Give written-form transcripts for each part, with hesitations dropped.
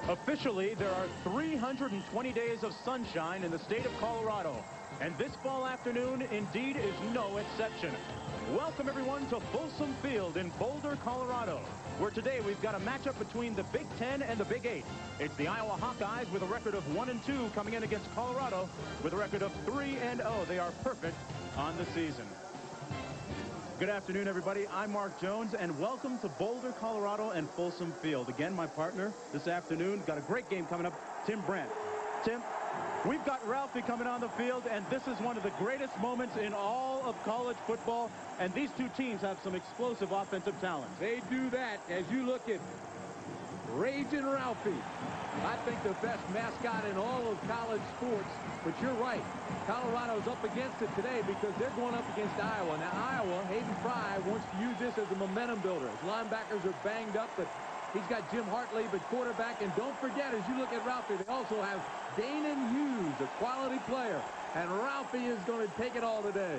Officially, there are 320 days of sunshine in the state of Colorado, and this fall afternoon indeed is no exception. Welcome everyone to Folsom Field in Boulder, Colorado, where today we've got a matchup between the Big Ten and the Big 8. It's the Iowa Hawkeyes with a record of 1-2 coming in against Colorado with a record of 3-0. They are perfect on the season. Good afternoon, everybody. I'm Mark Jones, and welcome to Boulder, Colorado and Folsom Field. Again, my partner this afternoon. Got a great game coming up, Tim Brandt. Tim, we've got Ralphie coming on the field, and this is one of the greatest moments in all of college football, and these two teams have some explosive offensive talent. They do that. As you look at Raging Ralphie, I think the best mascot in all of college sports. But you're right. Colorado's up against it today because they're going up against Iowa. Now, Iowa, Hayden Fry wants to use this as a momentum builder. His linebackers are banged up, but he's got Jim Hartlieb at quarterback. And don't forget, as you look at Ralphie, they also have Danon Hughes, a quality player. And Ralphie is going to take it all today.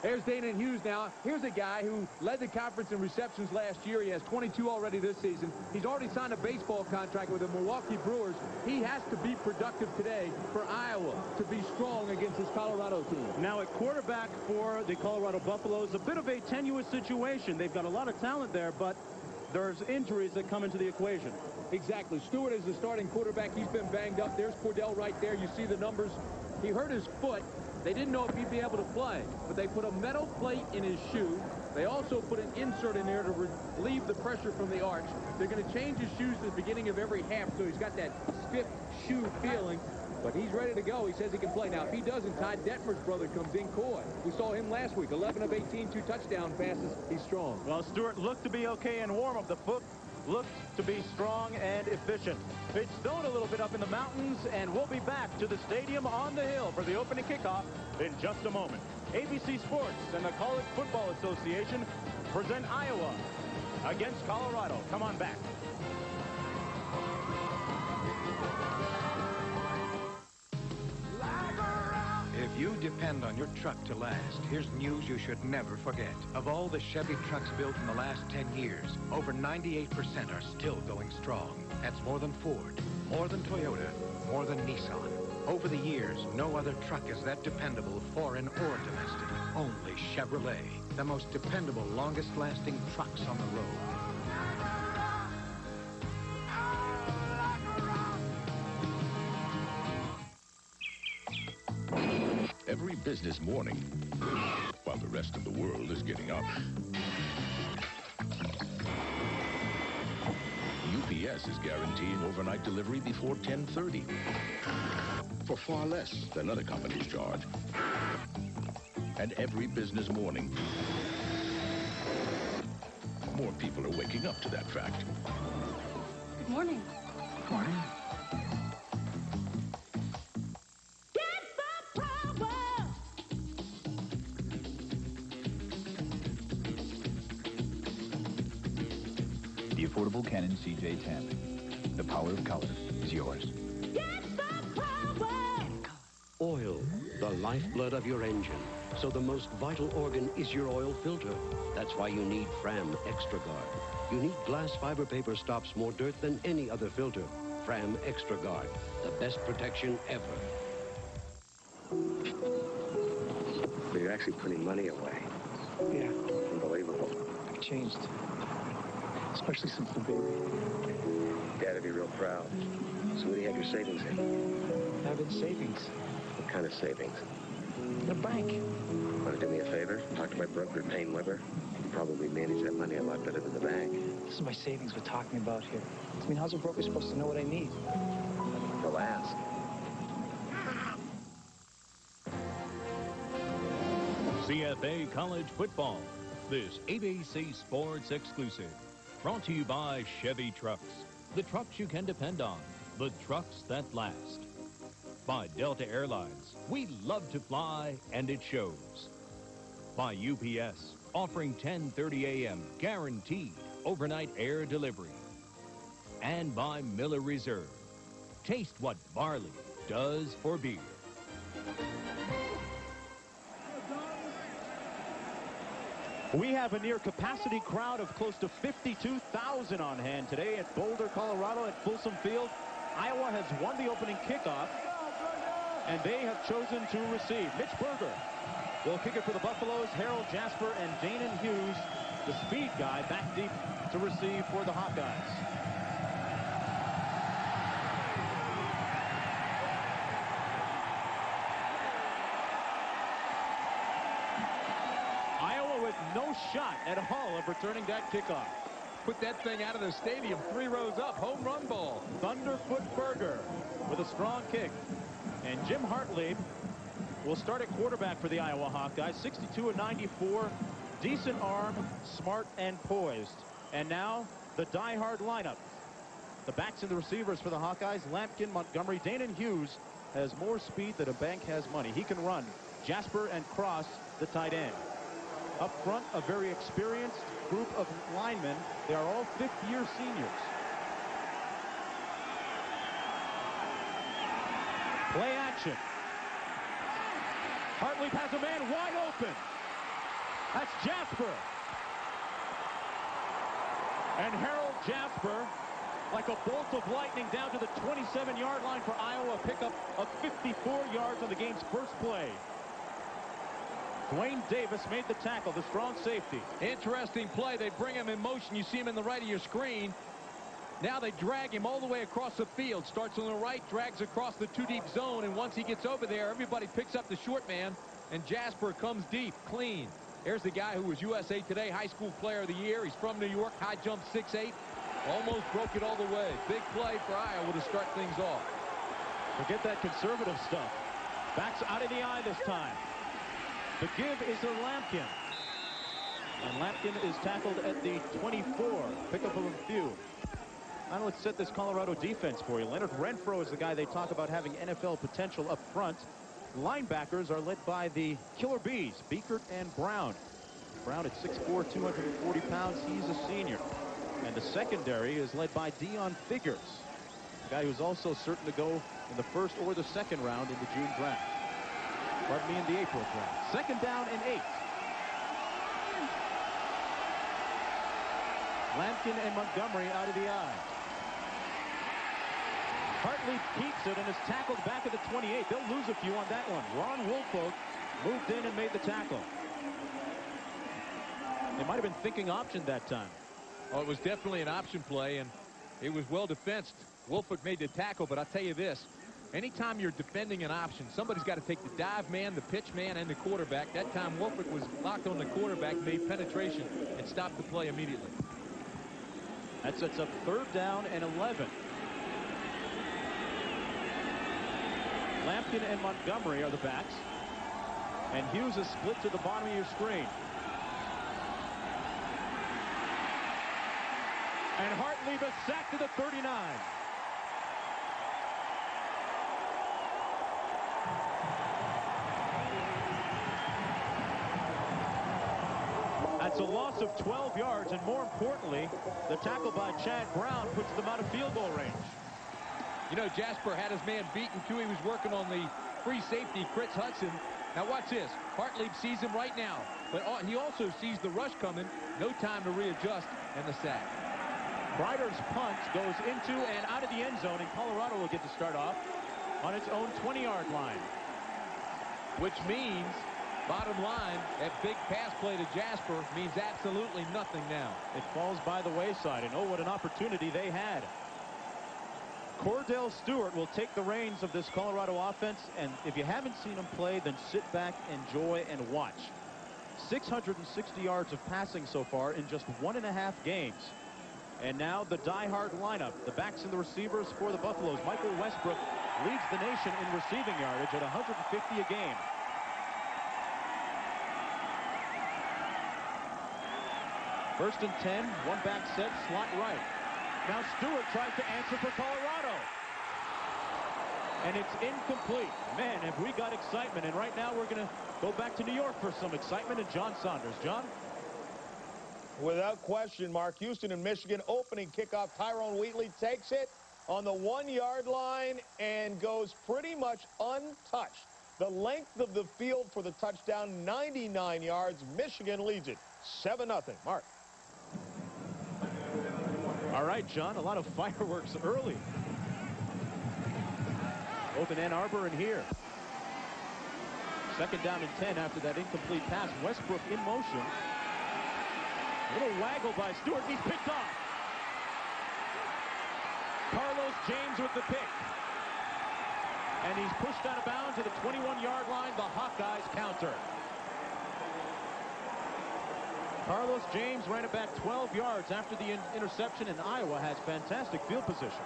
There's Danon Hughes now. Here's a guy who led the conference in receptions last year. He has 22 already this season. He's already signed a baseball contract with the Milwaukee Brewers. He has to be productive today for Iowa to be strong against this Colorado team. Now at quarterback for the Colorado Buffaloes, a bit of a tenuous situation. They've got a lot of talent there, but there's injuries that come into the equation. Exactly. Stewart is the starting quarterback. He's been banged up. There's Cordell right there. You see the numbers. He hurt his foot. They didn't know if he'd be able to play, but they put a metal plate in his shoe. They also put an insert in there to relieve the pressure from the arch. They're going to change his shoes at the beginning of every half, so he's got that stiff shoe feeling, but he's ready to go. He says he can play. Now, if he doesn't, Ty Detmer's brother comes in, Coy. We saw him last week, 11 of 18, 2 touchdown passes. He's strong. Well, Stewart looked to be okay in warm-up. The foot looked to be strong and efficient. It snowed a little bit up in the mountains, and we'll be back to the stadium on the hill for the opening kickoff in just a moment. ABC Sports and the College Football Association present Iowa against Colorado. Come on back. If you depend on your truck to last, here's news you should never forget. Of all the Chevy trucks built in the last 10 years, over 98% are still going strong. That's more than Ford, more than Toyota, more than Nissan. Over the years, no other truck is that dependable, foreign or domestic. Only Chevrolet, the most dependable, longest-lasting trucks on the road. Every business morning, while the rest of the world is getting up, UPS is guaranteeing overnight delivery before 10:30 for far less than other companies charge. And every business morning, more people are waking up to that fact. Good morning. Good morning. The affordable Canon CJ10. The power of color is yours. Get the power! Oil, the lifeblood of your engine. So the most vital organ is your oil filter. That's why you need Fram Extra Guard. Unique glass fiber paper stops more dirt than any other filter. Fram Extra Guard, the best protection ever. But you're actually putting money away. Yeah. Unbelievable. I've changed. Especially since the baby. Dad'd be real proud. So where do you have your savings in? I have in savings. What kind of savings? In a bank. Want to do me a favor? Talk to my broker, Payne Weber. You can probably manage that money a lot better than the bank. This is my savings we're talking about here. I mean, how's a broker supposed to know what I need? He'll ask. CFA College Football. This ABC Sports exclusive. Brought to you by Chevy Trucks. The trucks you can depend on. The trucks that last. By Delta Airlines. We love to fly, and it shows. By UPS. Offering 10:30 a.m. guaranteed overnight air delivery. And by Miller Reserve. Taste what barley does for beer. We have a near-capacity crowd of close to 52,000 on hand today at Boulder, Colorado at Folsom Field. Iowa has won the opening kickoff, and they have chosen to receive. Mitch Berger will kick it for the Buffaloes. Harold Jasper and Danon Hughes, the speed guy, back deep to receive for the Hawkeyes. Iowa with no shot at all of returning that kickoff. Put that thing out of the stadium 3 rows up. Home run ball. Thunderfoot Berger with a strong kick. And Jim Hartlieb will start at quarterback for the Iowa Hawkeyes. 62 and 94. Decent arm, smart and poised. And now the die-hard lineup. The backs and the receivers for the Hawkeyes. Lampkin, Montgomery, Danon Hughes has more speed than a bank has money. He can run. Jasper and Cross, the tight end. Up front, a very experienced group of linemen. They are all fifth-year seniors. Play action. Hartlieb has a man wide open. That's Jasper. And Harold Jasper, like a bolt of lightning, down to the 27-yard line for Iowa. Pickup of 54 yards on the game's first play. Dwayne Davis made the tackle, the strong safety. Interesting play. They bring him in motion. You see him in the right of your screen. Now they drag him all the way across the field. Starts on the right, drags across the 2-deep zone, and once he gets over there, everybody picks up the short man, and Jasper comes deep, clean. There's the guy who was USA Today High School Player of the Year. He's from New York, high jump 6'8". Almost broke it all the way. Big play for Iowa to start things off. Forget that conservative stuff. Backs out of the eye this time. The give is to Lampkin. And Lampkin is tackled at the 24. Pickup of a few. Now let's set this Colorado defense for you. Leonard Renfro is the guy they talk about having NFL potential up front. Linebackers are led by the Killer Bees, Beekert and Brown. Brown at 6'4", 240 pounds. He's a senior. And the secondary is led by Dion Figures, a guy who's also certain to go in the first or the second round in the June draft. Pardon me, in the April draft. Second down and 8. Lampkin and Montgomery out of the eye. Hartlieb keeps it and is tackled back at the 28. They'll lose a few on that one. Ron Woolfork moved in and made the tackle. They might have been thinking option that time. Oh, it was definitely an option play, and it was well defensed. Woolfork made the tackle, but I'll tell you this. Anytime you're defending an option, somebody's got to take the dive man, the pitch man, and the quarterback. That time, Woolfork was locked on the quarterback, made penetration, and stopped the play immediately. That sets up third down and 11. Lampkin and Montgomery are the backs. And Hughes is split to the bottom of your screen. And Hartlieb is sacked to the 39. That's a loss of 12 yards, and more importantly, the tackle by Chad Brown puts them out of field goal range. You know, Jasper had his man beaten, too. He was working on the free safety, Chris Hudson. Now, watch this. Hartlieb sees him right now, but he also sees the rush coming. No time to readjust, and the sack. Kreider's punt goes into and out of the end zone, and Colorado will get to start off on its own 20-yard line. Which means, bottom line, that big pass play to Jasper means absolutely nothing now. It falls by the wayside, and oh, what an opportunity they had. Cordell Stewart will take the reins of this Colorado offense, and if you haven't seen him play, then sit back, enjoy, and watch. 660 yards of passing so far in just 1.5 games. And now the die-hard lineup. The backs and the receivers for the Buffaloes. Michael Westbrook leads the nation in receiving yardage at 150 a game. First and 10, one back set, slot right. Now Stewart tries to answer for Colorado. And it's incomplete. Man, have we got excitement. And right now we're going to go back to New York for some excitement. And John Saunders. John? Without question, Mark. Houston and Michigan opening kickoff. Tyrone Wheatley takes it on the 1-yard line and goes pretty much untouched. The length of the field for the touchdown, 99 yards. Michigan leads it 7-0. Mark. All right, John, a lot of fireworks early. Both in Ann Arbor and here. Second down and 10 after that incomplete pass. Westbrook in motion. A little waggle by Stewart. He's picked off. Carlos James with the pick. And he's pushed out of bounds to the 21-yard line. The Hawkeyes counter. Carlos James ran it back 12 yards after the interception, and Iowa has fantastic field position.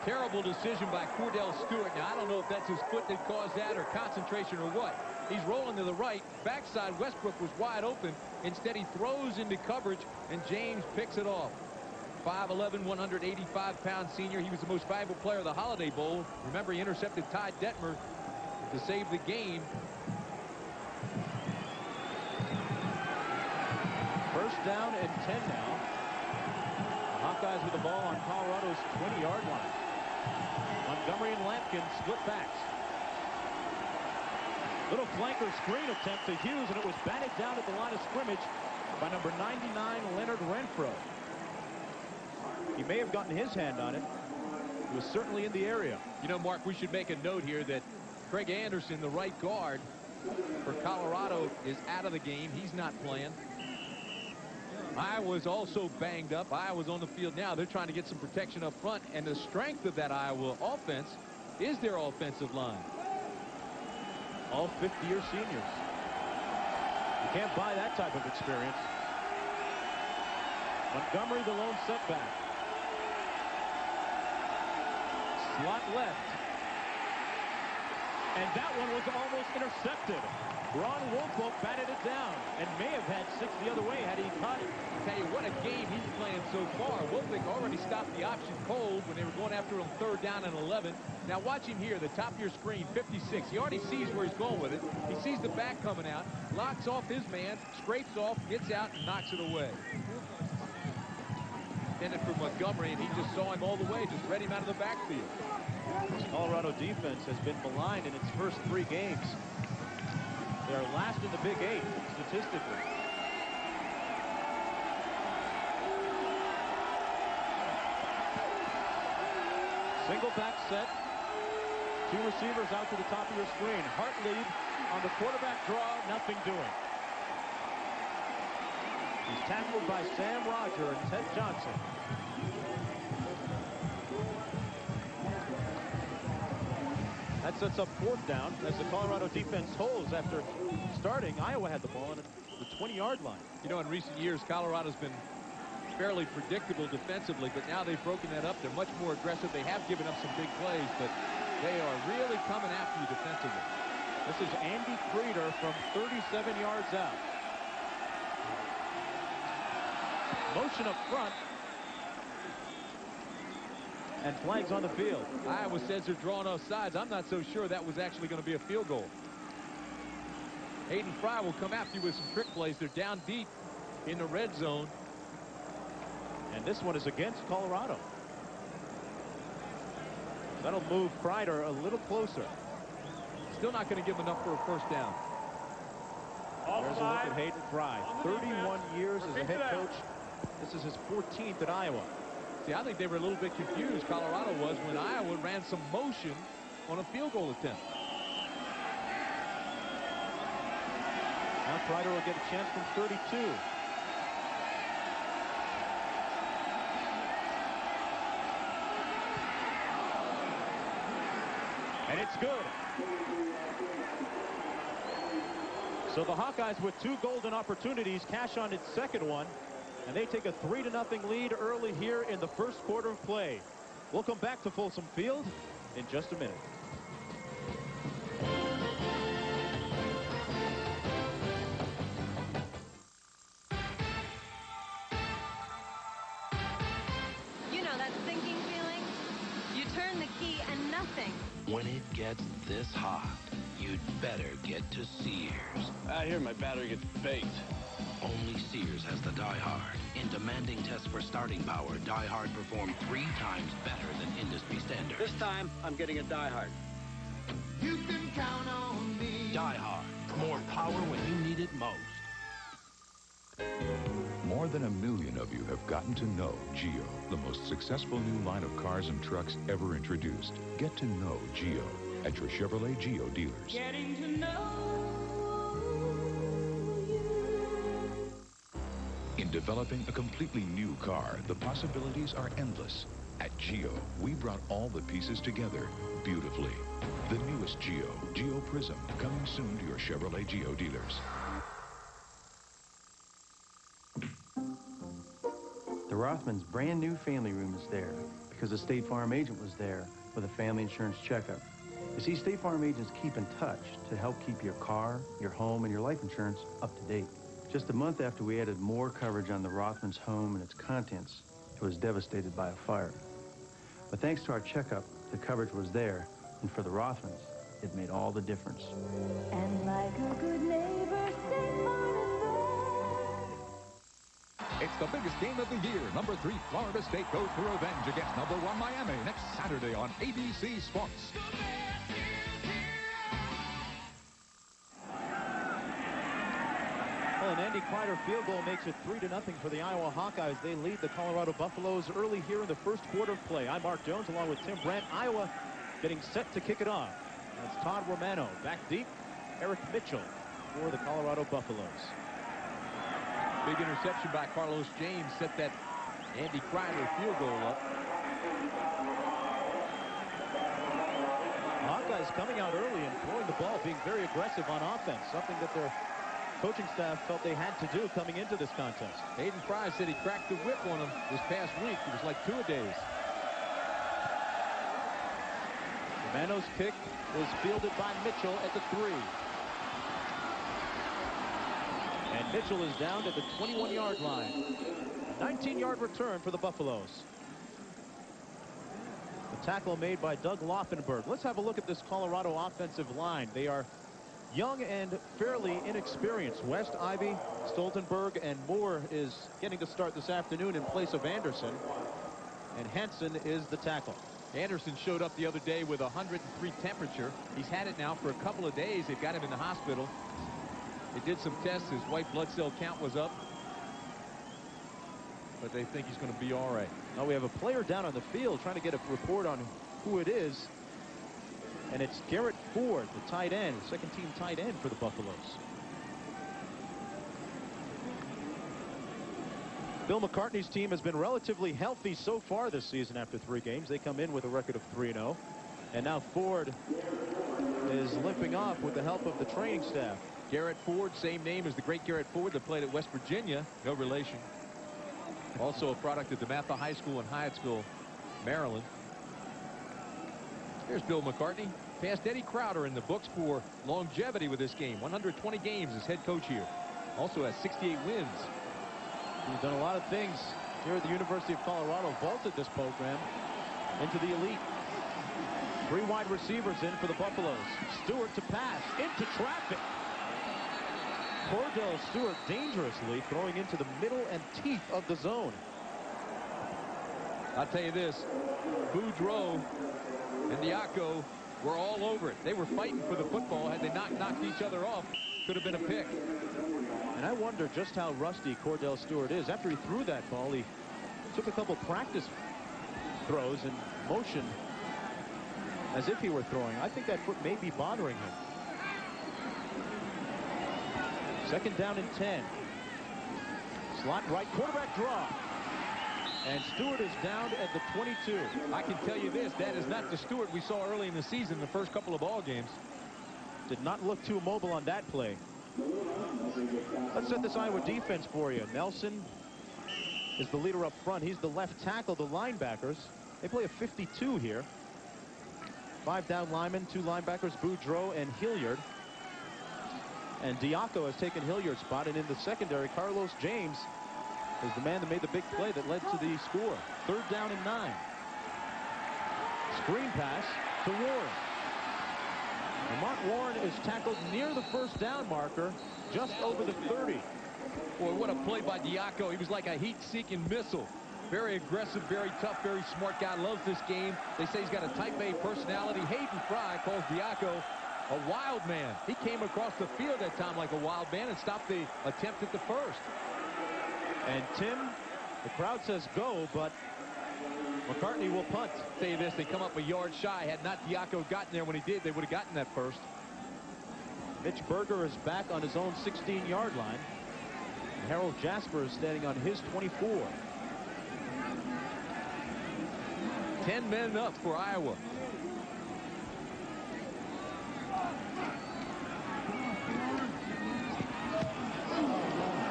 Terrible decision by Cordell Stewart. Now, I don't know if that's his foot that caused that or concentration or what. He's rolling to the right. Backside, Westbrook was wide open. Instead, he throws into coverage, and James picks it off. 5'11", 185-pound senior. He was the most valuable player of the Holiday Bowl. Remember, he intercepted Ty Detmer to save the game. First down and 10 now. The Hawkeyes with the ball on Colorado's 20-yard line. Montgomery and Lampkin split backs. Little flanker screen attempt to Hughes, and it was batted down at the line of scrimmage by number 99, Leonard Renfro. He may have gotten his hand on it. He was certainly in the area. You know, Mark, we should make a note here that Craig Anderson, the right guard for Colorado, is out of the game. He's not playing. Iowa's also banged up. Iowa's on the field now. They're trying to get some protection up front, and the strength of that Iowa offense is their offensive line. All 50-year seniors. You can't buy that type of experience. Montgomery, the lone setback. Slot left. And that one was almost intercepted. Ron Woolfork batted it down and may have had 6 the other way had he caught it. Tell you what a game he's playing so far. Woolfork already stopped the option cold when they were going after him 3rd down and 11. Now watch him here, the top of your screen, 56. He already sees where he's going with it. He sees the back coming out, locks off his man, scrapes off, gets out, and knocks it away. Intended for Montgomery, and he just saw him all the way, just read him out of the backfield. This Colorado defense has been maligned in its first 3 games. They are last in the Big 8 statistically. Single back set. 2 receivers out to the top of your screen. Hartlieb on the quarterback draw, nothing doing. He's tackled by Sam Roger and Ted Johnson. That sets up 4th down as the Colorado defense holds after starting. Iowa had the ball on the 20-yard line. You know, in recent years, Colorado's been fairly predictable defensively, but now they've broken that up. They're much more aggressive. They have given up some big plays, but they are really coming after you defensively. This is Andy Creeder from 37 yards out. Motion up front. And flags on the field. Iowa says they're drawing off sides. I'm not so sure that was actually going to be a field goal. Hayden Fry will come after you with some trick plays. They're down deep in the red zone. And this one is against Colorado. That'll move Kreider a little closer. Still not going to give him enough for a first down. There's a look at Hayden Fry. 31 years as a head coach. This is his 14th at Iowa. See, I think they were a little bit confused, Colorado was, when Iowa ran some motion on a field goal attempt. Now Kreider will get a chance from 32. And it's good. So the Hawkeyes with 2 golden opportunities, cash on its second one. And they take a 3-0 lead early here in the first quarter of play. We'll come back to Folsom Field in just a minute. You know that sinking feeling? You turn the key and nothing. When it gets this hot, you'd better get to Sears. I hear my battery gets baked. Only Sears has the Die Hard. In demanding tests for starting power, Die Hard performed 3 times better than industry standard. This time, I'm getting a Die Hard. You can count on me. Die Hard. More power when you need it most. More than 1 million of you have gotten to know Geo, the most successful new line of cars and trucks ever introduced. Get to know Geo at your Chevrolet Geo dealers. Getting to know you. In developing a completely new car, the possibilities are endless. At Geo, we brought all the pieces together beautifully. The newest Geo, Geo Prism, coming soon to your Chevrolet Geo dealers. The Rothmans' brand new family room is there because a State Farm agent was there with a family insurance checkup. You see, State Farm agents keep in touch to help keep your car, your home, and your life insurance up to date. Just a month after we added more coverage on the Rothmans' home and its contents, it was devastated by a fire. But thanks to our checkup, the coverage was there, and for the Rothmans, it made all the difference. And like a good neighbor, State Farm is It's the biggest game of the year. Number 3, Florida State goes for revenge against number 1, Miami, next Saturday on ABC Sports. Well, an Andy Kreider field goal makes it 3-0 for the Iowa Hawkeyes. They lead the Colorado Buffaloes early here in the first quarter of play. I'm Mark Jones along with Tim Brandt. Iowa getting set to kick it off. That's Todd Romano back deep. Eric Mitchell for the Colorado Buffaloes. Big interception by Carlos James set that Andy Kreider field goal up. Hawkeyes coming out early and throwing the ball, being very aggressive on offense, something that their coaching staff felt they had to do coming into this contest. Hayden Fry said he cracked the whip on him this past week. It was like 2-a-days. Romano's kick is fielded by Mitchell at the 3. And Mitchell is down at the 21-yard line. 19-yard return for the Buffaloes. The tackle made by Doug Laufenberg. Let's have a look at this Colorado offensive line. They are young and fairly inexperienced. West, Ivy, Stoltenberg, and Moore is getting to start this afternoon in place of Anderson. And Hansen is the tackle. Anderson showed up the other day with 103 temperature. He's had it now for a couple of days. They've got him in the hospital. They did some tests. His white blood cell count was up. But they think he's going to be all right. Now we have a player down on the field trying to get a report on who it is. And it's Garrett Ford, the tight end, second-team tight end for the Buffaloes. Bill McCartney's team has been relatively healthy so far this season after 3 games. They come in with a record of 3-0. And now Ford is limping off with the help of the training staff. Garrett Ford, same name as the great Garrett Ford that played at West Virginia. No relation. Also a product of DeMatha High School in Hyattsville, Maryland. Here's Bill McCartney. Passed Eddie Crowder in the books for longevity with this game. 120 games as head coach here. Also has 68 wins. He's done a lot of things here at the University of Colorado. Vaulted this program into the elite. 3 wide receivers in for the Buffaloes. Stewart to pass into traffic. Cordell Stewart dangerously throwing into the middle and teeth of the zone. I'll tell you this, Boudreaux and Diaco were all over it. They were fighting for the football. Had they not knocked each other off, could have been a pick. And I wonder just how rusty Cordell Stewart is. After he threw that ball, he took a couple practice throws and motioned as if he were throwing. I think that foot may be bothering him. 2nd down and 10. Slot right, quarterback draw. And Stewart is down at the 22. I can tell you this, that is not the Stewart we saw early in the season, the first couple of ball games. Did not look too mobile on that play. Let's set this Iowa defense for you. Nelson is the leader up front. He's the left tackle, the linebackers. They play a 52 here. 5 down linemen, 2 linebackers, Boudreaux and Hilliard. And Diaco has taken Hilliard's spot, and in the secondary, Carlos James is the man that made the big play that led to the score. 3rd down and 9. Screen pass to Warren. Lamont Warren is tackled near the 1st down marker, just over the 30. Boy, what a play by Diaco. He was like a heat-seeking missile. Very aggressive, very tough, very smart guy. Loves this game. They say he's got a type A personality. Hayden Fry calls Diaco a wild man. He came across the field that time like a wild man and stopped the attempt at the first. And Tim, the crowd says go, but McCartney will punt. Say this, they come up a yard shy. Had not Diaco gotten there when he did, they would have gotten that first. Mitch Berger is back on his own 16-yard line. And Harold Jasper is standing on his 24. 10 men up for Iowa.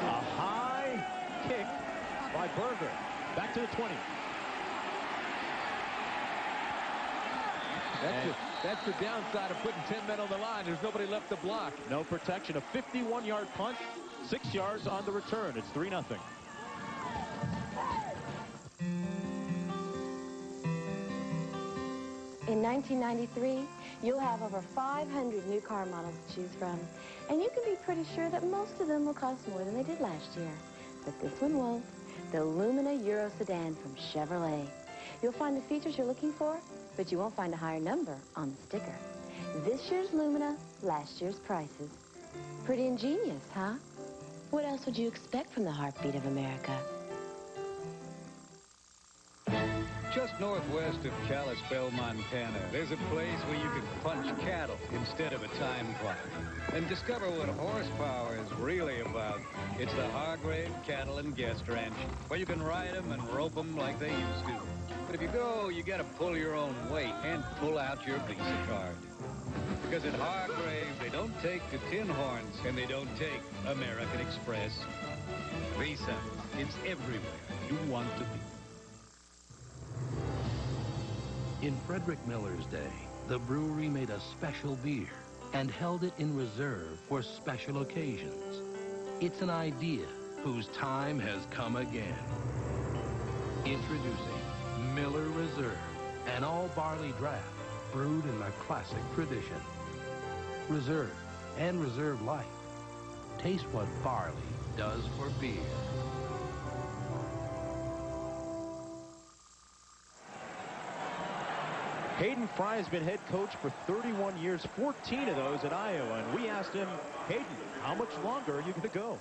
A high kick by Berger. Back to the 20. That's the downside of putting 10 men on the line. There's nobody left to block. No protection. A 51-yard punt. 6 yards on the return. It's 3-0. In 1993, you'll have over 500 new car models to choose from. And you can be pretty sure that most of them will cost more than they did last year. But this one won't. The Lumina Euro Sedan from Chevrolet. You'll find the features you're looking for, but you won't find a higher number on the sticker. This year's Lumina, last year's prices. Pretty ingenious, huh? What else would you expect from the heartbeat of America? Just northwest of Kalispell, Montana, there's a place where you can punch cattle instead of a time clock and discover what horsepower is really about. It's the Hargrave Cattle and Guest Ranch, where you can ride them and rope them like they used to. But if you go, you gotta pull your own weight and pull out your Visa card. Because at Hargrave, they don't take the tin horns and they don't take American Express. Visa, it's everywhere you want to be. In Frederick Miller's day, the brewery made a special beer and held it in reserve for special occasions. It's an idea whose time has come again. Introducing Miller Reserve, an all-barley draft brewed in the classic tradition. Reserve and Reserve Light. Taste what barley does for beer. Hayden Fry has been head coach for 31 years, 14 of those at Iowa. And we asked him, Hayden, how much longer are you going to go?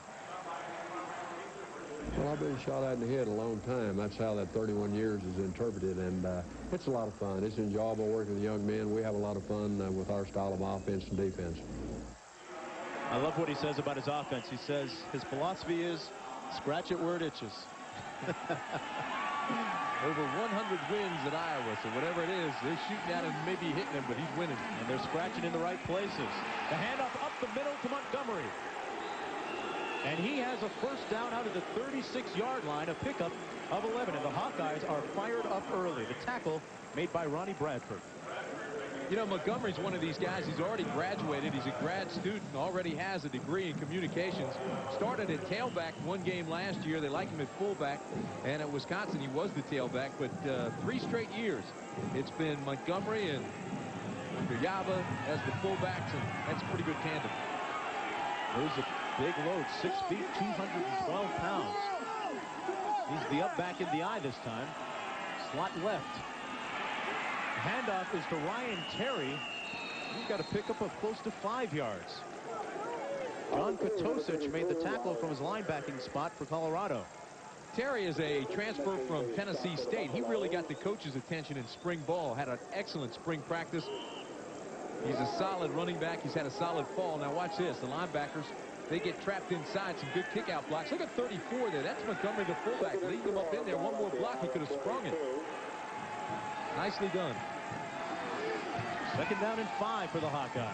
Well, I've been shot at in the head a long time. That's how that 31 years is interpreted, and it's a lot of fun. It's enjoyable working with young men. We have a lot of fun with our style of offense and defense. I love what he says about his offense. He says his philosophy is scratch it where it itches. Over 100 wins at Iowa, so whatever it is, they're shooting at him, maybe hitting him, but he's winning. And they're scratching in the right places. The handoff up the middle to Montgomery. And he has a first down out of the 36-yard line, a pickup of 11. And the Hawkeyes are fired up early. The tackle made by Ronnie Bradford. You know, Montgomery's one of these guys. He's already graduated. He's a grad student, already has a degree in communications. Started at tailback one game last year. They like him at fullback. And at Wisconsin, he was the tailback. But 3 straight years, it's been Montgomery and Yaba as the fullbacks, and that's a pretty good tandem. There's a big load, 6 feet, 212 pounds. He's the up back in the eye this time. Slot left. Handoff is to Ryan Terry. He's got a pickup of close to 5 yards. John Katosich made the tackle from his linebacking spot for Colorado. Terry is a transfer from Tennessee State. He really got the coach's attention in spring ball. Had an excellent spring practice. He's a solid running back. He's had a solid fall. Now watch this. The linebackers, they get trapped inside. Some good kick-out blocks. Look at 34 there. That's Montgomery, the fullback, leading him up in there. One more block, he could have sprung it. Nicely done. 2nd down and 5 for the Hawkeyes.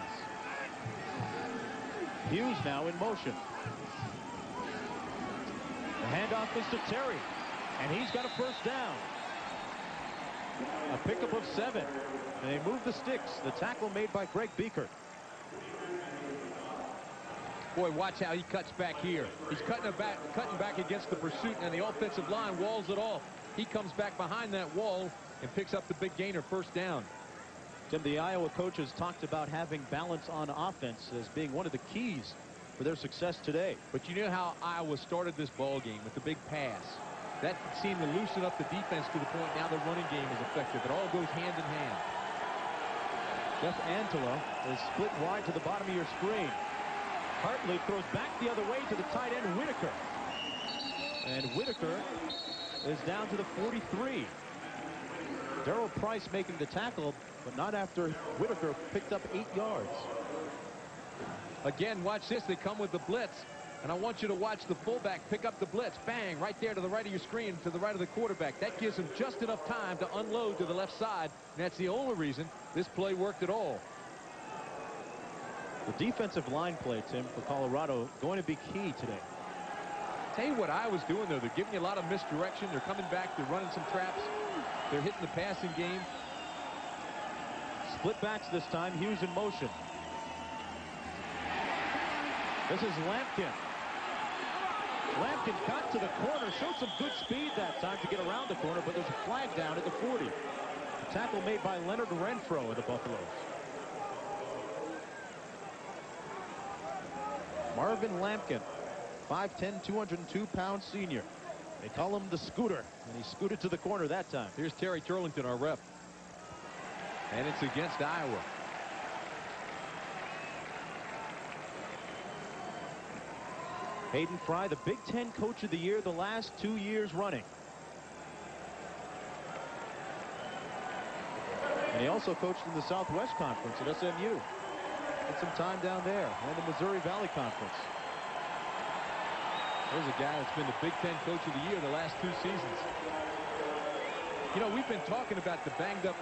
Hughes now in motion. The handoff is to Terry, and he's got a first down. A pickup of 7, and they move the sticks. The tackle made by Greg Beaker. Boy, watch how he cuts back here. He's cutting back against the pursuit, and the offensive line walls it off. He comes back behind that wall and picks up the big gainer, first down. Tim, the Iowa coaches talked about having balance on offense as being one of the keys for their success today. But you know how Iowa started this ball game with the big pass. That seemed to loosen up the defense to the point now the running game is effective. It all goes hand in hand. Jeff Antela is split wide to the bottom of your screen. Hartlieb throws back the other way to the tight end, Whitaker. And Whitaker is down to the 43. Darrell Price making the tackle, but not after Whitaker picked up 8 yards. Again, watch this. They come with the blitz. And I want you to watch the fullback pick up the blitz. Bang, right there to the right of your screen, to the right of the quarterback. That gives him just enough time to unload to the left side. And that's the only reason this play worked at all. The defensive line play, Tim, for Colorado going to be key today. Tell you what Iowa's doing, though. They're giving you a lot of misdirection. They're coming back. They're running some traps. They're hitting the passing game. Split backs this time. Hughes in motion. This is Lampkin. Lampkin got to the corner, showed some good speed that time to get around the corner, but there's a flag down at the 40. A tackle made by Leonard Renfro of the Buffaloes. Marvin Lampkin, 5'10", 202-pound senior. They call him the Scooter, and he scooted to the corner that time. Here's Terry Turlington, our rep. And it's against Iowa. Hayden Fry, the Big Ten Coach of the Year the last 2 years running. And he also coached in the Southwest Conference at SMU. Had some time down there and the Missouri Valley Conference. There's a guy that's been the Big Ten Coach of the Year the last 2 seasons. You know, we've been talking about the banged-up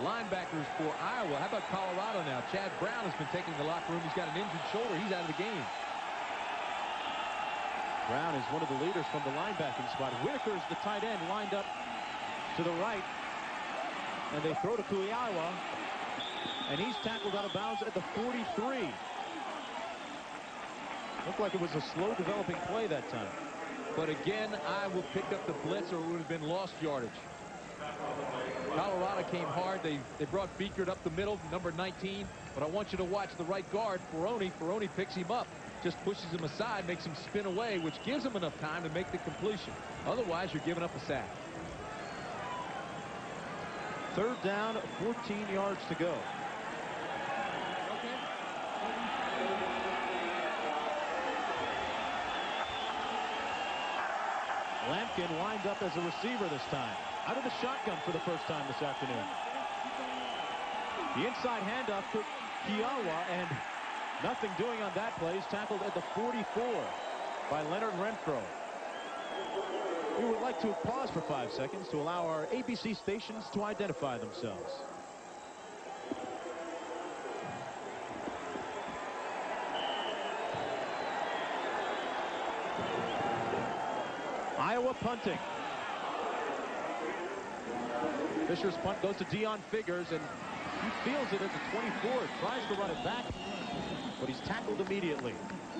linebackers for Iowa. How about Colorado now? Chad Brown has been taking the locker room. He's got an injured shoulder. He's out of the game. Brown is one of the leaders from the linebacking spot. Whitaker's the tight end lined up to the right. And they throw to Kuiawa. And he's tackled out of bounds at the 43. Looked like it was a slow developing play that time. But again, Iowa picked up the blitz or it would have been lost yardage. Colorado came hard. They brought Beekert up the middle, number 19. But I want you to watch the right guard, Ferroni. Ferroni picks him up. Just pushes him aside, makes him spin away, which gives him enough time to make the completion. Otherwise, you're giving up a sack. 3rd down, 14 yards to go. Lampkin lined up as a receiver this time. Out of the shotgun for the first time this afternoon. The inside handoff to Kuiawa, and nothing doing on that play. He's tackled at the 44 by Leonard Renfro. We would like to pause for 5 seconds to allow our ABC stations to identify themselves. Iowa punting. Fisher's punt goes to Deion Figures, and he feels it at the 24. Tries to run it back, but he's tackled immediately.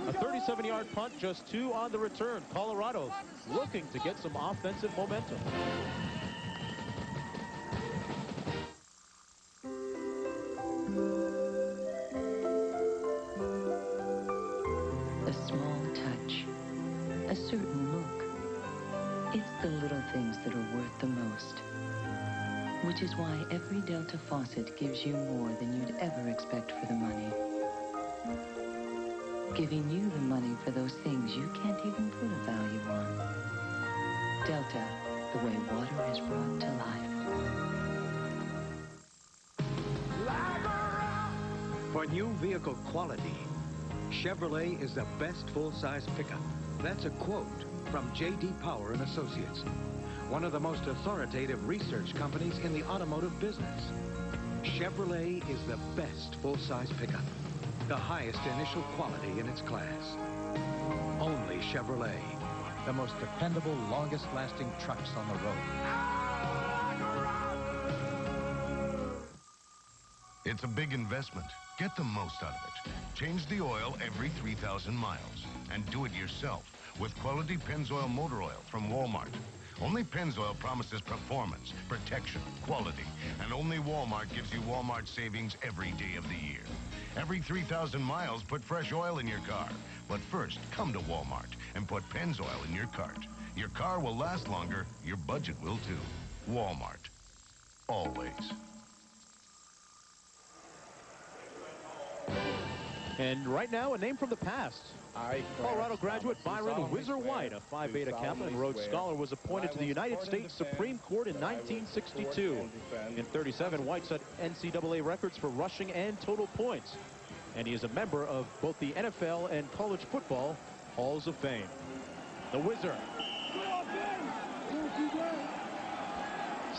A 37-yard punt, just 2 on the return. Colorado looking to get some offensive momentum. A small touch, a certain look. It's the little things that are worth the most. Which is why every Delta faucet gives you more than you'd ever expect for the money. Giving you the money for those things you can't even put a value on. Delta, the way water is brought to life. For new vehicle quality, Chevrolet is the best full-size pickup. That's a quote from J.D. Power and Associates, one of the most authoritative research companies in the automotive business. Chevrolet is the best full-size pickup, the highest initial quality in its class. Only Chevrolet, the most dependable, longest-lasting trucks on the road. It's a big investment. Get the most out of it. Change the oil every 3,000 miles and do it yourself with quality Pennzoil motor oil from Walmart. Only Pennzoil promises performance, protection, quality, and only Walmart gives you Walmart savings every day of the year. Every 3,000 miles, put fresh oil in your car. But first, come to Walmart and put Pennzoil in your cart. Your car will last longer, your budget will too. Walmart. Always. And right now, a name from the past. Colorado graduate Byron Whizzer White, a Phi Beta Kappa and Rhodes Scholar, was appointed to the United States Supreme Court in 1962. In 37, White set NCAA records for rushing and total points. And he is a member of both the NFL and college football Halls of Fame. The Whizzer.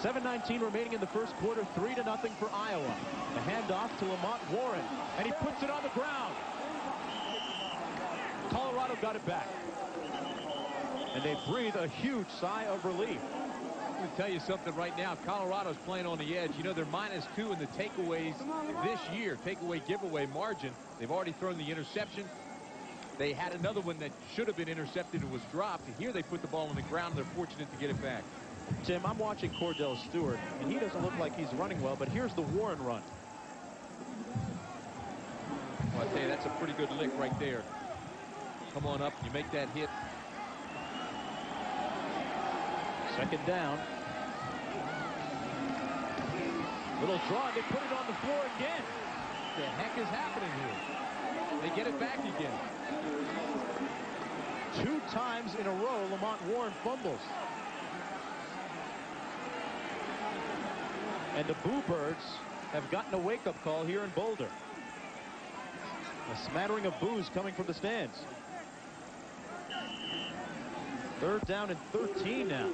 7:19 remaining in the first quarter, 3-0 for Iowa. The handoff to Lamont Warren, and he puts it on the ground. Colorado got it back. And they breathe a huge sigh of relief. I'm going to tell you something right now. Colorado's playing on the edge. You know, they're -2 in the takeaways this year, takeaway giveaway margin. They've already thrown the interception. They had another one that should have been intercepted and was dropped. Here they put the ball on the ground. They're fortunate to get it back. Tim, I'm watching Cordell Stewart, and he doesn't look like he's running well, but here's the Warren run. Well, I tell you, that's a pretty good lick right there. Come on up, you make that hit. Second down. Little draw, they put it on the floor again. What the heck is happening here? They get it back again. 2 times in a row, Lamont Warren fumbles. And the Bluebirds have gotten a wake-up call here in Boulder. A smattering of boos coming from the stands. 3rd down and 13 now.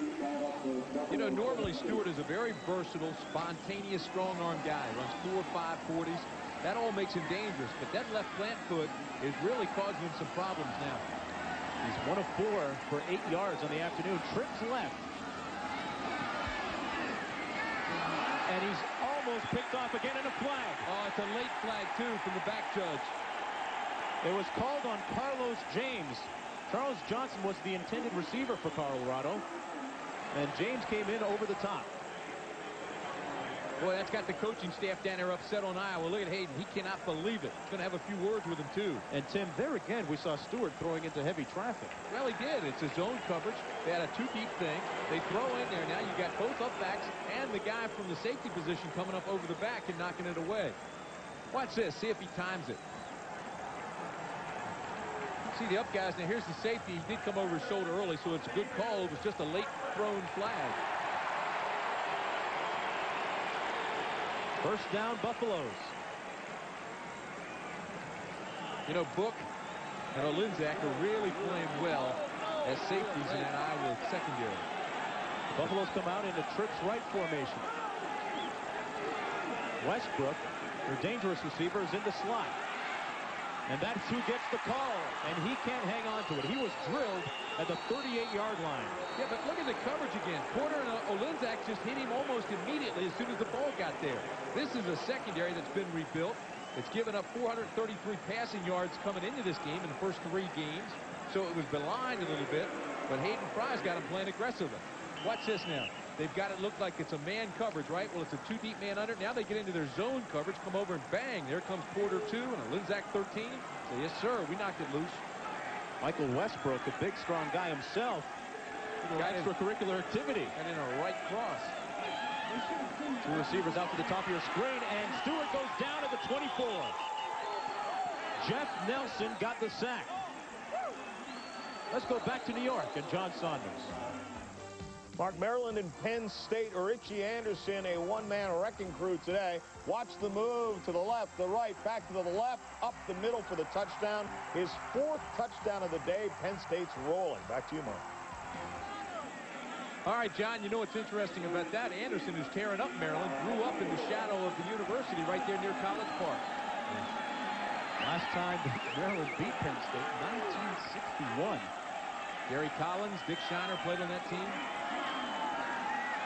You know, normally Stewart is a very versatile, spontaneous, strong-arm guy. Runs 4 or 5 40s. That all makes him dangerous. But that left plant foot is really causing him some problems now. He's 1 of 4 for 8 yards on the afternoon. Trips left. And he's almost picked off again in a flag. Oh, it's a late flag, too, from the back judge. It was called on Carlos James. Charles Johnson was the intended receiver for Colorado. And James came in over the top. Boy, that's got the coaching staff down there upset on Iowa. Look at Hayden. He cannot believe it. He's going to have a few words with him, too. And, Tim, there again, we saw Stewart throwing into heavy traffic. Well, he did. It's his zone coverage. They had a 2-deep thing. They throw in there. Now you got both up backs and the guy from the safety position coming up over the back and knocking it away. Watch this. See if he times it. See the up guys. Now, here's the safety. He did come over his shoulder early, so it's a good call. It was just a late thrown flag. First down, Buffaloes. You know, Book and Olinzak are really playing well as safeties in that Iowa secondary. Buffaloes come out in a trips right formation. Westbrook, their dangerous receiver, is in the slot. And that's who gets the call, and he can't hang on to it. He was drilled at the 38-yard line. Yeah, but look at the coverage again. Porter and Olinzak just hit him almost immediately as soon as the ball got there. This is a secondary that's been rebuilt. It's given up 433 passing yards coming into this game in the first 3 games. So it was maligned a little bit, but Hayden Fry's got him playing aggressively. Watch this now. They've got it look like it's a man coverage, right? Well, it's a 2-deep man under. Now they get into their zone coverage, come over and bang. There comes Porter 2 and Olinzak 13. So, yes, sir, we knocked it loose. Michael Westbrook, a big, strong guy himself. Extracurricular activity. And in a right cross. 2 receivers out to the top of your screen, and Stewart goes down at the 24. Jeff Nelson got the sack. Let's go back to New York and John Saunders. Mark, Maryland and Penn State, Richie Anderson, a one-man wrecking crew today. Watch the move to the left, the right, back to the left, up the middle for the touchdown. His 4th touchdown of the day. Penn State's rolling. Back to you, Mark. All right, John, you know what's interesting about that? Anderson, who's tearing up Maryland, grew up in the shadow of the university right there near College Park. Last time Maryland beat Penn State, 1961. Gary Collins, Dick Shiner played on that team.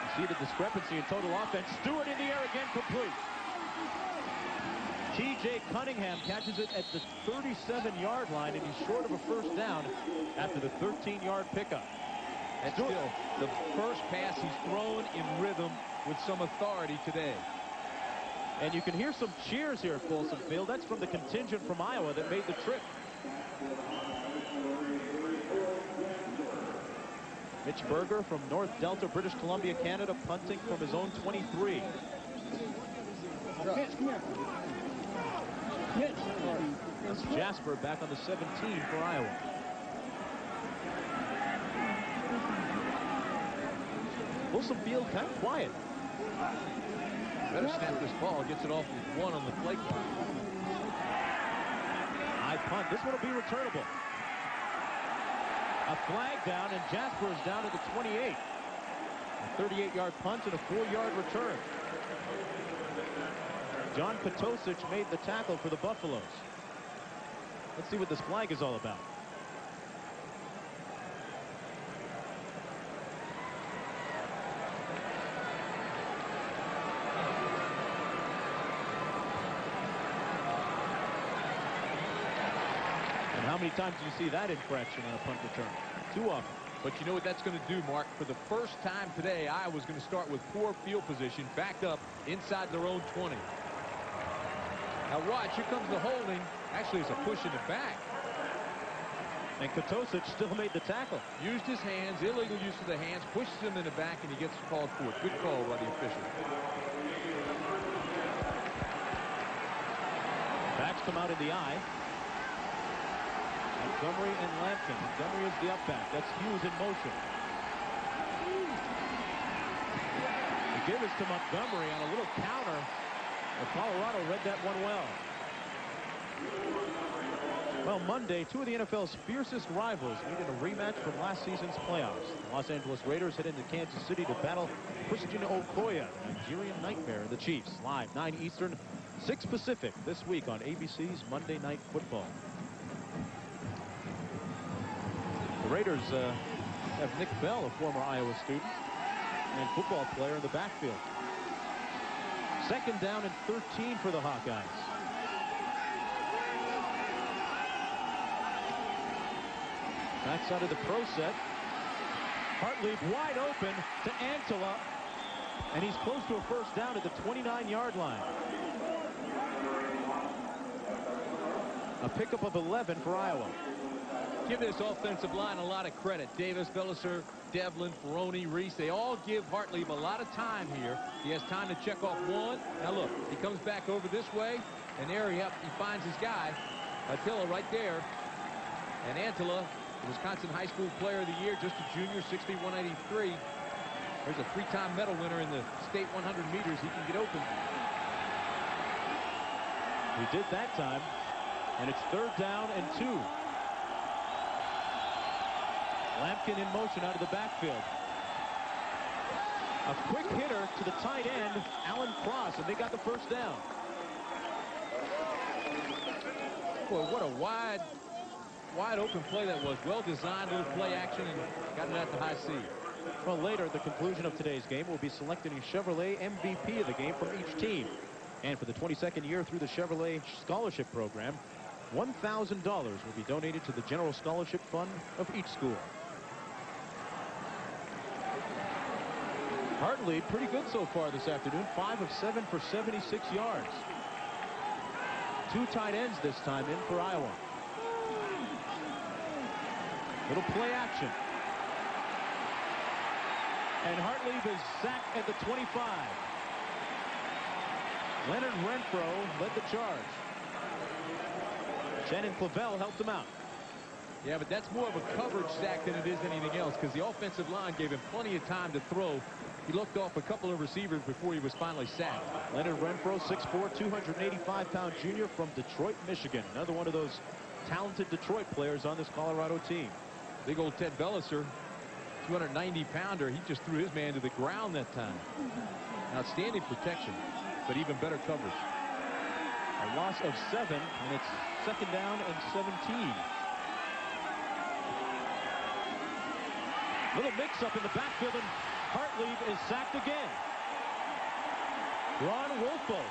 You see the discrepancy in total offense. Stewart in the air again, complete. T.J. Cunningham catches it at the 37-yard line, and he's short of a first down after the 13-yard pickup. That's still the first pass he's thrown in rhythm with some authority today. And you can hear some cheers here at Folsom Field. That's from the contingent from Iowa that made the trip. Mitch Berger from North Delta, British Columbia, Canada, punting from his own 23. That's Jasper back on the 17 for Iowa. Folsom Field kind of quiet. Better snap this ball. Gets it off with 1 on the play clock. High punt. This one will be returnable. A flag down, and Jasper is down at the 28. A 38-yard punt and a 4-yard return. John Potosich made the tackle for the Buffaloes. Let's see what this flag is all about. And how many times do you see that infraction on a punt return? Too often. But you know what that's going to do, Mark? For the first time today, Iowa's going to start with poor field position, backed up inside their own 20. Now watch, here comes the holding. Actually, it's a push in the back. And Potosich still made the tackle. Used his hands, illegal use of the hands, pushes him in the back, and he gets called for it. Good call by the official. Backs come out in the eye. Montgomery and Lampkin. Montgomery is the up back. That's Hughes in motion. The give is to Montgomery on a little counter. But Colorado read that one well. Well, Monday, two of the NFL's fiercest rivals meet in a rematch from last season's playoffs. The Los Angeles Raiders head into Kansas City to battle Christian Okoye, the Nigerian Nightmare, and the Chiefs. Live 9 Eastern, 6 Pacific this week on ABC's Monday Night Football. The Raiders have Nick Bell, a former Iowa student and football player, in the backfield. Second down and 13 for the Hawkeyes. Backside of the pro set. Hartlieb wide open to Antela. And he's close to a first down at the 29-yard line. A pickup of 11 for Iowa. Give this offensive line a lot of credit. Davis, Belliser, Devlin, Ferroni, Reese, they all give Hartlieb a lot of time here. He has time to check off one. Now look, he comes back over this way, and there he finds his guy, Attila, right there. And Antela, the Wisconsin High School Player of the Year, just a junior, 6'1", 183. There's a 3-time medal winner in the state 100 meters. He can get open. He did that time, and it's third down and 2. Lampkin in motion out of the backfield. A quick hitter to the tight end, Alan Cross, and they got the first down. Boy, what a wide open play that was. Well designed, little play action, and got it at the high C. Well, later at the conclusion of today's game, we'll be selecting a Chevrolet MVP of the game from each team. And for the 22nd year through the Chevrolet Scholarship Program, $1,000 will be donated to the General Scholarship Fund of each school. Hartlieb pretty good so far this afternoon. 5 of 7 for 76 yards. 2 tight ends this time in for Iowa. Little play action. And Hartlieb is sacked at the 25. Leonard Renfro led the charge. Shannon Clavel helped him out. Yeah, but that's more of a coverage sack than it is anything else, because the offensive line gave him plenty of time to throw. He looked off a couple of receivers before he was finally sacked. Leonard Renfro, 6'4", 285-pound junior from Detroit, Michigan. Another one of those talented Detroit players on this Colorado team. Big old Ted Belliser, 290-pounder. He just threw his man to the ground that time. Outstanding protection, but even better coverage. A loss of 7, and it's second down and 17. Little mix-up in the backfield, and Hartlieb is sacked again. Ron Woolfolk.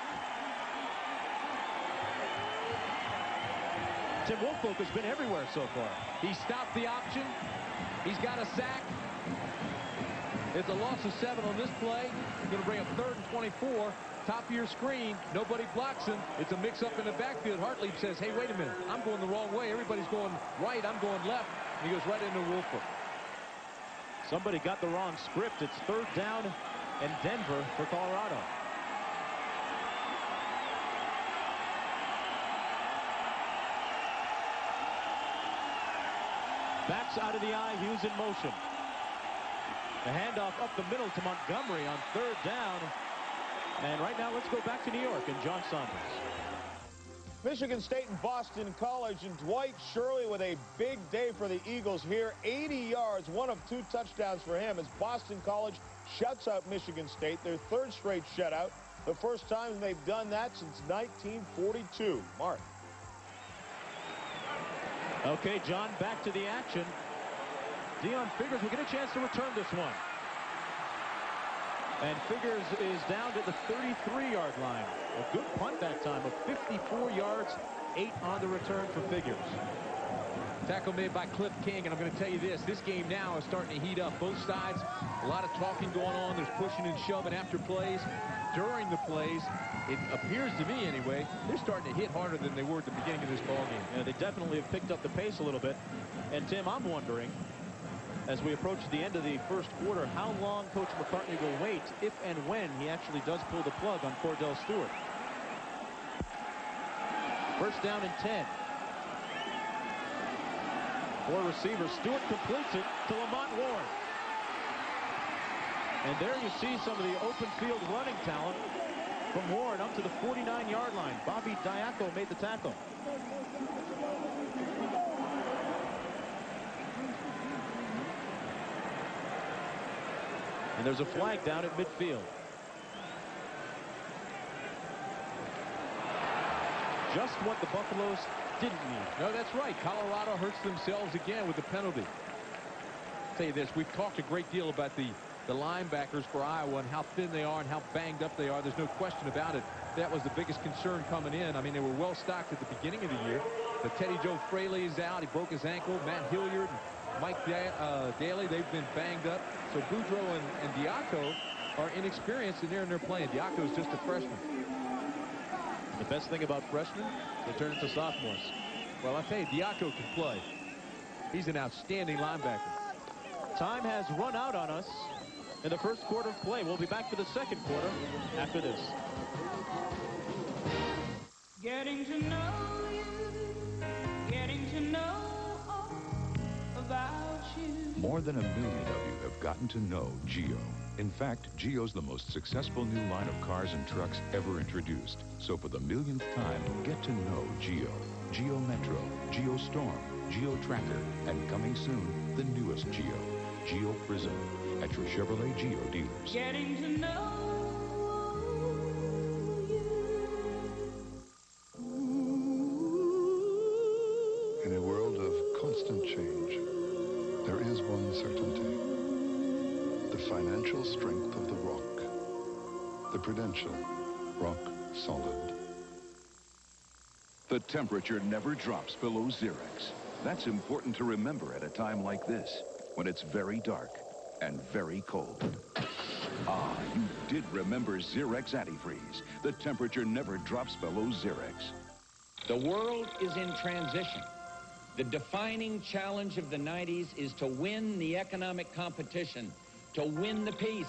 Tim Woolfolk has been everywhere so far. He stopped the option. He's got a sack. It's a loss of 7 on this play. Going to bring up 3rd and 24. Top of your screen. Nobody blocks him. It's a mix-up in the backfield. Hartlieb says, hey, wait a minute. I'm going the wrong way. Everybody's going right. I'm going left. And he goes right into Woolfolk. Somebody got the wrong script. It's 3rd down and Denver for Colorado. Backs out of the eye. Hughes in motion. The handoff up the middle to Montgomery on 3rd down. And right now, let's go back to New York and John Saunders. Michigan State and Boston College, and Dwight Shirley with a big day for the Eagles here. 80 yards, 1 of 2 touchdowns for him as Boston College shuts out Michigan State. Their 3rd straight shutout. The first time they've done that since 1942. Mark. Okay, John, back to the action. Dion Figures will get a chance to return this one. And Figures is down to the 33-yard line. A good punt that time of 54 yards, 8 on the return for Figures. Tackle made by Cliff King, and I'm going to tell you this game now is starting to heat up. Both sides, a lot of talking going on. There's pushing and shoving after plays. During the plays, it appears to me anyway, they're starting to hit harder than they were at the beginning of this ball game. Yeah, they definitely have picked up the pace a little bit. And Tim, I'm wondering, as we approach the end of the first quarter, how long Coach McCartney will wait if and when he actually does pull the plug on Cordell Stewart. 1st down and 10. 4 receivers. Stewart completes it to Lamont Ward. And there you see some of the open field running talent from Warren up to the 49-yard line. Bobby Diaco made the tackle. And there's a flag down at midfield. Just what the Buffaloes didn't need. No, that's right. Colorado hurts themselves again with the penalty. I'll tell you this, we've talked a great deal about the linebackers for Iowa and how thin they are and how banged up they are. There's no question about it. That was the biggest concern coming in. I mean, they were well stocked at the beginning of the year. But Teddy Joe Fraley is out. He broke his ankle. Matt Hilliard and Mike Daly, they've been banged up. So Boudreaux and Diaco are inexperienced, and they're playing. Diaco is just a freshman. The best thing about freshmen, they turn into sophomores. Well, I'll tell you, Diaco can play. He's an outstanding linebacker. Time has run out on us in the first quarter of play. We'll be back for the second quarter after this. Getting to know you, getting to know all about you. More than 1 million of you have gotten to know Geo. In fact, Geo's the most successful new line of cars and trucks ever introduced. So for the millionth time, get to know Geo. Geo Metro, Geo Storm, Geo Tracker, and coming soon, the newest Geo, Geo Prism, at your Chevrolet Geo dealers. Getting to know In a world of constant change, there is one certainty. The financial strength of the rock. The Prudential Rock Solid. The temperature never drops below Xerex. That's important to remember at a time like this, when it's very dark and very cold. Ah, you did remember Xerex Antifreeze. The temperature never drops below Xerex. The world is in transition. The defining challenge of the 90s is to win the economic competition, to win the peace.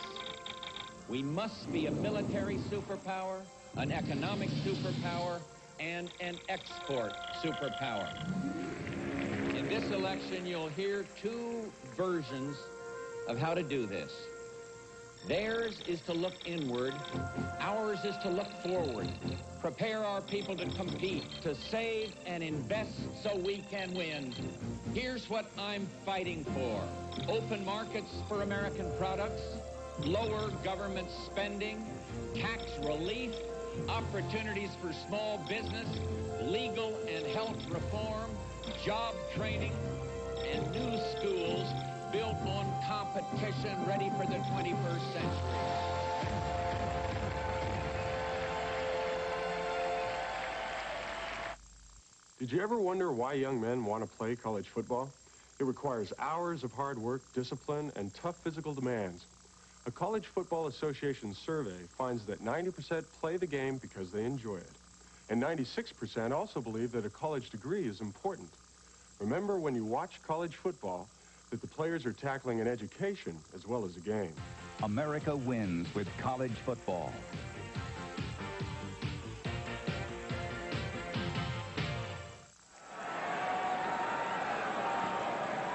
We must be a military superpower, an economic superpower, and an export superpower. In this election, you'll hear 2 versions of how to do this. Theirs is to look inward. Ours is to look forward. Prepare our people to compete, to save and invest so we can win. Here's what I'm fighting for. Open markets for American products, lower government spending, tax relief, opportunities for small business, legal and health reform, job training, and new schools built on competition ready for the 21st century. Did you ever wonder why young men want to play college football? It requires hours of hard work, discipline, and tough physical demands. A College Football Association survey finds that 90% play the game because they enjoy it. And 96% also believe that a college degree is important. Remember, when you watch college football, that the players are tackling an education as well as a game. America wins with college football.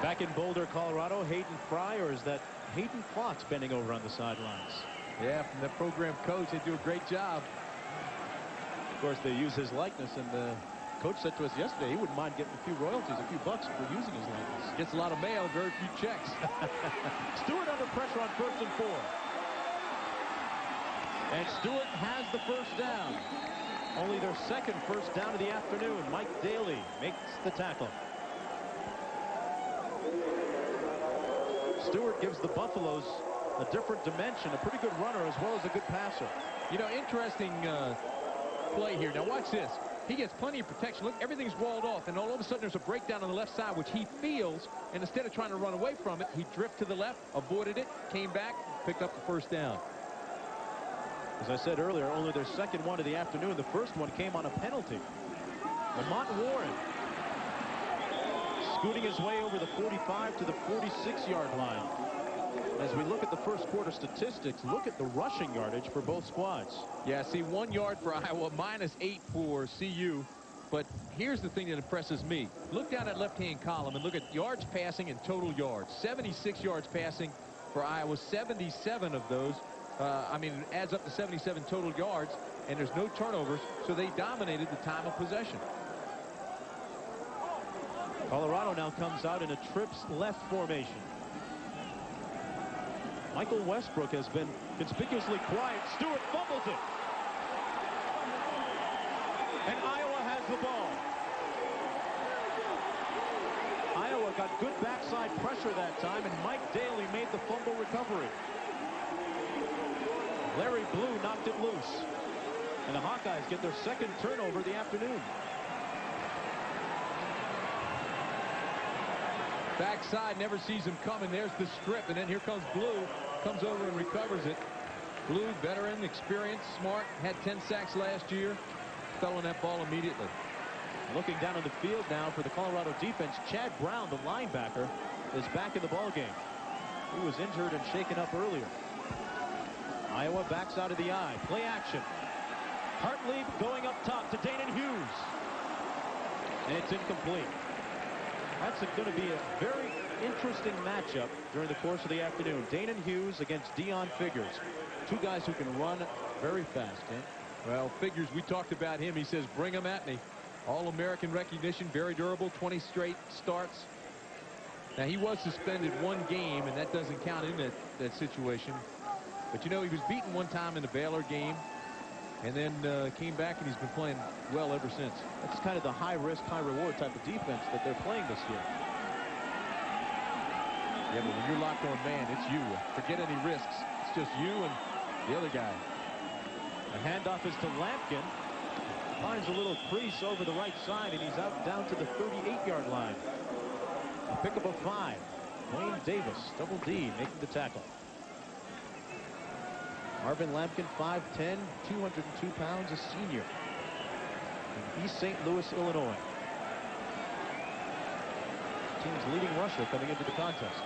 Back in Boulder, Colorado, Hayden Fry, or is that Hayden Fox bending over on the sidelines? Yeah, from the program coach, they do a great job. Of course, they use his likeness, and the coach said to us yesterday he wouldn't mind getting a few royalties, a few bucks for using his likeness. Gets a lot of mail, very few checks. Stewart under pressure on 1st and 4. And Stewart has the first down. Only their second first down of the afternoon. Mike Daly makes the tackle. Stewart gives the Buffaloes a different dimension, a pretty good runner as well as a good passer. You know, interesting play here. Now watch this. He gets plenty of protection. Look, everything's walled off, and all of a sudden there's a breakdown on the left side, which he feels, and instead of trying to run away from it, he drifted to the left, avoided it, came back, picked up the first down. As I said earlier, only their second one of the afternoon. The first one came on a penalty. Lamont Warren scooting his way over the 45 to the 46-yard line. As we look at the first quarter statistics, look at the rushing yardage for both squads. Yeah, see, 1 yard for Iowa, -8 for CU. But here's the thing that impresses me. Look down that left-hand column and look at yards passing and total yards. 76 yards passing for Iowa, 77 of those. It adds up to 77 total yards, and there's no turnovers, so they dominated the time of possession. Colorado now comes out in a trips left formation. Michael Westbrook has been conspicuously quiet. Stewart fumbles it. And Iowa has the ball. Iowa got good backside pressure that time, and Mike Daly made the fumble recovery. Larry Blue knocked it loose. And the Hawkeyes get their second turnover of the afternoon. Backside, never sees him coming. There's the strip, and then here comes Blue. Comes over and recovers it. Blue, veteran, experienced, smart, had 10 sacks last year. Fell on that ball immediately. Looking down on the field now for the Colorado defense, Chad Brown, the linebacker, is back in the ballgame. He was injured and shaken up earlier. Iowa backs out of the eye. Play action. Hartlieb going up top to Danon Hughes. And it's incomplete. That's going to be a very interesting matchup during the course of the afternoon. Danon Hughes against Deon Figures. Two guys who can run very fast, Ken. Well, Figures, we talked about him. He says, bring him at me. All-American recognition, very durable, 20 straight starts. Now, he was suspended 1 game, and that doesn't count in that situation. But, you know, he was beaten 1 time in the Baylor game, and then came back, and he's been playing well ever since. That's kind of the high-risk, high-reward type of defense that they're playing this year. Yeah, but when you're locked on man, it's you. Forget any risks. It's just you and the other guy. The handoff is to Lampkin. Finds a little crease over the right side, and he's out down to the 38-yard line. A pickup of 5. Wayne Davis, double D, making the tackle. Marvin Lampkin, 5'10", 202 pounds, a senior in East St. Louis, Illinois. Team's leading rusher coming into the contest.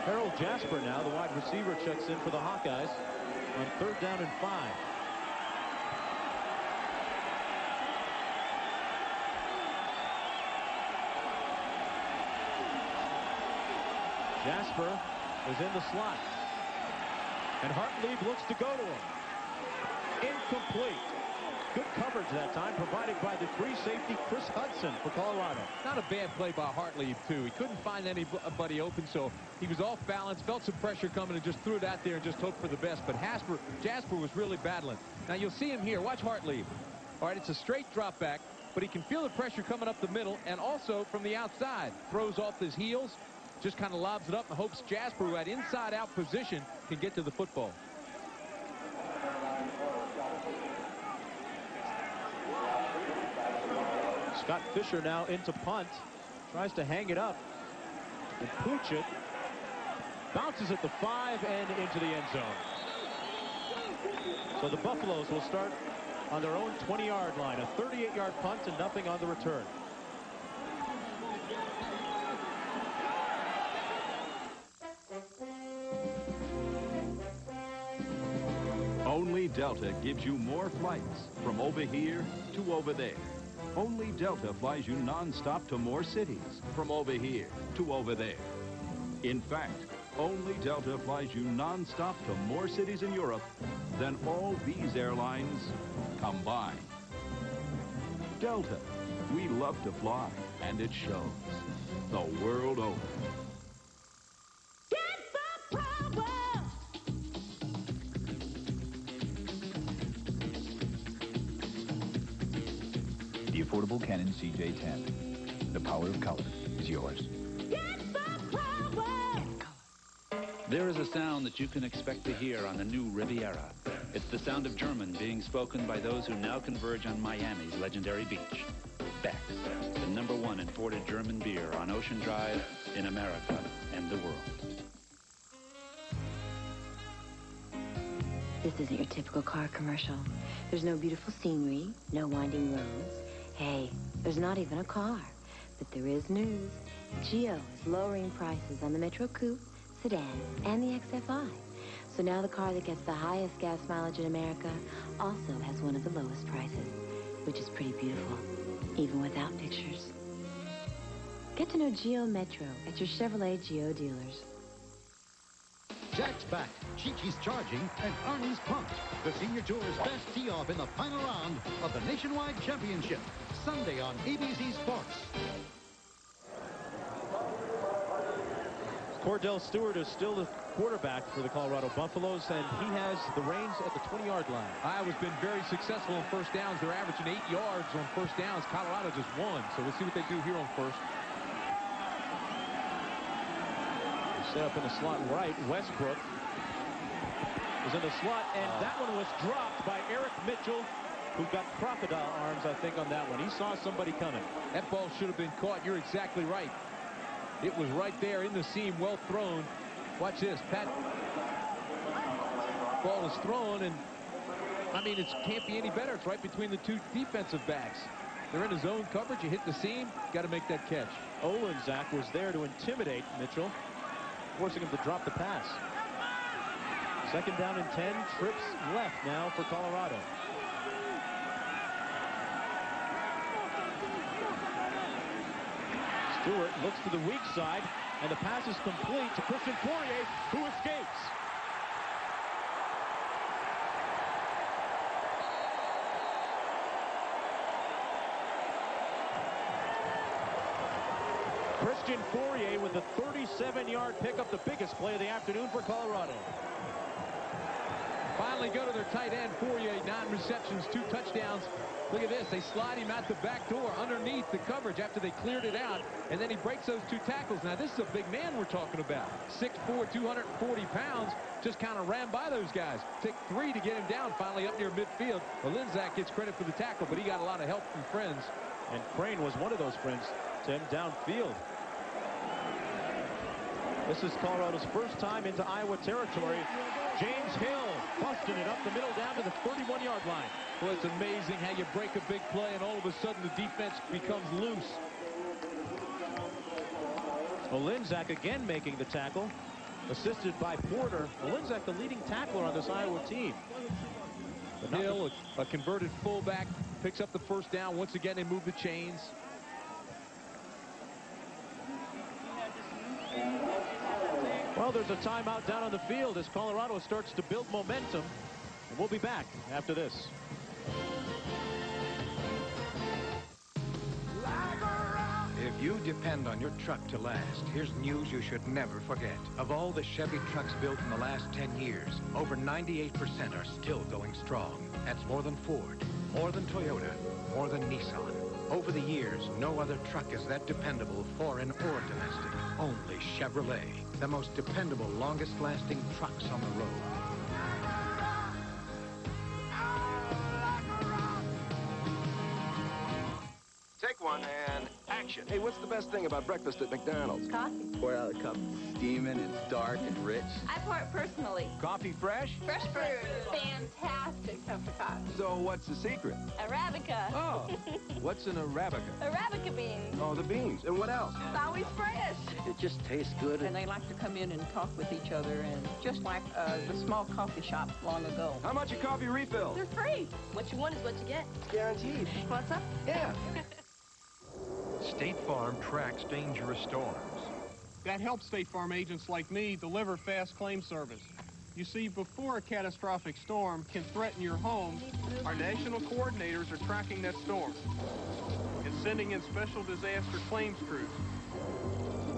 Harold Jasper now, the wide receiver, checks in for the Hawkeyes on 3rd down and 5. Jasper is in the slot. And Hartlieb looks to go to him. Incomplete. Good coverage that time, provided by the free safety Chris Hudson for Colorado. Not a bad play by Hartlieb, too. He couldn't find anybody open, so he was off balance, felt some pressure coming, and just threw it out there and just hoped for the best. But Jasper was really battling. Now, you'll see him here. Watch Hartlieb. All right, it's a straight drop back, but he can feel the pressure coming up the middle, and also from the outside. Throws off his heels, just kind of lobs it up and hopes Jasper, who had inside-out position, can get to the football. Scott Fisher now into punt. Tries to hang it up and pooch it. Bounces at the 5 and into the end zone. So the Buffaloes will start on their own 20-yard line. A 38-yard punt and nothing on the return. Only Delta gives you more flights from over here to over there. Only Delta flies you non-stop to more cities from over here to over there. In fact, only Delta flies you non-stop to more cities in Europe than all these airlines combined. Delta, we love to fly, and it shows the world over. The affordable Canon CJ10. The power of color is yours. There is a sound that you can expect to hear on the new Riviera. It's the sound of German being spoken by those who now converge on Miami's legendary beach. Beck's, the #1 imported German beer on Ocean Drive, in America, and the world. This isn't your typical car commercial. There's no beautiful scenery, no winding roads. Hey, there's not even a car. But there is news. Geo is lowering prices on the Metro Coupe, sedan, and the XFI. So now the car that gets the highest gas mileage in America also has one of the lowest prices, which is pretty beautiful, even without pictures. Get to know Geo Metro at your Chevrolet Geo dealers. Jack's back, Chi-Chi's charging, and Arnie's pumped. The Senior Tour's best tee-off in the final round of the Nationwide Championship. Sunday on ABC Sports. Cordell Stewart is still the quarterback for the Colorado Buffaloes, and he has the reins at the 20-yard line. Iowa's been very successful on first downs. They're averaging 8 yards on first downs. Colorado just 1. So we'll see what they do here on first. Set up in the slot right. Westbrook is in the slot, and that one was dropped by Eric Mitchell, who got crocodile arms, I think, on that one. He saw somebody coming. That ball should have been caught. You're exactly right. It was right there in the seam, well thrown. Watch this. Pat. Ball is thrown, and I mean, it can't be any better. It's right between the two defensive backs. They're in a zone coverage. You hit the seam, got to make that catch. Olenczak was there to intimidate Mitchell, forcing him to drop the pass. Second down and 10. Trips left now for Colorado. Stewart looks to the weak side, and the pass is complete to Christian Fourier, who escapes. Christian Fourier with a 37-yard pickup, the biggest play of the afternoon for Colorado. Finally go to their tight end. Fourier, 9 receptions, 2 touchdowns. Look at this. They slide him out the back door underneath the coverage after they cleared it out, and then he breaks those 2 tackles. Now, this is a big man we're talking about. 6'4", 240 pounds. Just kind of ran by those guys. Took 3 to get him down, finally up near midfield. Olenczak gets credit for the tackle, but he got a lot of help from friends. And Crane was one of those friends to him downfield. This is Colorado's first time into Iowa territory. James Hill busting it up the middle down to the 31-yard line. Well, it's amazing how you break a big play and all of a sudden the defense becomes loose. Olenczak again making the tackle, assisted by Porter. Olenczak, the leading tackler on this Iowa team. Hill, a converted fullback, picks up the first down. Once again, they move the chains. Well, there's a timeout down on the field as Colorado starts to build momentum. And we'll be back after this. If you depend on your truck to last, here's news you should never forget. Of all the Chevy trucks built in the last 10 years, over 98% are still going strong. That's more than Ford, more than Toyota, more than Nissan. Over the years, no other truck is that dependable, foreign or domestic. Only Chevrolet, the most dependable, longest-lasting trucks on the road. Take one and action. action. Hey, what's the best thing about breakfast at McDonald's? Coffee. Pour out a cup, steaming, it's dark and rich. I pour it personally. Coffee fresh? Fresh brewed. Fantastic cup of coffee. So what's the secret? Arabica. Oh, what's an Arabica? Arabica beans. Oh, the beans. And what else? It's always fresh. It just tastes good. And they like to come in and talk with each other, and just like the small coffee shop long ago. How much are coffee refills? They're free. What you want is what you get. It's guaranteed. What's up? Yeah. State Farm tracks dangerous storms. That helps State Farm agents like me deliver fast claim service. You see, before a catastrophic storm can threaten your home, our national coordinators are tracking that storm and sending in special disaster claims crews.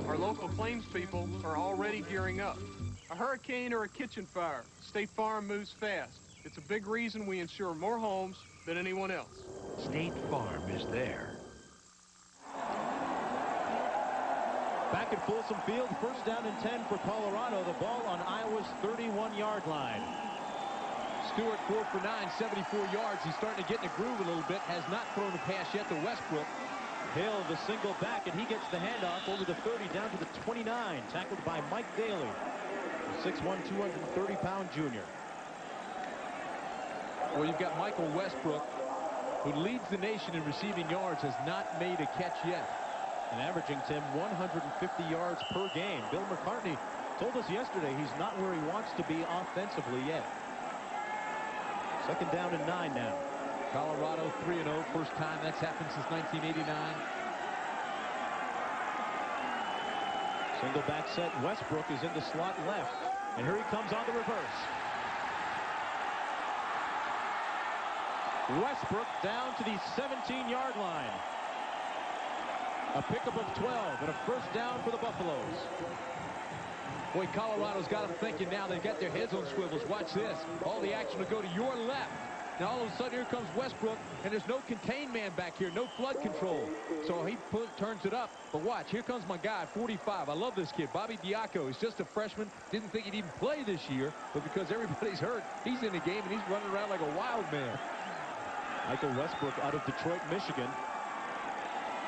Our local claims people are already gearing up. A hurricane or a kitchen fire, State Farm moves fast. It's a big reason we insure more homes than anyone else. State Farm is there. Back at Folsom Field, first down and 10 for Colorado. The ball on Iowa's 31-yard line. Stewart 4 for 9, 74 yards. He's starting to get in the groove a little bit. Has not thrown a pass yet to Westbrook. Hill, the single back, and he gets the handoff over the 30 down to the 29. Tackled by Mike Daly, the 6'1", 230-pound junior. Well, you've got Michael Westbrook, who leads the nation in receiving yards, has not made a catch yet. And averaging, Tim, 150 yards per game. Bill McCartney told us yesterday he's not where he wants to be offensively yet. Second down and 9 now. Colorado 3-0, first time that's happened since 1989. Single back set. Westbrook is in the slot left. And here he comes on the reverse. Westbrook down to the 17-yard line. A pickup of 12 and a first down for the Buffaloes. Boy, Colorado's got them thinking now. They've got their heads on swivels. Watch this. All the action will go to your left. Now all of a sudden here comes Westbrook, and there's no contained man back here, no flood control. So he turns it up. But watch, here comes my guy, 45. I love this kid, Bobby Diaco. He's just a freshman. Didn't think he'd even play this year, but because everybody's hurt, he's in the game, and he's running around like a wild man. Michael Westbrook out of Detroit, Michigan.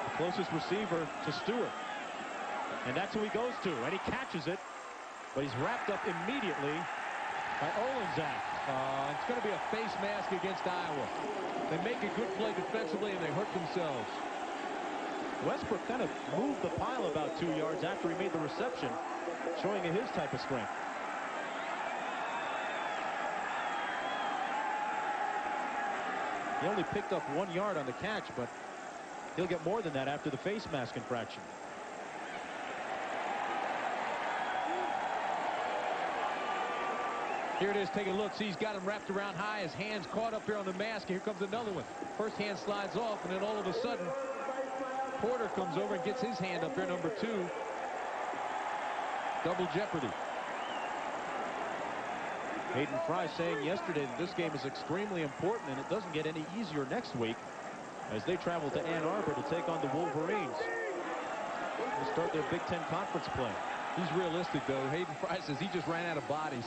The closest receiver to Stewart. And that's who he goes to, and he catches it. But he's wrapped up immediately by Olenzak. It's going to be a face mask against Iowa. They make a good play defensively, and they hurt themselves. Westbrook kind of moved the pile about 2 yards after he made the reception, showing his type of strength. He only picked up 1 yard on the catch, but he'll get more than that after the face mask infraction. Here it is. Take a look. See, he's got him wrapped around high. His hand's caught up here on the mask. Here comes another one. First hand slides off, and then all of a sudden, Porter comes over and gets his hand up here, number 2. Double jeopardy. Hayden Fry saying yesterday that this game is extremely important, and it doesn't get any easier next week as they travel to Ann Arbor to take on the Wolverines. They'll start their Big Ten Conference play. He's realistic, though. Hayden Fry says he just ran out of bodies.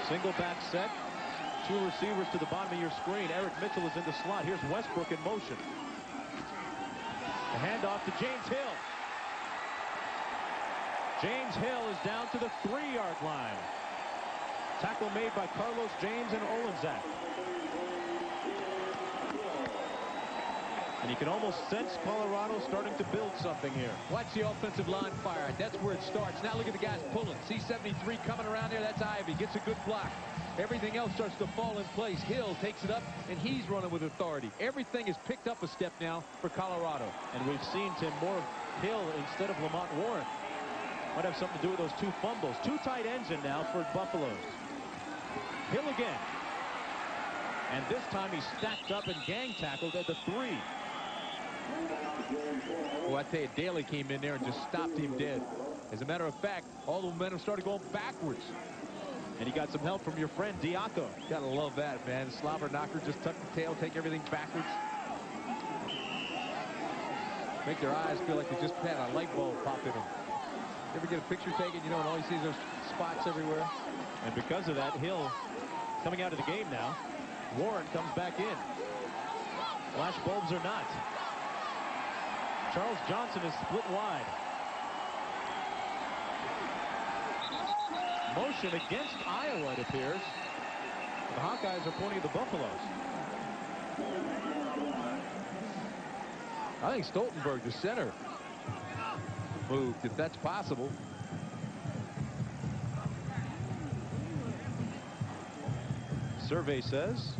Single back set. 2 receivers to the bottom of your screen. Eric Mitchell is in the slot. Here's Westbrook in motion. The handoff to James Hill. James Hill is down to the 3-yard line. Tackle made by Carlos James and Olenzak. And you can almost sense Colorado starting to build something here. Watch the offensive line fire. That's where it starts. Now look at the guys pulling. C-73 coming around there. That's Ivy. Gets a good block. Everything else starts to fall in place. Hill takes it up, and he's running with authority. Everything is picked up a step now for Colorado. And we've seen, Tim, more of Hill instead of Lamont Warren. Might have something to do with those 2 fumbles. 2 tight ends in now for Buffaloes. Hill again. And this time he's stacked up and gang tackled at the 3. Well, I tell you, Daly came in there and just stopped him dead. As a matter of fact, all the momentum started going backwards. And he got some help from your friend Diaco. Gotta love that, man. Slobber knocker, just tuck the tail, take everything backwards. Make their eyes feel like they just had a light bulb pop in them. You ever get a picture taken, you know, and all you see is those spots everywhere? And because of that, Hill coming out of the game now. Warren comes back in. Flash bulbs or not. Charles Johnson is split wide. Motion against Iowa, it appears. The Hawkeyes are pointing at the Buffaloes. I think Stoltenberg, the center, moved, if that's possible. Survey says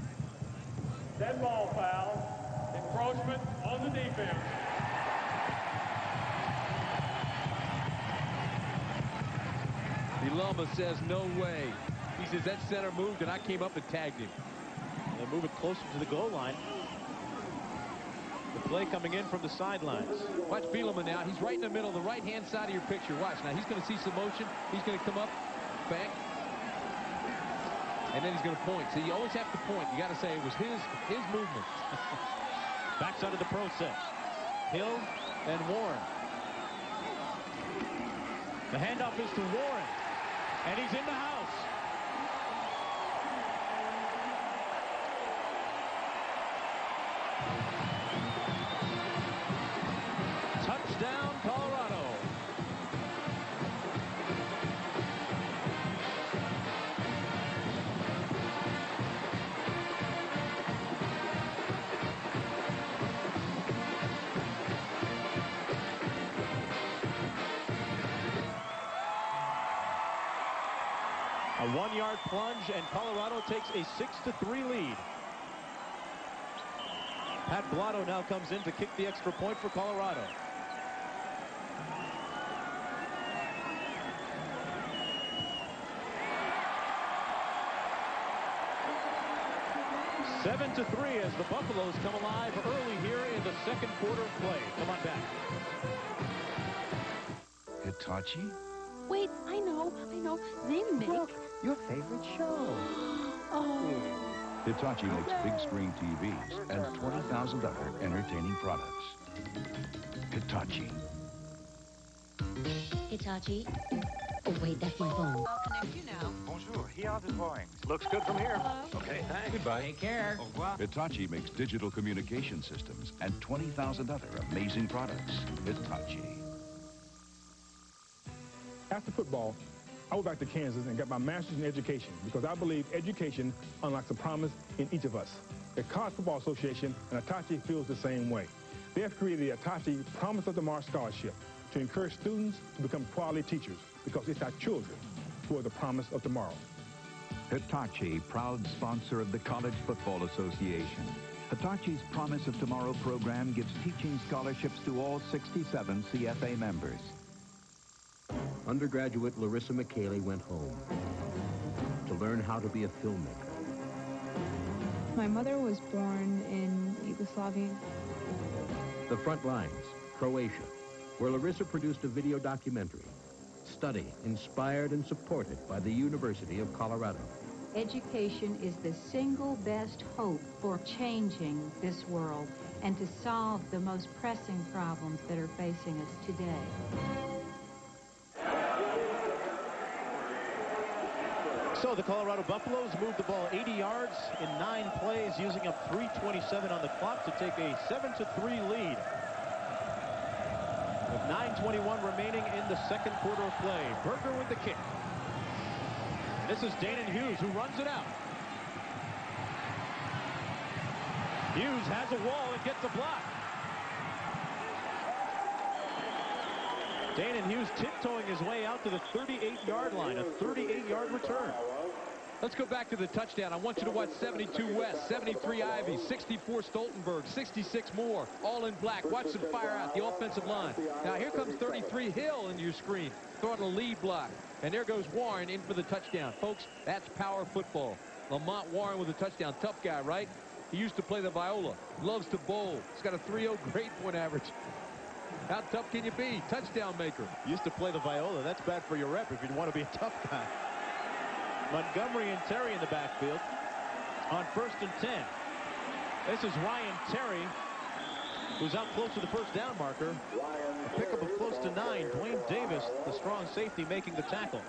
dead ball foul, encroachment on the defense. Loma says no way. He says that center moved and I came up and tagged him. They move it closer to the goal line. The play coming in from the sidelines. Watch Bielema now. He's right in the middle, the right-hand side of your picture. Watch. Now he's going to see some motion. He's going to come up, back, and then he's going to point. So you always have to point. You got to say it was his movement. Backside of the pro set. Hill and Warren. The handoff is to Warren. And he's in the house. Touchdown, Colorado. A 1-yard plunge, and Colorado takes a 6-3 lead. Pat Blotto now comes in to kick the extra point for Colorado. Seven to 3 as the Buffaloes come alive early here in the second quarter of play. Come on back. Hitachi? Wait, I know. They make your favorite show. Oh. Hitachi makes big screen TVs and 20,000 other entertaining products. Hitachi. Hitachi. Oh, wait, that's my phone. I'll connect you now. Bonjour. Here are the drawings. Looks good from here. Okay, thanks. Goodbye. Take care. Au revoir. Hitachi makes digital communication systems and 20,000 other amazing products. Hitachi. After football, I went back to Kansas and got my master's in education because I believe education unlocks a promise in each of us. The College Football Association and Hitachi feels the same way. They have created the Hitachi Promise of Tomorrow Scholarship to encourage students to become quality teachers because it's our children who are the promise of tomorrow. Hitachi, proud sponsor of the College Football Association. Hitachi's Promise of Tomorrow program gives teaching scholarships to all 67 CFA members. Undergraduate Larissa McKaylee went home to learn how to be a filmmaker. My mother was born in Yugoslavia. The Front Lines, Croatia, where Larissa produced a video documentary. Study inspired and supported by the University of Colorado. Education is the single best hope for changing this world and to solve the most pressing problems that are facing us today. So the Colorado Buffaloes moved the ball 80 yards in 9 plays, using up 3:27 on the clock to take a 7-3 lead. With 9:21 remaining in the second quarter of play. Berger with the kick. And this is Danon Hughes who runs it out. Hughes has a wall and gets a block. Danon Hughes tiptoeing his way out to the 38-yard line, a 38-yard return. Let's go back to the touchdown. I want you to watch 72 West, 73 Ivy, 64 Stoltenberg, 66 Moore, all in black. Watch them fire out the offensive line. Now here comes 33 Hill into your screen, throwing a lead block. And there goes Warren in for the touchdown. Folks, that's power football. Lamont Warren with a touchdown. Tough guy, right? He used to play the viola, loves to bowl. He's got a 3.0 grade point average. How tough can you be? Touchdown maker. Used to play the viola. That's bad for your rep if you want to be a tough guy. Montgomery and Terry in the backfield on 1st and 10. This is Ryan Terry, who's out close to the first down marker. A pickup of close to 9. Dwayne Davis, the strong safety, making the tackle.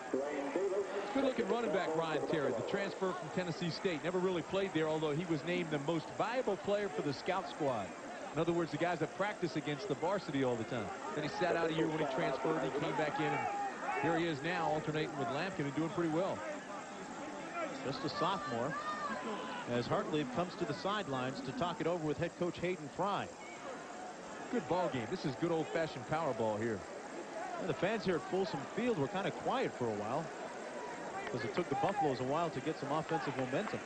Good-looking running back, Ryan Terry, the transfer from Tennessee State. Never really played there, although he was named the most valuable player for the scout squad. In other words, the guys that practice against the varsity all the time. Then he sat out a year when he transferred, and he came back in, and here he is now, alternating with Lampkin and doing pretty well. Just a sophomore, as Hartlieb comes to the sidelines to talk it over with head coach Hayden Fry. Good ball game. This is good old-fashioned power ball here. Yeah, the fans here at Folsom Field were kind of quiet for a while, because it took the Buffaloes a while to get some offensive momentum.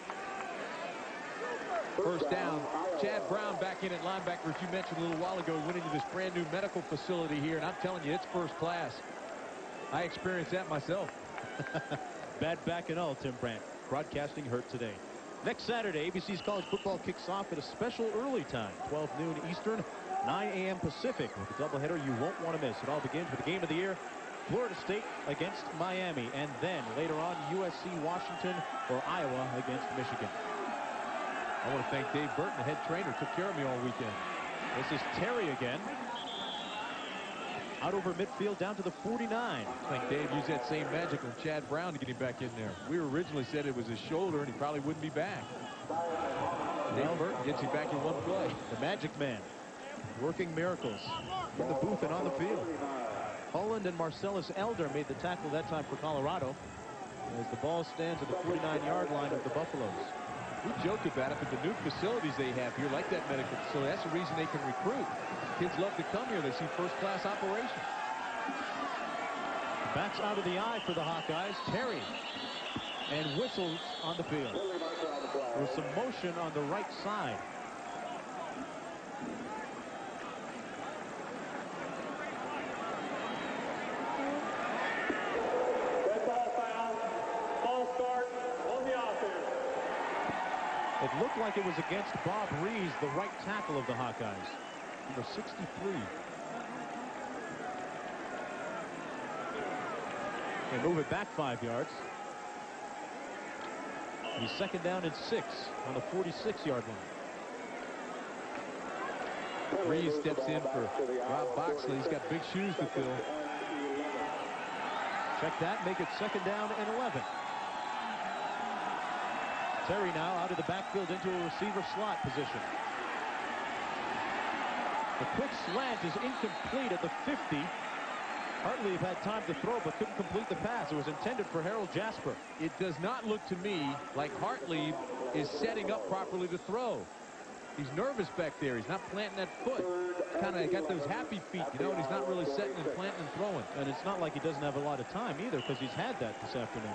First down. Chad Brown back in at linebacker, as you mentioned a little while ago. Went into this brand new medical facility here, and I'm telling you, it's first class. I experienced that myself. Bad back and all, Tim Brandt. Broadcasting hurt today. Next Saturday, ABC's college football kicks off at a special early time, 12 noon Eastern, 9 a.m. Pacific, with a doubleheader you won't want to miss. It all begins with the game of the year, Florida State against Miami, and then later on, USC Washington or Iowa against Michigan. I want to thank Dave Burton, the head trainer, took care of me all weekend. This is Terry again. Out over midfield down to the 49. I think Dave used that same magic on Chad Brown to get him back in there. We originally said it was his shoulder and he probably wouldn't be back. Dave Burton gets him back in one play. The magic man working miracles in the booth and on the field. Holland and Marcellus Elder made the tackle that time for Colorado, as the ball stands at the 49-yard line of the Buffaloes. We joked about it, but the new facilities they have here, like that medical facility, that's the reason they can recruit. Kids love to come here. They see first-class operation. Backs out of the eye for the Hawkeyes. Terry, and whistles on the field. There's some motion on the right side. It looked like it was against Bob Rees, the right tackle of the Hawkeyes, number 63. They move it back 5 yards. He's second down and 6 on the 46-yard line. Rees steps in for Rob Boxley. He's got big shoes to fill. Check that, make it second down and 11. Terry now out of the backfield into a receiver slot position. The quick slant is incomplete at the 50. Hartlieb had time to throw but couldn't complete the pass. It was intended for Harold Jasper. It does not look to me like Hartlieb is setting up properly to throw. He's nervous back there. He's not planting that foot. Kind of got those happy feet, you know, and he's not really setting and planting and throwing. And it's not like he doesn't have a lot of time either, because he's had that this afternoon.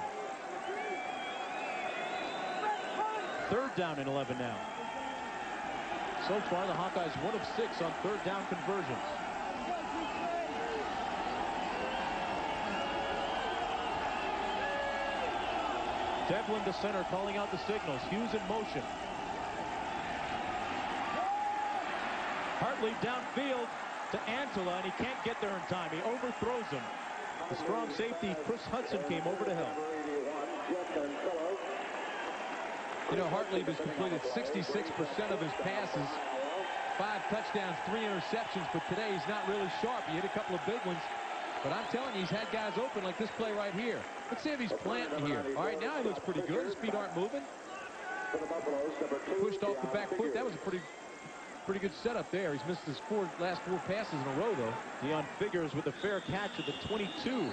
Third down and 11 now. So far, the Hawkeyes 1 of 6 on third down conversions. Devlin, the center, calling out the signals. Hughes in motion. Hartlieb downfield to Antela, and he can't get there in time. He overthrows him. The strong safety, Chris Hudson, came over to help. You know, Hartlieb has completed 66% of his passes. 5 touchdowns, 3 interceptions, but today he's not really sharp. He hit a couple of big ones, but I'm telling you, he's had guys open like this play right here. Let's see if he's planting here. All right, now he looks pretty good. His feet aren't moving. Pushed off the back foot. That was a pretty good setup there. He's missed his last four passes in a row, though. Deion Figures with a fair catch at the 22.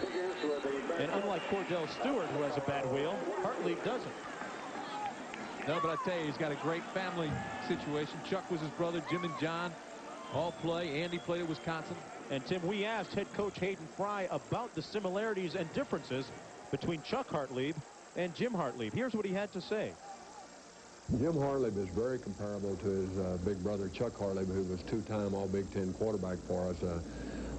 And unlike Cordell Stewart, who has a bad wheel, Hartlieb doesn't. No, but I tell you, he's got a great family situation. Chuck was his brother. Jim and John all play. Andy played at Wisconsin. And, Tim, we asked head coach Hayden Fry about the similarities and differences between Chuck Hartlieb and Jim Hartlieb. Here's what he had to say. Jim Hartlieb is very comparable to his big brother Chuck Hartlieb, who was two-time All-Big Ten quarterback for us.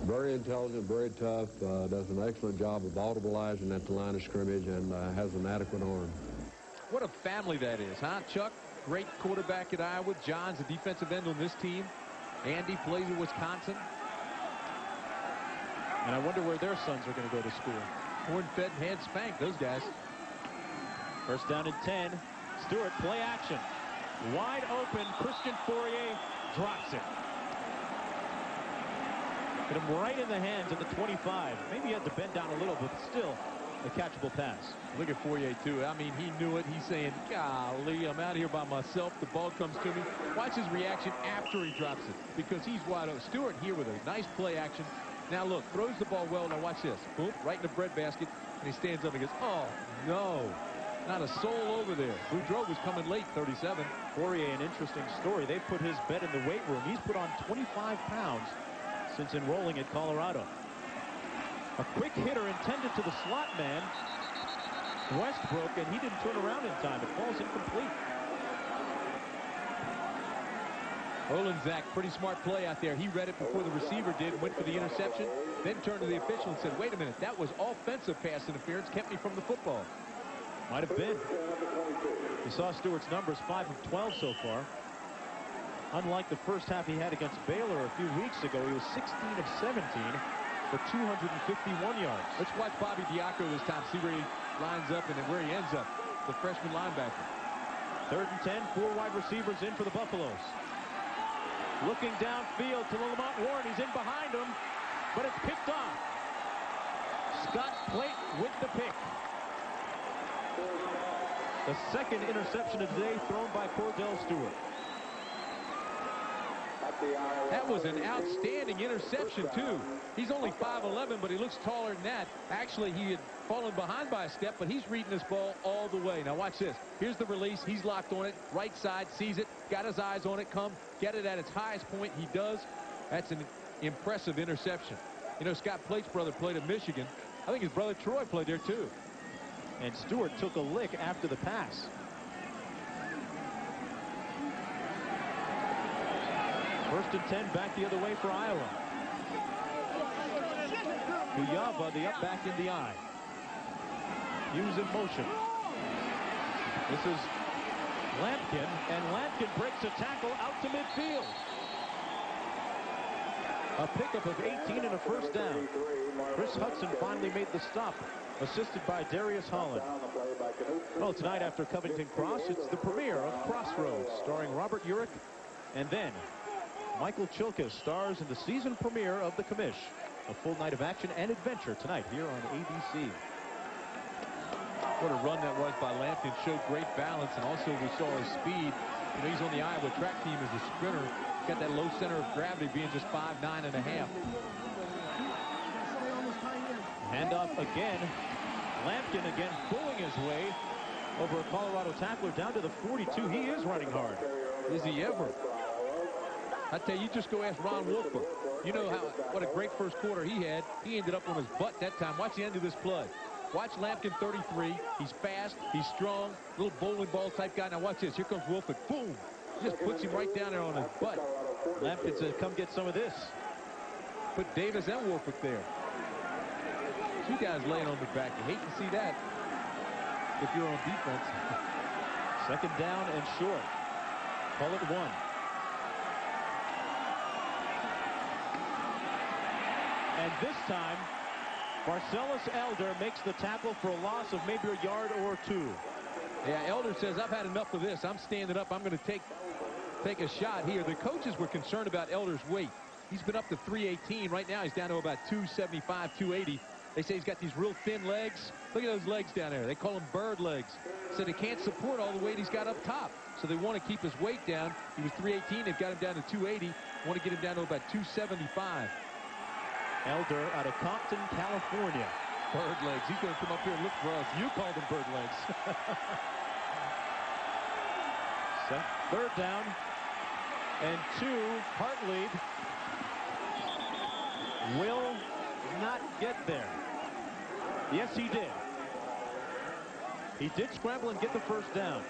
Very intelligent, very tough, does an excellent job of audibilizing at the line of scrimmage, and has an adequate arm. What a family that is, huh? Chuck, great quarterback at Iowa. John's a defensive end on this team. Andy plays at Wisconsin. And I wonder where their sons are going to go to school. Corn-fed and hand-spanked, those guys. First down and 10. Stewart, play action. Wide open. Christian Fourier drops it. Hit him right in the hands at the 25. Maybe he had to bend down a little, but still a catchable pass. Look at Fourier, too. I mean, he knew it. He's saying, golly, I'm out here by myself. The ball comes to me. Watch his reaction after he drops it, because he's wide open. Stewart here with a nice play action. Now, look, throws the ball well. Now, watch this. Boom, right in the breadbasket. And he stands up and goes, oh, no. Not a soul over there. Boudreaux was coming late, 37. Fourier, an interesting story. They put his bet in the weight room. He's put on 25 pounds since enrolling at Colorado. A quick hitter intended to the slot man, Westbrook, and he didn't turn around in time. It falls incomplete. Olenczak, pretty smart play out there. He read it before the receiver did, went for the interception, then turned to the official and said, wait a minute, that was offensive pass interference, kept me from the football. Might have been. You saw Stewart's numbers, 5 of 12 so far. Unlike the first half he had against Baylor a few weeks ago, he was 16 of 17 for 251 yards. Let's watch Bobby Diaco this time, see where he lines up and then where he ends up, the freshman linebacker. 3rd and 10, 4 wide receivers in for the Buffaloes. Looking downfield to Lamont Warren. He's in behind him, but it's picked off. Scott Plate with the pick. The second interception of the day thrown by Cordell Stewart. That was an outstanding interception, too. He's only 5'11", but he looks taller than that. Actually, he had fallen behind by a step, but he's reading this ball all the way. Now, watch this. Here's the release. He's locked on it. Right side, sees it, got his eyes on it. Come, get it at its highest point. He does. That's an impressive interception. You know, Scott Plate's brother played at Michigan. I think his brother Troy played there, too. And Stewart took a lick after the pass. First and 10, back the other way for Iowa. Guyava, the up back in the eye. Hughes in motion. This is Lampkin, and Lampkin breaks a tackle out to midfield. A pickup of 18 and a first down. Chris Hudson finally made the stop, assisted by Darius Holland. Well, tonight after Covington Cross, it's the premiere of Crossroads, starring Robert Urich, and then Michael Chilkus stars in the season premiere of The Commish. A full night of action and adventure tonight here on ABC. What a run that was by Lampkin. Showed great balance, and also we saw his speed. You know, he's on the Iowa track team as a sprinter. Got that low center of gravity, being just 5'9" and a half. Handoff again. Lampkin again pulling his way over a Colorado tackler down to the 42. He is running hard. Is he ever? I tell you, just go ask Ron Woolfork. You know what a great first quarter he had. He ended up on his butt that time. Watch the end of this play. Watch Lampkin, 33. He's fast. He's strong. Little bowling ball type guy. Now watch this. Here comes Woolfork. Boom. Just puts him right down there on his butt. Lampkin said, come get some of this. Put Davis and Woolfork there. 2 guys laying on the back. You hate to see that if you're on defense. 2nd down and short. Call it 1. And this time, Marcellus Elder makes the tackle for a loss of maybe a yard or 2. Yeah, Elder says, I've had enough of this. I'm standing up. I'm going to take a shot here. The coaches were concerned about Elder's weight. He's been up to 318. Right now, he's down to about 275, 280. They say he's got these real thin legs. Look at those legs down there. They call them bird legs. So they can't support all the weight he's got up top. So they want to keep his weight down. He was 318. They've got him down to 280. Want to get him down to about 275. Elder out of Compton, California. Bird legs. He's going to come up here and look for us. You called them bird legs. 3rd down and 2. Hartlieb will not get there. Yes, he did. He did scramble and get the first down.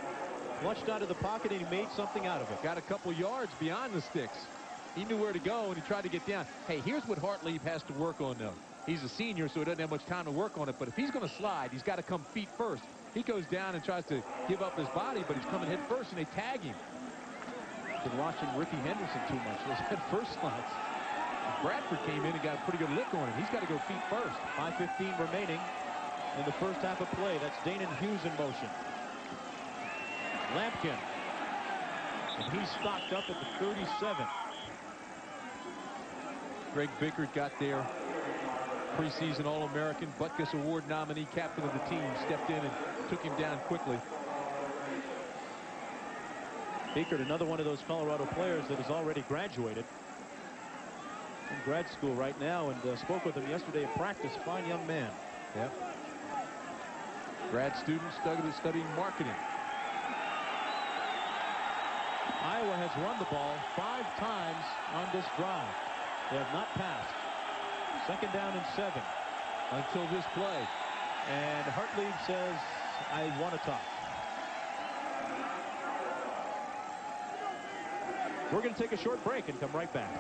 Flushed out of the pocket, and he made something out of it. Got a couple yards beyond the sticks. He knew where to go, and he tried to get down. Hey, here's what Hartlieb has to work on, though. He's a senior, so he doesn't have much time to work on it. But if he's going to slide, he's got to come feet first. He goes down and tries to give up his body, but he's coming head first, and they tag him. Been watching Ricky Henderson too much. Those head first slides. Bradford came in and got a pretty good lick on him. He's got to go feet first. 5:15 remaining in the first half of play. That's Danon Hughes in motion. Lampkin. And he's stopped up at the 37. Greg Bickert got there. preseason All-American, Butkus Award nominee, captain of the team, stepped in and took him down quickly. Beekert, another one of those Colorado players that has already graduated in grad school right now, and spoke with him yesterday at practice. Fine young man. Yep. Grad student studying marketing. Iowa has run the ball 5 times on this drive. They have not passed. 2nd down and 7 until this play. And Hartlieb says, I want to talk. We're going to take a short break and come right back.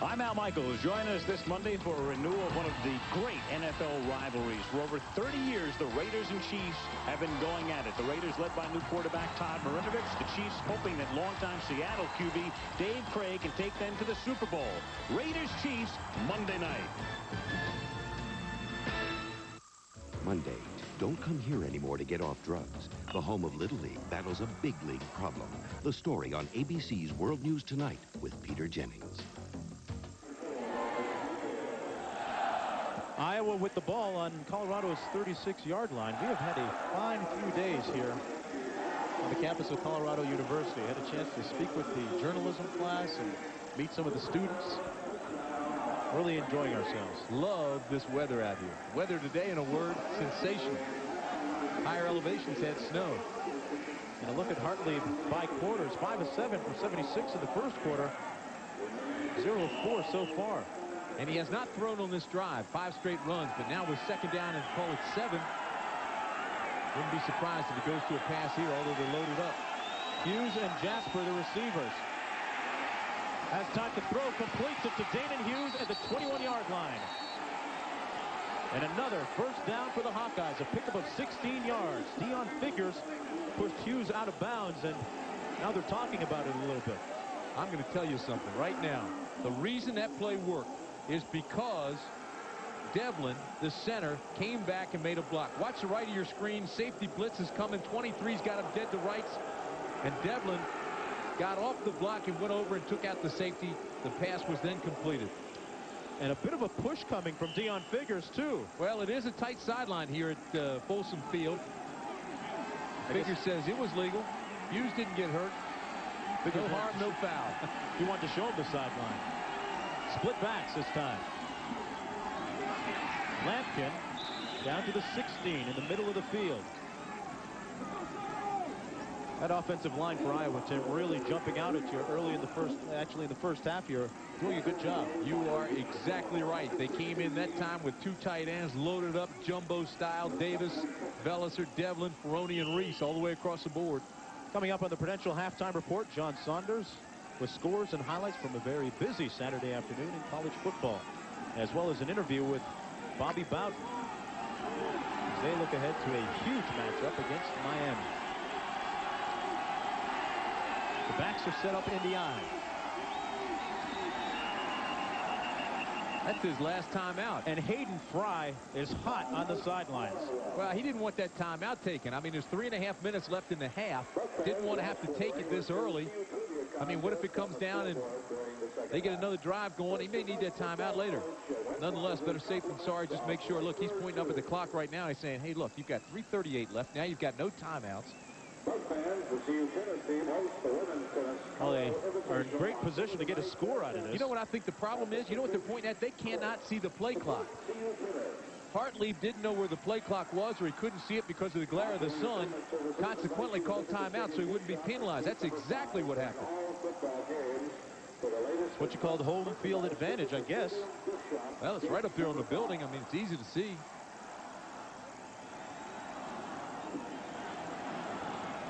I'm Al Michaels. Join us this Monday for a renewal of one of the great NFL rivalries. For over 30 years, the Raiders and Chiefs have been going at it. The Raiders led by new quarterback Todd Marinovich. The Chiefs hoping that longtime Seattle QB Dave Craig can take them to the Super Bowl. Raiders-Chiefs, Monday night. Monday. Don't come here anymore to get off drugs. The home of Little League battles a big league problem. The story on ABC's World News Tonight with Peter Jennings. Iowa with the ball on Colorado's 36-yard line. We have had a fine few days here on the campus of Colorado University. I had a chance to speak with the journalism class and meet some of the students. Really enjoying ourselves. Love this weather out here. Weather today, in a word, sensational. Higher elevations had snow. And a look at Hartlieb by quarters. 5 of 7 for 76 in the first quarter. 0 of 4 so far. And he has not thrown on this drive. 5 straight runs, but now with 2nd down and call it 7. Wouldn't be surprised if he goes to a pass here, although they're loaded up. Hughes and Jasper, the receivers. Has time to throw, completes it to Damon Hughes at the 21-yard line. And another first down for the Hawkeyes, a pickup of 16 yards. Deion Figures pushed Hughes out of bounds, and now they're talking about it a little bit. I'm going to tell you something right now. The reason that play worked is because Devlin, the center, came back and made a block. Watch the right of your screen. Safety blitz is coming. 23's got him dead to rights. And Devlin got off the block and went over and took out the safety. The pass was then completed. And a bit of a push coming from Deion Figures, too. Well, it is a tight sideline here at Folsom Field. Figures says it was legal. Hughes didn't get hurt. No harm, no foul. He wanted to show him the sideline. Split backs this time. Lampkin down to the 16 in the middle of the field. That offensive line for Iowa, Tim, really jumping out at you early in the first, actually in the first half here, doing a good job. You are exactly right. They came in that time with 2 tight ends, loaded up jumbo style. Davis, Velliser, Devlin, Ferroni, and Reese all the way across the board. Coming up on the Prudential Halftime Report, John Saunders with scores and highlights from a very busy Saturday afternoon in college football, as well as an interview with Bobby Bowden as they look ahead to a huge matchup against Miami. The backs are set up in the I. That's his last timeout. And Hayden Fry is hot on the sidelines. Well, he didn't want that timeout taken. I mean, there's 3.5 minutes left in the half. Didn't want to have to take it this early. I mean, what if it comes down and they get another drive going? He may need that timeout later. Nonetheless, better safe than sorry. Just make sure. Look, he's pointing up at the clock right now. He's saying, hey, look, you've got 3:38 left. Now you've got no timeouts. Well, they are in great position to get a score out of this. You know what I think the problem is? You know what they're pointing at? They cannot see the play clock. Hartlieb didn't know where the play clock was, or he couldn't see it because of the glare of the sun. Consequently, called timeout so he wouldn't be penalized. That's exactly what happened. It's what you call the home field advantage, I guess. Well, it's right up there on the building. I mean, it's easy to see.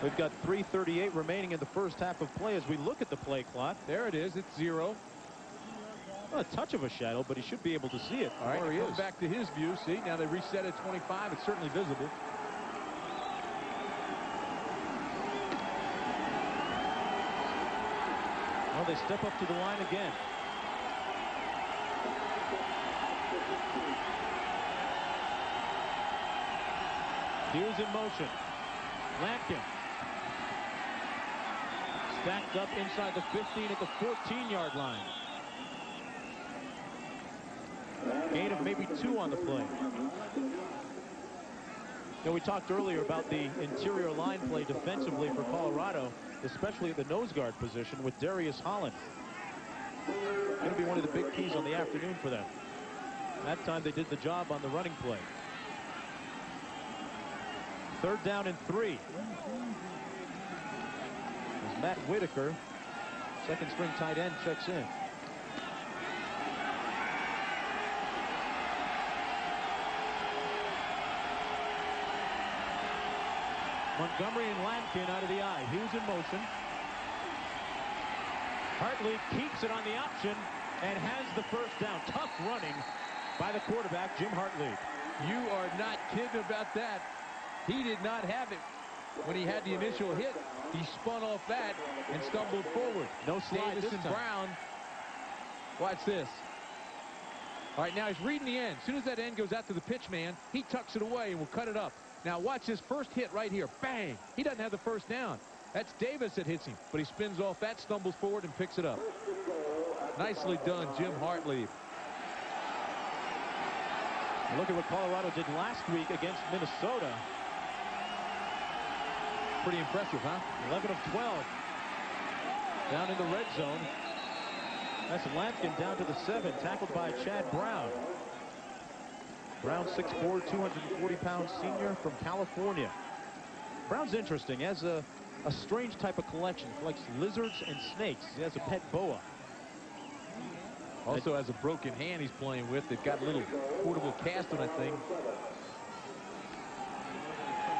We've got 3:38 remaining in the first half of play as we look at the play clock. There it is. It's 0. Well, a touch of a shadow, but he should be able to see it. All right, there he come is. back to his view. See, now they reset at 25. It's certainly visible. Well, they step up to the line again. Hughes in motion. Lampkin backed up inside the 15 at the 14-yard line. Gain of maybe 2 on the play. We talked earlier about the interior line play defensively for Colorado, especially at the nose guard position with Darius Holland. Going to be one of the big keys on the afternoon for them. That time they did the job on the running play. 3rd down and 3. As Matt Whitaker, second string tight end, checks in. Montgomery and Lampkin out of the eye. Hughes in motion. Hartlieb keeps it on the option and has the first down. Tough running by the quarterback, Jim Hartlieb. You are not kidding about that. He did not have it when he had the initial hit. He spun off that and stumbled forward. No slide Davis this and time. Brown. Watch this. All right, now he's reading the end. As soon as that end goes out to the pitch man, he tucks it away and will cut it up. Now watch his first hit right here. Bang! He doesn't have the first down. That's Davis that hits him, but he spins off that, stumbles forward, and picks it up. Nicely done, Jim Hartlieb. Look at what Colorado did last week against Minnesota. Pretty impressive, huh? 11 of 12. Down in the red zone. That's Lampkin down to the 7, tackled by Chad Brown. Brown, 6'4", 240-pound senior from California. Brown's interesting. He has a strange type of collection. Collects lizards and snakes. He has a pet boa. Also has a broken hand he's playing with. They've got a little portable cast on that thing.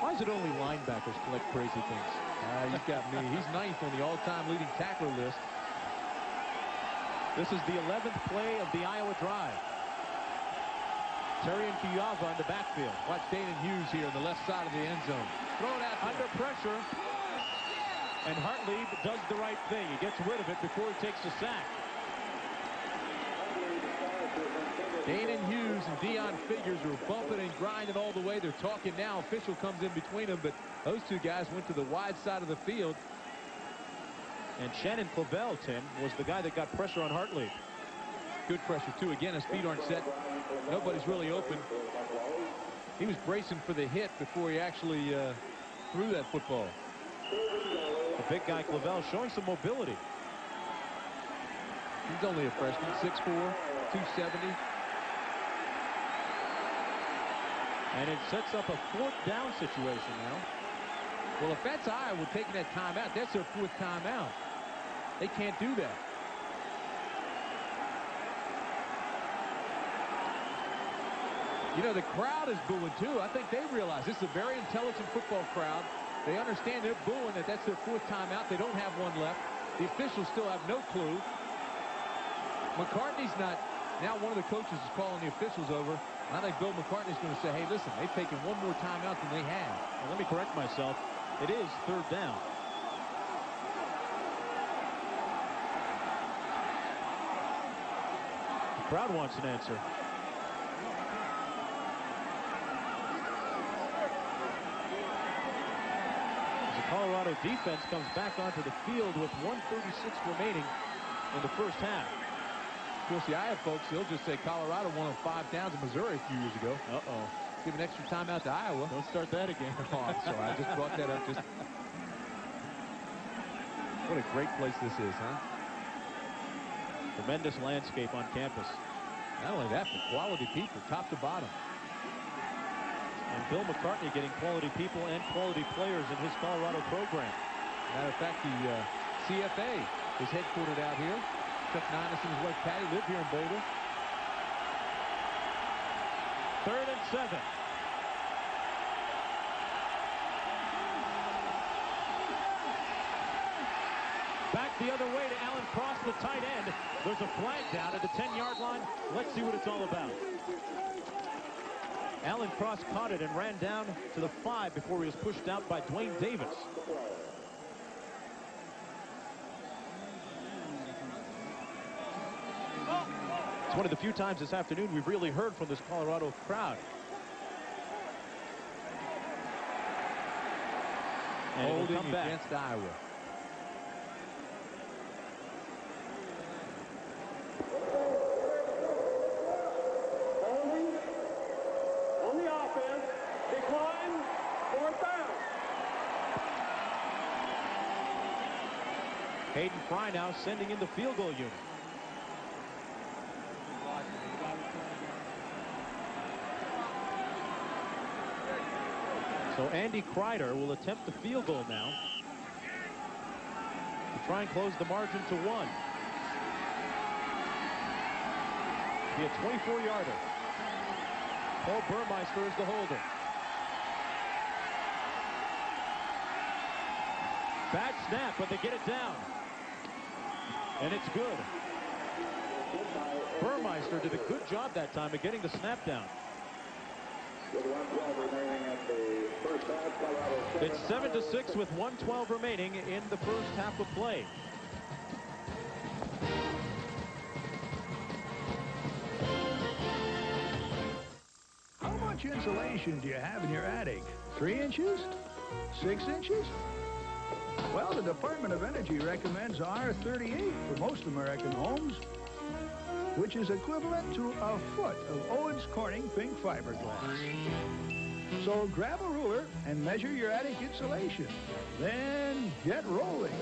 Why is it only linebackers collect crazy things? You got me. He's 9th on the all-time leading tackler list. This is the 11th play of the Iowa drive. Terry and Kiyava in the backfield. Watch Danon Hughes here on the left side of the end zone. Throw it out under pressure. And Hartlieb does the right thing. He gets rid of it before he takes the sack. Danon Hughes and Deion Figures are bumping and grinding all the way. They're talking now. Official comes in between them, but those two guys went to the wide side of the field. And Shannon Clavel, Tim, was the guy that got pressure on Hartlieb. Good pressure, too. Again, his feet aren't set. Nobody's really open. He was bracing for the hit before he actually threw that football. The big guy, Clavel, showing some mobility. He's only a freshman, 6'4", 270. And it sets up a 4th down situation now. Well, if that's Iowa taking that timeout, that's their 4th timeout. They can't do that. You know, the crowd is booing, too. I think they realize this is a very intelligent football crowd. They understand they're booing that that's their 4th timeout. They don't have one left. The officials still have no clue. McCartney's not. Now one of the coaches is calling the officials over. And I think Bill McCartney's going to say, hey, listen, they've taken one more timeout than they have. Well, let me correct myself. It is 3rd down. The crowd wants an answer. The Colorado defense comes back onto the field with 1:36 remaining in the first half. Of course, the Iowa folks, they'll just say Colorado won on 5 downs in Missouri a few years ago. Uh-oh. Give an extra timeout to Iowa. Don't start that again. Oh, I'm sorry. I just brought that up. Just what a great place this is, huh? Tremendous landscape on campus. Not only that, but quality people, top to bottom. And Bill McCartney getting quality people and quality players in his Colorado program. Matter of fact, the CFA is headquartered out here. Chuck Ninus and his wife Patty live here in Boulder. 3rd and 7. Back the other way to Alan Cross, the tight end. There's a flag down at the 10-yard line. Let's see what it's all about. Alan Cross caught it and ran down to the 5 before he was pushed out by Dwayne Davis. It's one of the few times this afternoon we've really heard from this Colorado crowd. And holding come back against Iowa. Holding on the offense. Decline. Fourth down. Hayden Fry now sending in the field goal unit. So Andy Kreider will attempt the field goal now to try and close the margin to 1. Be a 24-yarder. Paul Burmeister is the holder. Bad snap, but they get it down. And it's good. Burmeister did a good job that time of getting the snap down. It's 7-6 with 1:12 remaining in the first half of play. How much insulation do you have in your attic? 3 inches? 6 inches? Well, the Department of Energy recommends R38 for most American homes, which is equivalent to a foot of Owens Corning pink fiberglass. So grab a ruler and measure your attic insulation. Then get rolling.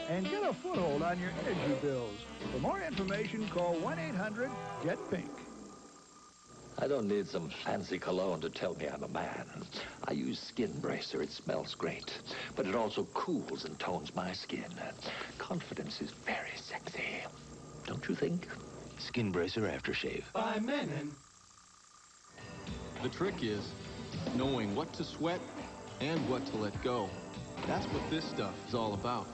And get a foothold on your energy bills. For more information, call 1-800-GET-PINK. I don't need some fancy cologne to tell me I'm a man. I use Skin Bracer. It smells great, but it also cools and tones my skin. Confidence is very sexy. Don't you think? Skin Bracer Aftershave. By Menon. The trick is knowing what to sweat and what to let go. That's what this stuff is all about.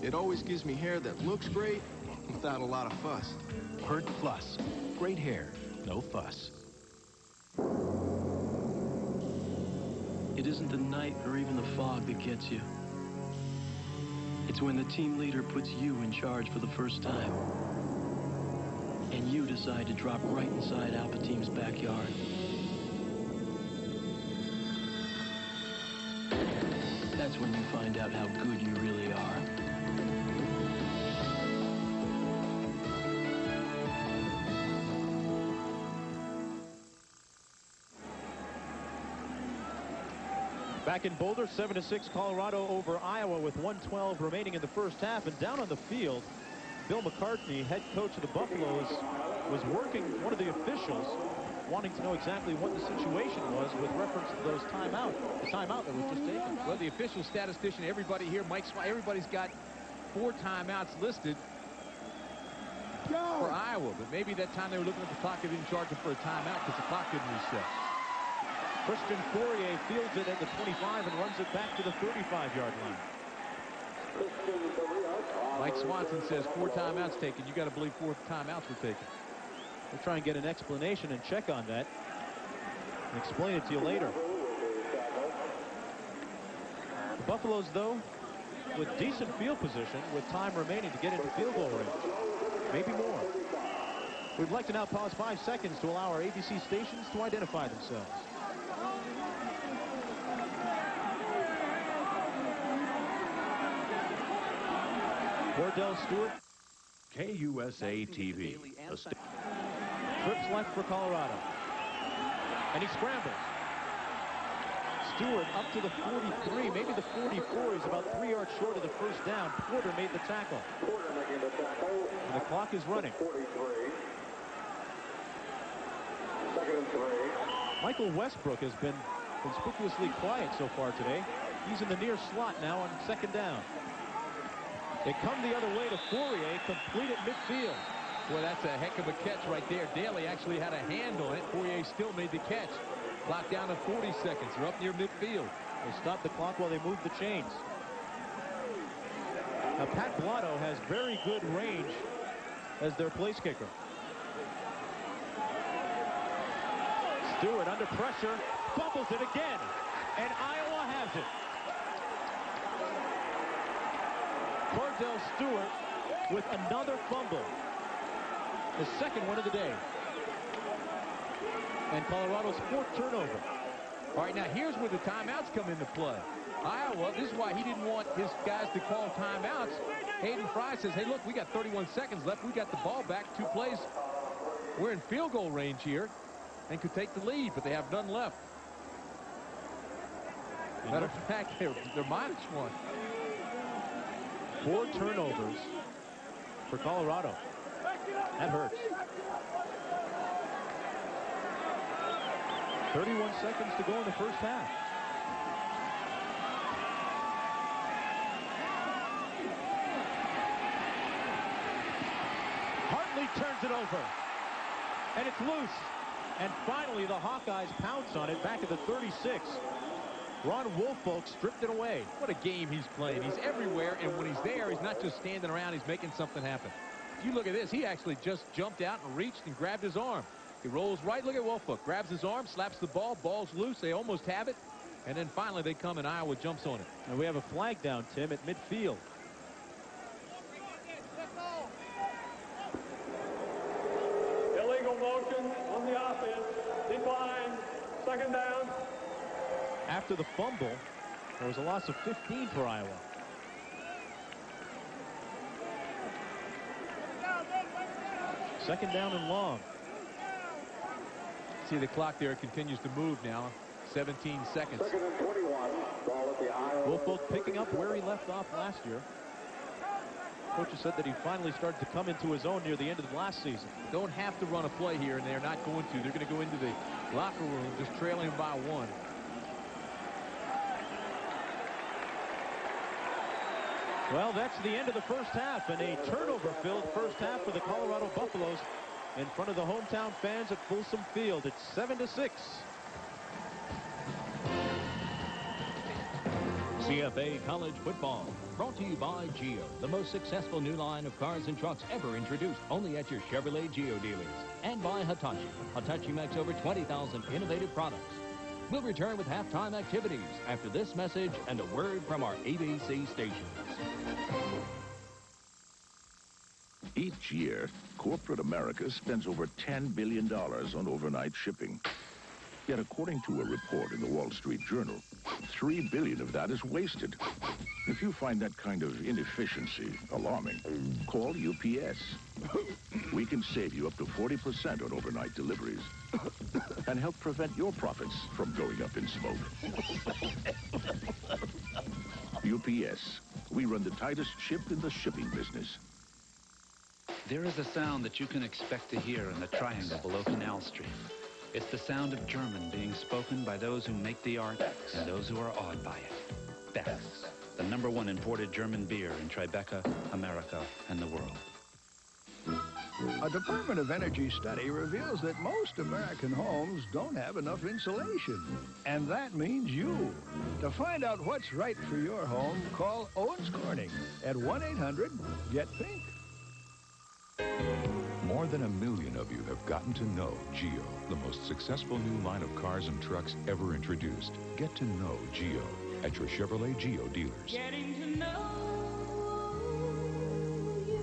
It always gives me hair that looks great without a lot of fuss. Pert Plus. Great hair, no fuss. It isn't the night or even the fog that gets you. It's when the team leader puts you in charge for the first time. And you decide to drop right inside Alpha Team's backyard. That's when you find out how good you really are. Back in Boulder, 7-6 Colorado over Iowa with 1:12 remaining in the first half. And down on the field, Bill McCartney, head coach of the Buffaloes, was working one of the officials, wanting to know exactly what the situation was with reference to those timeout, the timeout that was just taken. Well, the official statistician, everybody here, Mike Swine, everybody's got 4 timeouts listed for Iowa, but maybe that time they were looking at the clock, they didn't charge them for a timeout because the clock didn't reset. Christian Fourier fields it at the 25 and runs it back to the 35-yard line. Mike Swanson says 4 timeouts taken. You got to believe 4 timeouts were taken. We'll try and get an explanation and check on that and explain it to you later. The Buffaloes, though, with decent field position, with time remaining to get into field goal range. Maybe more. We'd like to now pause 5 seconds to allow our ABC stations to identify themselves. Cordell Stewart, KUSA TV. trips left for Colorado. And he scrambles. Stewart up to the 43, maybe the 44. He's about 3 yards short of the first down. Porter made the tackle. And the clock is running. Michael Westbrook has been conspicuously quiet so far today. He's in the near slot now on 2nd down. They come the other way to Fourier, complete at midfield. Boy, that's a heck of a catch right there. Daly actually had a hand on it. Fourier still made the catch. Clock down to 40 seconds. They're up near midfield. They stop the clock while they move the chains. Now, Pat Blotto has very good range as their place kicker. Stewart under pressure, fumbles it again, and Iowa has it. Cordell Stewart with another fumble. The second one of the day. And Colorado's 4th turnover. All right, now here's where the timeouts come into play. Iowa, this is why he didn't want his guys to call timeouts. Hayden Fry says, hey, look, we got 31 seconds left. We got the ball back 2 plays. We're in field goal range here and could take the lead, but they have none left. Matter of fact, they're -1. 4 turnovers for Colorado. That hurts. 31 seconds to go in the first half. Hartlieb turns it over. And it's loose. And finally, the Hawkeyes pounce on it back at the 36. Ron Woolfork stripped it away. What a game he's playing. He's everywhere, and when he's there, he's not just standing around. He's making something happen. If you look at this, he actually just jumped out and reached and grabbed his arm. He rolls right. Look at Woolfork. Grabs his arm, slaps the ball. Ball's loose. They almost have it. And then finally they come and Iowa jumps on it. And we have a flag down, Tim, at midfield. Illegal motion on the offense. Decline. Second down. After the fumble, there was a loss of 15 for Iowa. Second down and long. See the clock there continues to move now. 17 seconds. Second and 21. Ball at the Iowa. Woolfolk picking up where he left off last year. Coach has said that he finally started to come into his own near the end of the last season. Don't have to run a play here, and they're not going to. They're going to go into the locker room just trailing by 1. Well, that's the end of the first half, and a turnover-filled first half for the Colorado Buffaloes in front of the hometown fans at Folsom Field. It's 7-6. CFA College Football, brought to you by Geo, the most successful new line of cars and trucks ever introduced, only at your Chevrolet Geo dealers. And by Hitachi. Hitachi makes over 20,000 innovative products. We'll return with halftime activities after this message and a word from our ABC stations. Each year, corporate America spends over $10 billion on overnight shipping. Yet, according to a report in the Wall Street Journal, $3 billion of that is wasted. If you find that kind of inefficiency alarming, call UPS. We can save you up to 40% on overnight deliveries and help prevent your profits from going up in smoke. UPS. We run the tightest ship in the shipping business. There is a sound that you can expect to hear in the triangle below Canal Street. It's the sound of German being spoken by those who make the art and those who are awed by it. Beck's, the #1 imported German beer in Tribeca, America, and the world. A Department of Energy study reveals that most American homes don't have enough insulation. And that means you. To find out what's right for your home, call Owens Corning at 1-800-GET-PINK. More than 1 million of you have gotten to know Geo, the most successful new line of cars and trucks ever introduced. Get to know Geo at your Chevrolet Geo dealers. Getting to know you.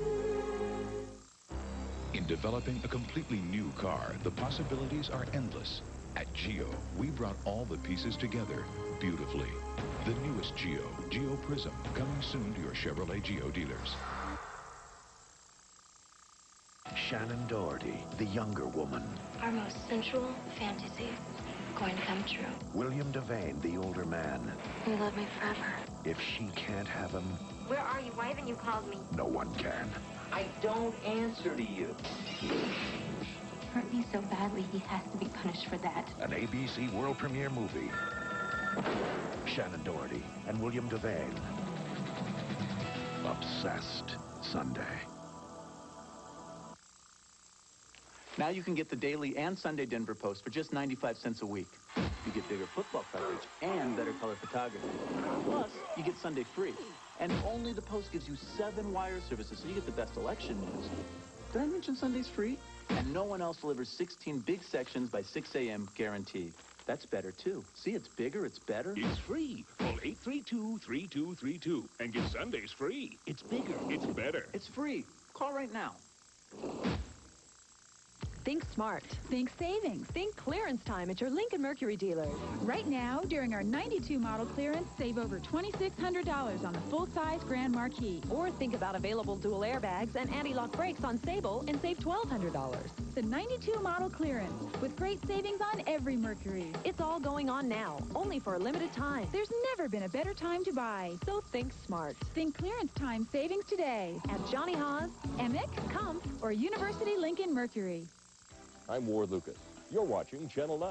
In developing a completely new car, the possibilities are endless. At Geo, we brought all the pieces together beautifully. The newest Geo, Geo Prism, coming soon to your Chevrolet Geo dealers. Shannon Doherty, the younger woman. Our most sensual fantasy going to come true. William Devane, the older man. You love me forever. If she can't have him, Where are you? Why haven't you called me? no one can. I don't answer to you. Hurt me so badly, he has to be punished for that. An ABC world premiere movie. Shannon Doherty and William Devane. Obsessed, Sunday. Now you can get the daily and Sunday Denver Post for just 95 cents a week. You get bigger football coverage and better color photography. Plus, you get Sunday free. And only the Post gives you 7 wire services, so you get the best election news. Did I mention Sunday's free? And no one else delivers 16 big sections by 6 a.m. guaranteed. That's better, too. See, it's bigger, it's better. It's free. Call 832-3232 and get Sundays free. It's bigger, it's better. It's free. Call right now. Think smart. Think savings. Think clearance time at your Lincoln Mercury dealer. Right now, during our 92 model clearance, save over $2,600 on the full-size Grand Marquis. Or think about available dual airbags and anti-lock brakes on Sable and save $1,200. The 92 model clearance with great savings on every Mercury. It's all going on now, only for a limited time. There's never been a better time to buy. So think smart. Think clearance time savings today At Johnny Haas, Emick, Kump, or University Lincoln Mercury. I'm Ward Lucas. You're watching Channel 9.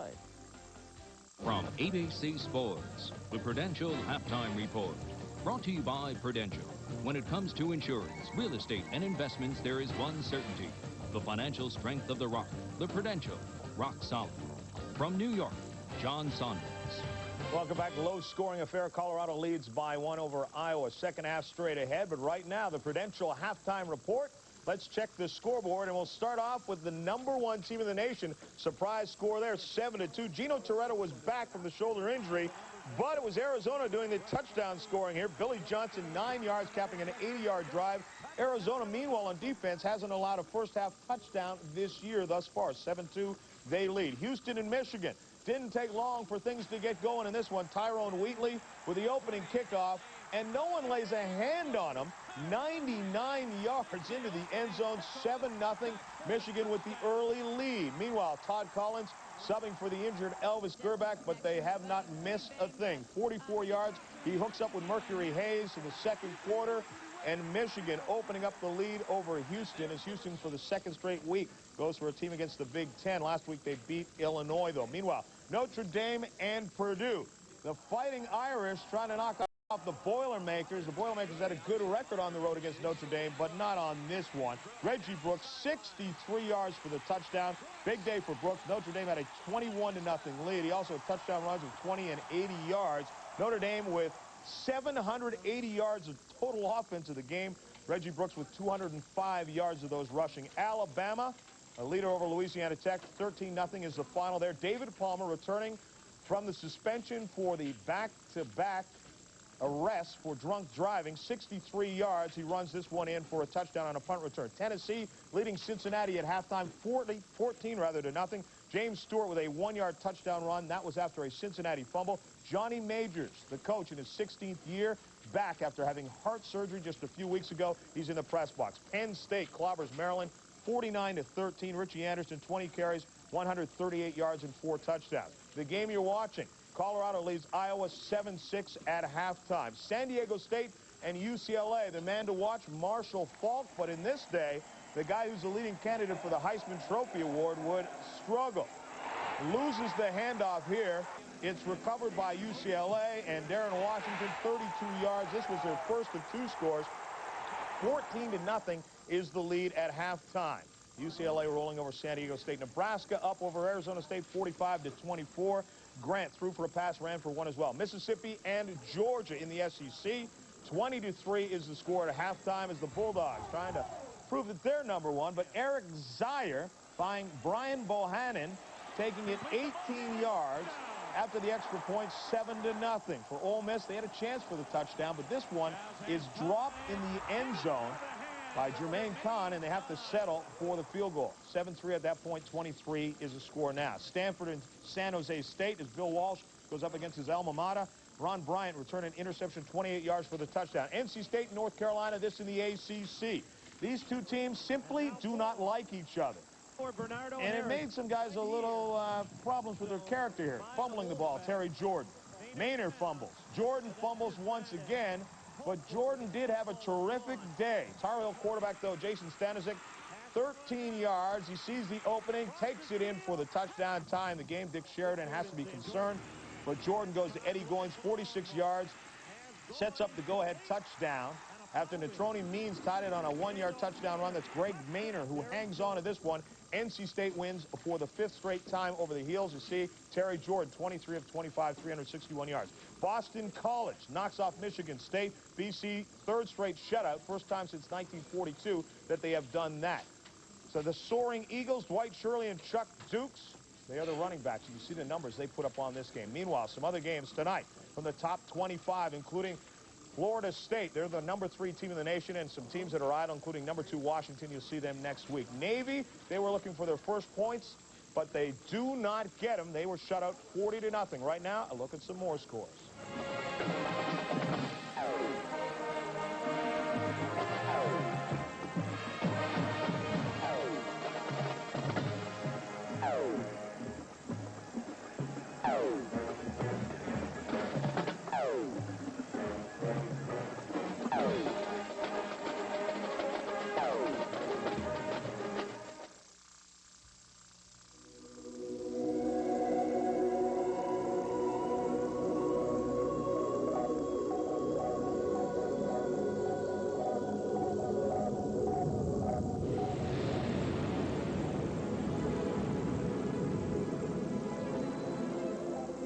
From ABC Sports, the Prudential Halftime Report. Brought to you by Prudential. When it comes to insurance, real estate, and investments, there is one certainty. The financial strength of the Rock. The Prudential. Rock solid. From New York, John Saunders. Welcome back. Low-scoring affair. Colorado leads by 1 over Iowa. Second half straight ahead. But right now, the Prudential Halftime Report. Let's check the scoreboard, and we'll start off with the #1 team in the nation. Surprise score there, 7-2. Gino Toretto was back from the shoulder injury, but it was Arizona doing the touchdown scoring here. Billy Johnson, 9 yards, capping an 80-yard drive. Arizona, meanwhile, on defense, hasn't allowed a first-half touchdown this year thus far. 7-2, they lead. Houston and Michigan. Didn't take long for things to get going in this one. Tyrone Wheatley with the opening kickoff, and no one lays a hand on him. 99 yards into the end zone, 7-0. Michigan with the early lead. Meanwhile, Todd Collins subbing for the injured Elvis Gerback, but they have not missed a thing. 44 yards. He hooks up with Mercury Hayes in the second quarter, and Michigan opening up the lead over Houston as Houston, for the second straight week, goes for a team against the Big Ten. Last week they beat Illinois, though. Meanwhile, Notre Dame and Purdue. The Fighting Irish trying to knock off the Boilermakers. The Boilermakers had a good record on the road against Notre Dame, but not on this one. Reggie Brooks, 63 yards for the touchdown. Big day for Brooks. Notre Dame had a 21-0 lead. He also had touchdown runs of 20 and 80 yards. Notre Dame with 780 yards of total offense of the game. Reggie Brooks with 205 yards of those rushing. Alabama, a leader over Louisiana Tech. 13-0 is the final there. David Palmer returning from the suspension for the back-to-back arrest for drunk driving. 63 yards. He runs this one in for a touchdown on a punt return. Tennessee leading Cincinnati at halftime 14-0. James Stewart with a 1-yard touchdown run. That was after a Cincinnati fumble. Johnny Majors, the coach in his 16th year, back after having heart surgery just a few weeks ago. He's in the press box. Penn State clobbers Maryland 49-13. Richie Anderson, 20 carries, 138 yards and 4 touchdowns. The game you're watching, Colorado leads Iowa 7-6 at halftime. San Diego State and UCLA, the man to watch, Marshall Faulk. But in this day, the guy who's the leading candidate for the Heisman Trophy Award would struggle. Loses the handoff here. It's recovered by UCLA, and Darren Washington, 32 yards. This was their first of 2 scores. 14-0 is the lead at halftime. UCLA rolling over San Diego State. Nebraska up over Arizona State 45-24. Grant threw for a pass, ran for one as well. Mississippi and Georgia in the SEC. 20-3 is the score at halftime as the Bulldogs trying to prove that they're #1. But Eric Zier buying Brian Bohannon, taking it 18 yards after the extra point, 7-0. For Ole Miss, they had a chance for the touchdown, but this one is dropped in the end zone by Jermaine Kahn, and they have to settle for the field goal. 7-3 at that point. 23 is the score now. Stanford and San Jose State as Bill Walsh goes up against his alma mater. Ron Bryant returned an interception, 28 yards for the touchdown. NC State and North Carolina, this in the ACC. These two teams simply do not like each other. And it made some guys a little problems with their character here. Fumbling the ball, Terry Jordan. Maynard fumbles. Jordan fumbles once again. But Jordan did have a terrific day. Tar Heel quarterback, though, Jason Stanisic, 13 yards. He sees the opening, takes it in for the touchdown tie in the game. Dick Sheridan has to be concerned. But Jordan goes to Eddie Goins, 46 yards, sets up the go-ahead touchdown. After Natroni Means tied it on a 1-yard touchdown run, that's Greg Maynard who hangs on to this one. NC State wins for the 5th straight time over the heels. You see, Terry Jordan, 23 of 25, 361 yards. Boston College knocks off Michigan State. BC, 3rd straight shutout. First time since 1942 that they have done that. So the Soaring Eagles, Dwight Shirley and Chuck Dukes, they are the running backs. You see the numbers they put up on this game. Meanwhile, some other games tonight from the top 25, including Florida State, they're the #3 team in the nation, and some teams that are idle, including #2 Washington. You'll see them next week. Navy, they were looking for their first points, but they do not get them. They were shut out 40-0. Right now, a look at some more scores.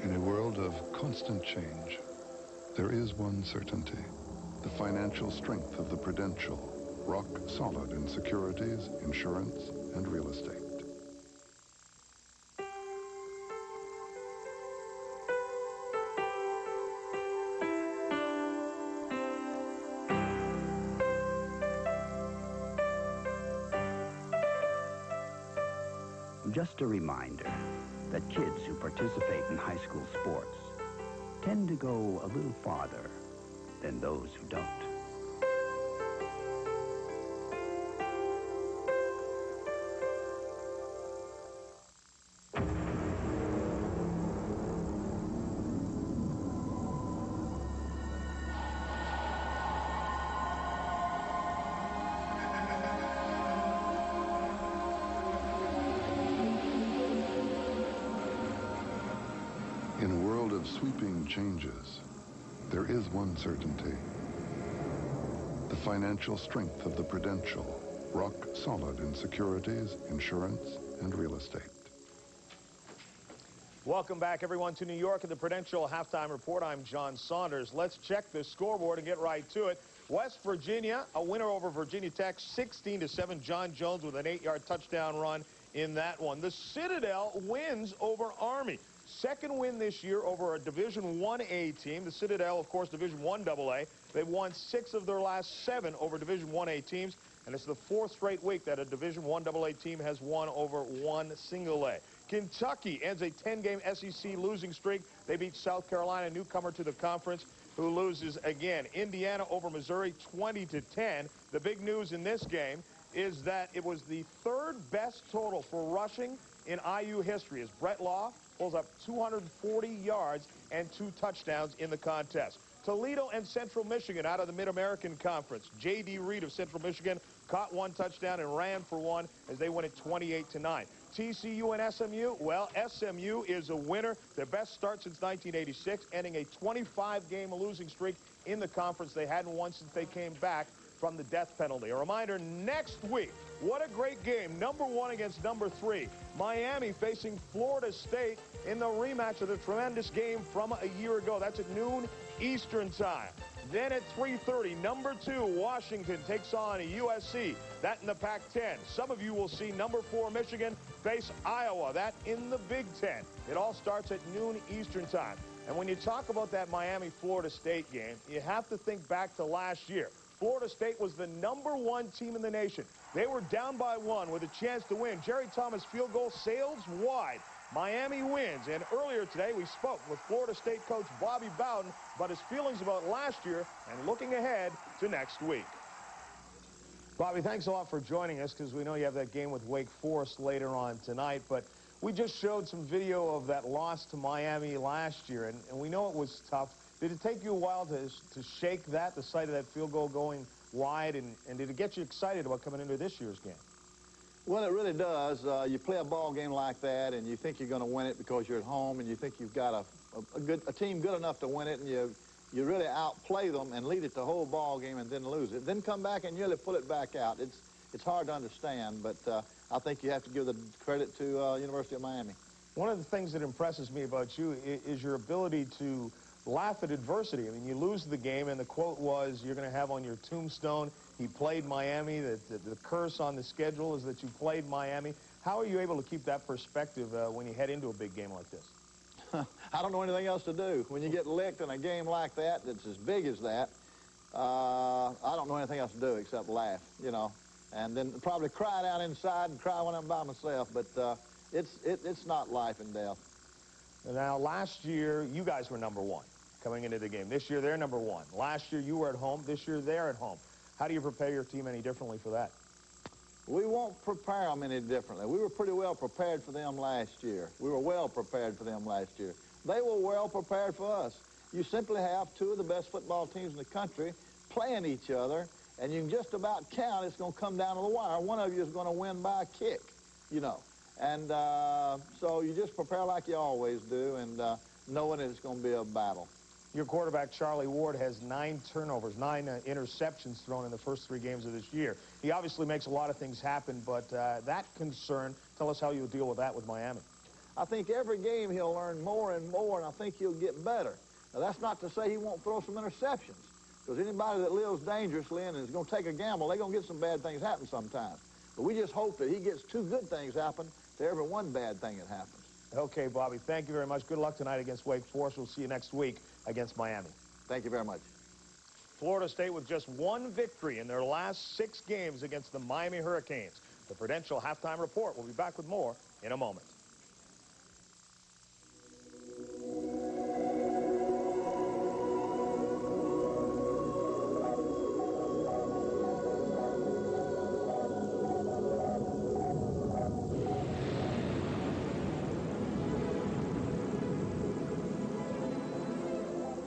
In a world of constant change, there is one certainty: the financial strength of the Prudential, rock solid in securities, insurance, and real estate. Just a reminder that kids who participate in high school sports tend to go a little farther than those who don't. In a world of sweeping changes, there is one certainty: the financial strength of the Prudential, rock solid in securities, insurance, and real estate. Welcome back, everyone, to New York at the Prudential Halftime Report. I'm John Saunders. Let's check the scoreboard and get right to it. West Virginia, a winner over Virginia Tech, 16-7. John Jones with an 8-yard touchdown run in that one. The Citadel wins over Army. Second win this year over a Division I-A team. The Citadel, of course, Division I AA. They've won 6 of their last 7 over Division I-A teams, and it's the 4th straight week that a Division I AA team has won over one single A. Kentucky ends a 10-game SEC losing streak. They beat South Carolina, newcomer to the conference, who loses again. Indiana over Missouri, 20-10. The big news in this game is that it was the 3rd best total for rushing in IU history, as Brett Law pulls up 240 yards and 2 touchdowns in the contest. Toledo and Central Michigan out of the Mid-American Conference. J.D. Reed of Central Michigan caught 1 touchdown and ran for 1 as they win it 28-9. TCU and SMU, well, SMU is a winner. Their best start since 1986, ending a 25-game losing streak in the conference. They hadn't won since they came back from the death penalty. A reminder, next week, what a great game. #1 against #3. Miami facing Florida State in the rematch of the tremendous game from a year ago. That's at noon Eastern time. Then at 3:30, #2 Washington takes on USC. That in the Pac-10. Some of you will see #4 Michigan face Iowa. That in the Big Ten. It all starts at noon Eastern time. And when you talk about that Miami-Florida State game, you have to think back to last year. Florida State was the #1 team in the nation. They were down by 1 with a chance to win. Jerry Thomas field goal sails wide. Miami wins. And earlier today, we spoke with Florida State coach Bobby Bowden about his feelings about last year and looking ahead to next week. Bobby, thanks a lot for joining us, because we know you have that game with Wake Forest later on tonight. But we just showed some video of that loss to Miami last year, and we know it was tough. Did it take you a while to shake that, the sight of that field goal going wide, and did it get you excited about coming into this year's game? Well, it really does. You play a ball game like that, and you think you're going to win it because you're at home, and you think you've got a team good enough to win it, and you really outplay them and lead it the whole ball game and then lose it. Then come back and you really pull it back out. It's hard to understand, but I think you have to give the credit to University of Miami. One of the things that impresses me about you is your ability to laugh at adversity. I mean, you lose the game, and the quote was, you're going to have on your tombstone, he played Miami. The curse on the schedule is that you played Miami. How are you able to keep that perspective when you head into a big game like this? I don't know anything else to do. When you get licked in a game like that, that's as big as that, I don't know anything else to do except laugh, you know, and then probably cry down inside and cry when I'm by myself. But it's not life and death. Now, last year, you guys were #1 coming into the game. This year, they're #1. Last year, you were at home. This year, they're at home. How do you prepare your team any differently for that? We won't prepare them any differently. We were pretty well prepared for them last year. We were well prepared for them last year. They were well prepared for us. You simply have two of the best football teams in the country playing each other, and you can just about count it's going to come down to the wire. One of you is going to win by a kick, you know. And so you just prepare like you always do, and knowing it's going to be a battle. Your quarterback, Charlie Ward, has 9 turnovers, 9 interceptions thrown in the first 3 games of this year. He obviously makes a lot of things happen, but that concern, tell us how you'll deal with that with Miami. I think every game he'll learn more and more, and I think he'll get better. Now, that's not to say he won't throw some interceptions, because anybody that lives dangerously and is going to take a gamble, they're going to get some bad things happen sometimes. But we just hope that he gets 2 good things happen to every 1 bad thing that happens. Okay, Bobby, thank you very much. Good luck tonight against Wake Forest. We'll see you next week against Miami. Thank you very much. Florida State with just 1 victory in their last 6 games against the Miami Hurricanes. The Prudential Halftime Report. We'll be back with more in a moment.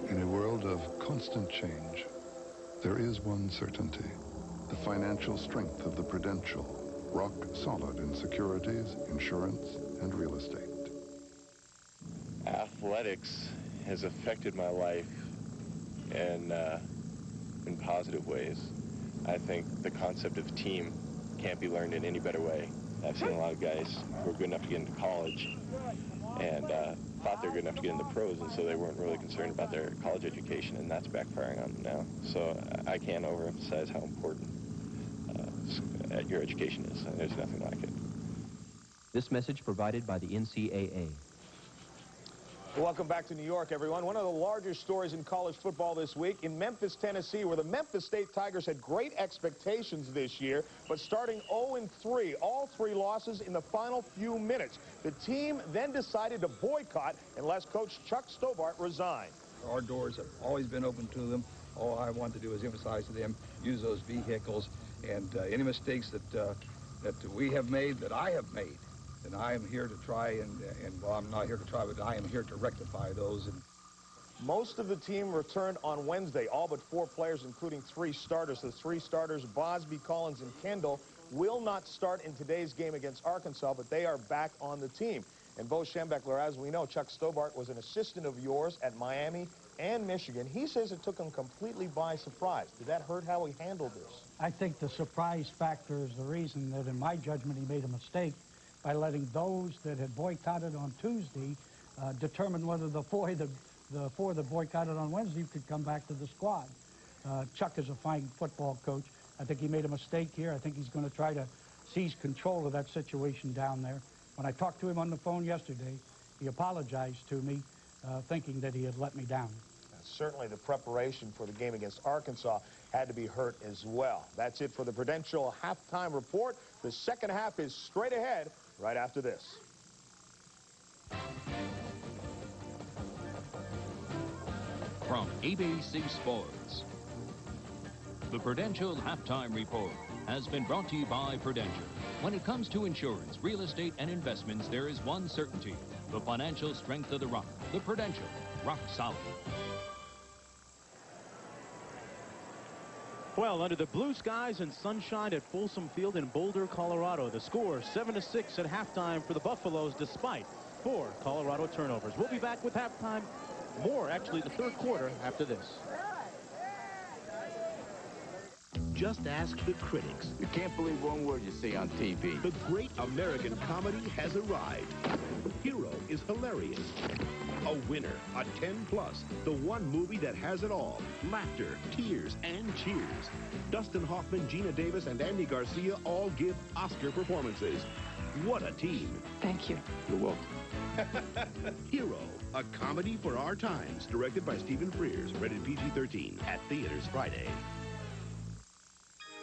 In a world of constant change, there is one certainty: the financial strength of the Prudential, rock solid in securities, insurance, and real estate. Athletics has affected my life in positive ways. I think the concept of team can't be learned in any better way. I've seen a lot of guys who are good enough to get into college and thought they were good enough to get into pros, and so they weren't really concerned about their college education, and that's backfiring on them now. So I can't overemphasize how important your education is. There's nothing like it. This message provided by the NCAA. Welcome back to New York, everyone. One of the largest stories in college football this week in Memphis, Tennessee, where the Memphis State Tigers had great expectations this year, but starting 0-3, all 3 losses in the final few minutes. The team then decided to boycott unless Coach Chuck Stobart resigned. Our doors have always been open to them. All I want to do is emphasize to them, use those vehicles, and any mistakes that we have made, that I have made, and I am here to try and well, I'm not here to try, but I am here to rectify those. And most of the team returned on Wednesday, all but 4 players, including 3 starters. The 3 starters, Bosby, Collins, and Kendall, will not start in today's game against Arkansas, but they are back on the team. And Bo Schembechler, as we know, Chuck Stobart was an assistant of yours at Miami and Michigan. He says it took him completely by surprise. Did that hurt how he handled this? I think the surprise factor is the reason that, in my judgment, he made a mistake by letting those that had boycotted on Tuesday determine whether the 4 that boycotted on Wednesday could come back to the squad. Chuck is a fine football coach. I think he made a mistake here. I think he's going to try to seize control of that situation down there. When I talked to him on the phone yesterday, he apologized to me, thinking that he had let me down. Certainly the preparation for the game against Arkansas had to be hurt as well. That's it for the Prudential Halftime Report. The second half is straight ahead right after this. From ABC Sports, the Prudential Halftime Report has been brought to you by Prudential. When it comes to insurance, real estate, and investments, there is one certainty: the financial strength of the rock. The Prudential, rock solid. Well, under the blue skies and sunshine at Folsom Field in Boulder, Colorado, the score 7-6 at halftime for the Buffaloes, despite 4 Colorado turnovers. We'll be back with halftime, more actually the third quarter after this. Just ask the critics. You can't believe one word you see on TV. The great American comedy has arrived. Hero is hilarious. A winner, a 10+, the one movie that has it all: laughter, tears, and cheers. Dustin Hoffman, Gina Davis, and Andy Garcia all give Oscar performances. What a team. Thank you. You're welcome. Hero, a comedy for our times, directed by Stephen Frears, rated PG-13, at theaters Friday.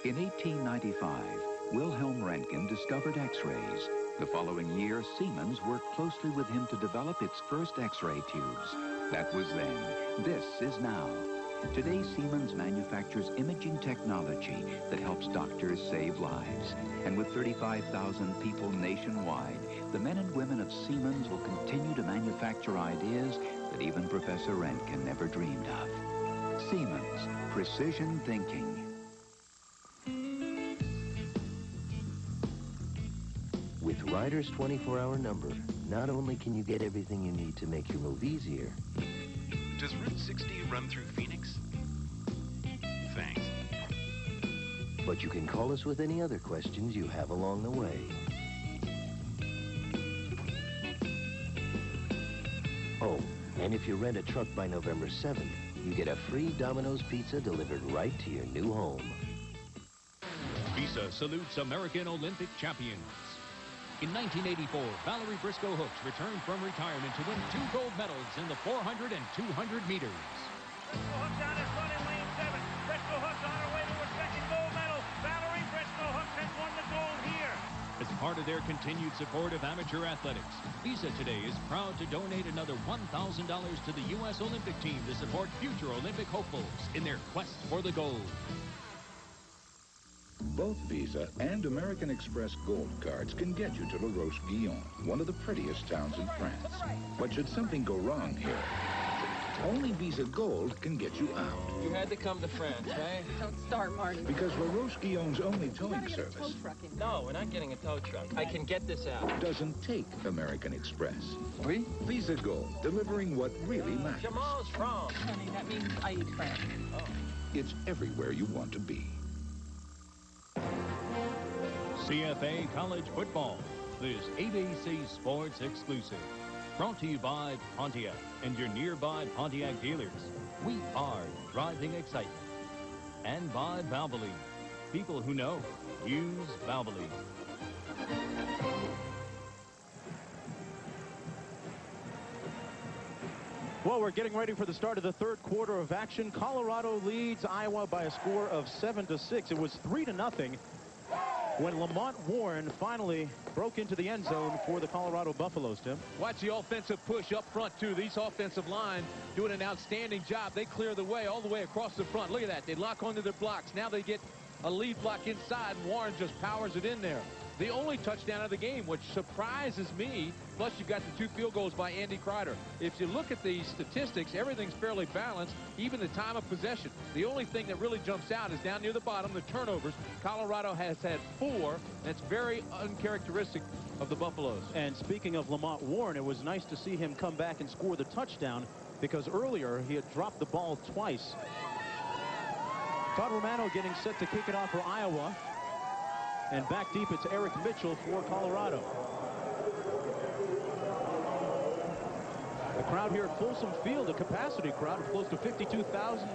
In 1895, Wilhelm Röntgen discovered X-rays. The following year, Siemens worked closely with him to develop its first X-ray tubes. That was then. This is now. Today, Siemens manufactures imaging technology that helps doctors save lives. And with 35,000 people nationwide, the men and women of Siemens will continue to manufacture ideas that even Professor Röntgen never dreamed of. Siemens, precision thinking. With Ryder's 24-hour number, not only can you get everything you need to make your move easier... Does Route 60 run through Phoenix? Thanks. But you can call us with any other questions you have along the way. Oh, and if you rent a truck by November 7th, you get a free Domino's pizza delivered right to your new home. Visa salutes American Olympic champions. In 1984, Valerie Briscoe Hooks returned from retirement to win 2 gold medals in the 400 and 200 meters. Briscoe Hooks down in front in lane 7. Briscoe Hooks on her way to her second gold medal. Valerie Briscoe Hooks has won the gold here. As part of their continued support of amateur athletics, Visa today is proud to donate another $1,000 to the U.S. Olympic team to support future Olympic hopefuls in their quest for the gold. Both Visa and American Express Gold cards can get you to La Roche-Guyon, one of the prettiest towns in France. But should something go wrong here, only Visa Gold can get you out. You had to come to France, right? Don't start, Marty. Because La Roche-Guyon's only towing service... No, we're not getting a tow truck. I can get this out. ...doesn't take American Express. Oui? Visa Gold, delivering what really matters. Jamal's France. Honey, that means I eat France. Oh. It's everywhere you want to be. CFA College Football, this ABC Sports exclusive. Brought to you by Pontiac and your nearby Pontiac dealers. We are driving excitement. And by Valvoline. People who know, use Valvoline. Well, we're getting ready for the start of the third quarter of action. Colorado leads Iowa by a score of 7-6. It was 3-0 when Lamont Warren finally broke into the end zone for the Colorado Buffaloes, Tim. Watch the offensive push up front, too. These offensive line doing an outstanding job. They clear the way all the way across the front. Look at that. They lock onto their blocks. Now they get a lead block inside, and Warren just powers it in there. The only touchdown of the game, which surprises me, plus you've got the 2 field goals by Andy Kreider. If you look at the statistics, everything's fairly balanced, even the time of possession. The only thing that really jumps out is down near the bottom, the turnovers. Colorado has had 4. That's very uncharacteristic of the Buffaloes. And speaking of Lamont Warren, it was nice to see him come back and score the touchdown because earlier he had dropped the ball twice. Todd Romano getting set to kick it off for Iowa. And back deep, it's Eric Mitchell for Colorado. The crowd here at Folsom Field, a capacity crowd of close to 52,000,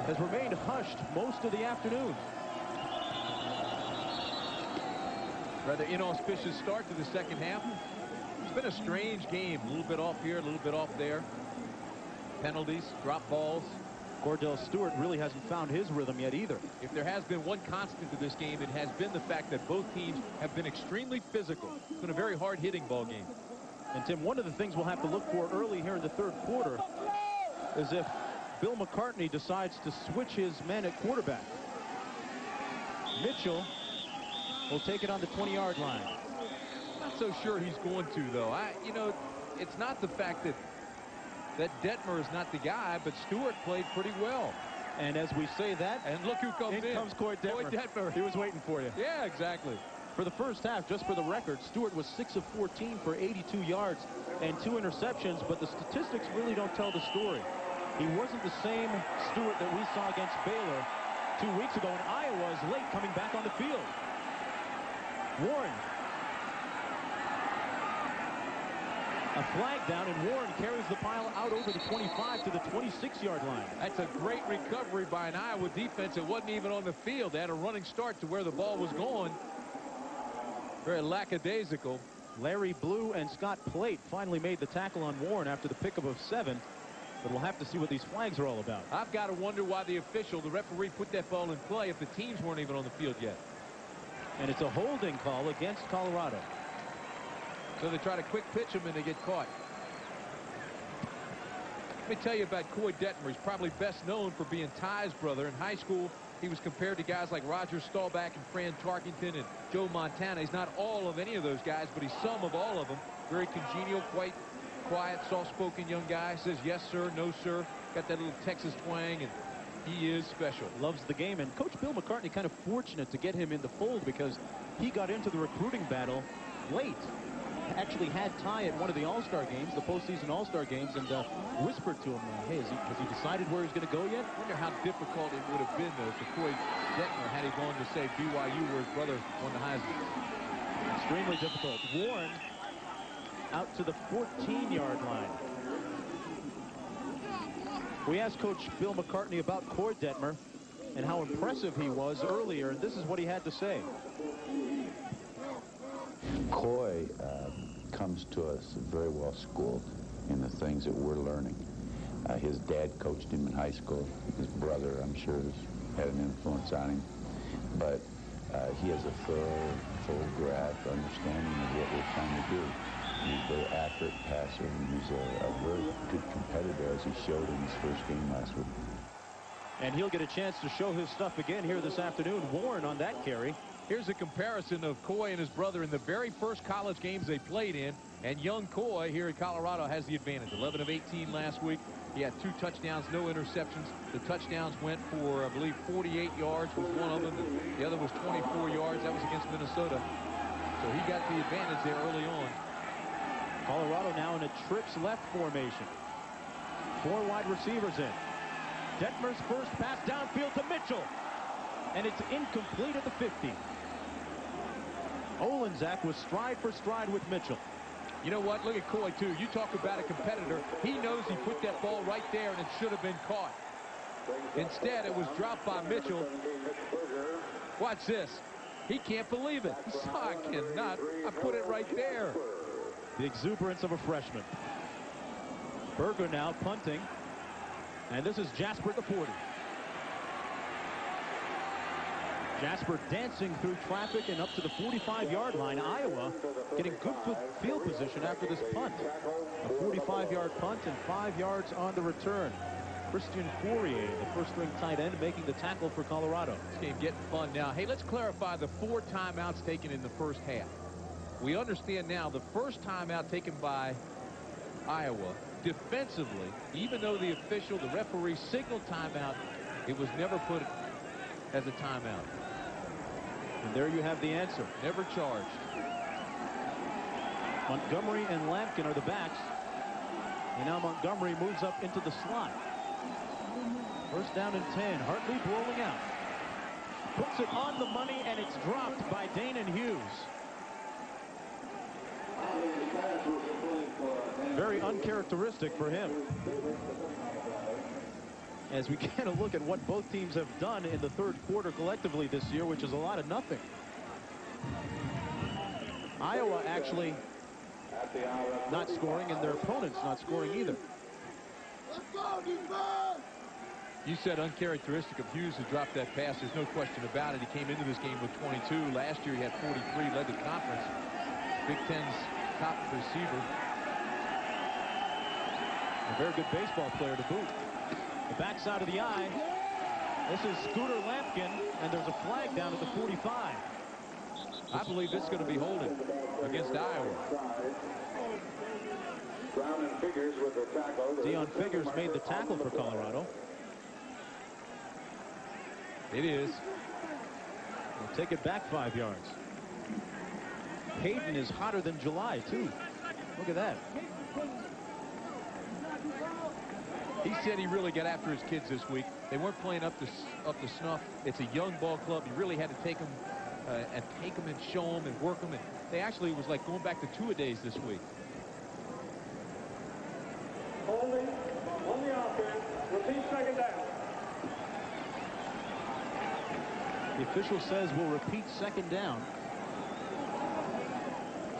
has remained hushed most of the afternoon. Rather inauspicious start to the second half. It's been a strange game. A little bit off here, a little bit off there. Penalties, drop balls. Cordell Stewart really hasn't found his rhythm yet either. If there has been one constant to this game, it has been the fact that both teams have been extremely physical. It's been a very hard-hitting ball game. And, Tim, one of the things we'll have to look for early here in the third quarter is if Bill McCartney decides to switch his men at quarterback. Mitchell will take it on the 20-yard line. Not so sure he's going to, though. You know, it's not the fact that Detmer is not the guy, but Stewart played pretty well. And as we say that, and look who comes in. In comes Coy Detmer. He was waiting for you. Yeah, exactly. For the first half, just for the record, Stewart was 6 of 14 for 82 yards and 2 interceptions, but the statistics really don't tell the story. He wasn't the same Stewart that we saw against Baylor 2 weeks ago, and Iowa is late coming back on the field. Warren. A flag down, and Warren carries the pile out over the 25 to the 26-yard line. That's a great recovery by an Iowa defense. It wasn't even on the field. They had a running start to where the ball was going. Very lackadaisical. Larry Blue and Scott Plate finally made the tackle on Warren after the pickup of 7. But we'll have to see what these flags are all about. I've got to wonder why the referee, put that ball in play if the teams weren't even on the field yet. And it's a holding call against Colorado. So they try to quick pitch him and they get caught. Let me tell you about Coy Detmer. He's probably best known for being Ty's brother. In high school, he was compared to guys like Roger Staubach and Fran Tarkington and Joe Montana. He's not all of any of those guys, but he's some of all of them. Very congenial, quite quiet, soft-spoken young guy. Says yes, sir, no, sir. Got that little Texas twang, and he is special. Loves the game. And Coach Bill McCartney kind of fortunate to get him in the fold because he got into the recruiting battle late. Actually had Ty at one of the All-Star games, the postseason All-Star games, and whispered to him, hey, has he decided where he's going to go yet? I wonder how difficult it would have been, though, for Coy Detmer had he gone to, say, BYU, where his brother won the Heisman. Extremely difficult. Warren out to the 14-yard line. We asked Coach Bill McCartney about Coy Detmer and how impressive he was earlier, and this is what he had to say. Coy comes to us very well schooled in the things that we're learning. His dad coached him in high school. His brother, I'm sure, has had an influence on him. But he has a thorough, full grasp, understanding of what we're trying to do. He's a very accurate passer, and he's a very good competitor, as he showed in his first game last week. And he'll get a chance to show his stuff again here this afternoon. Warren on that carry. Here's a comparison of Coy and his brother in the very first college games they played in. And young Coy here at Colorado has the advantage. 11 of 18 last week. He had 2 touchdowns, no interceptions. The touchdowns went for, I believe, 48 yards was one of them. The other was 24 yards. That was against Minnesota. So he got the advantage there early on. Colorado now in a trips left formation. 4 wide receivers in. Detmer's first pass downfield to Mitchell. And it's incomplete at the 50. Olenczak was stride for stride with Mitchell. You know what? Look at Coy, too. You talk about a competitor. He knows he put that ball right there, and it should have been caught. Instead, it was dropped by Mitchell. Watch this. He can't believe it. I cannot. I put it right there. The exuberance of a freshman. Berger now punting. And this is Jasper at the 40. Jasper dancing through traffic and up to the 45-yard line. Iowa getting good field position after this punt. A 45-yard punt and 5 yards on the return. Christian Fourier, the first-string tight end, making the tackle for Colorado. This game getting fun now. Hey, let's clarify the 4 timeouts taken in the first half. We understand now the first timeout taken by Iowa defensively, even though the referee signaled timeout, it was never put as a timeout. And there you have the answer. Never charged. Montgomery and Lampkin are the backs. And now Montgomery moves up into the slot. First down and 10. Hartlieb rolling out. Puts it on the money, and it's dropped by Danon Hughes. Very uncharacteristic for him. As we get a look at what both teams have done in the third quarter collectively this year, which is a lot of nothing. Iowa actually not scoring, and their opponents not scoring either. You said uncharacteristic of Hughes who dropped that pass. There's no question about it. He came into this game with 22. Last year he had 43, led the conference. Big Ten's top receiver. A very good baseball player to boot. The backside of the eye. This is Scooter Lampkin, and there's a flag down at the 45. I believe this is going to be holding against Iowa. Dion Figures made the tackle for Colorado. It is. They'll take it back 5 yards. Hayden is hotter than July, too. Look at that. He said he really got after his kids this week. They weren't playing up to snuff. It's a young ball club. You really had to take them and show them and work them. And they actually, it was like going back to two-a-days this week. Holding on the offense. Repeat second down. The official says we'll repeat second down.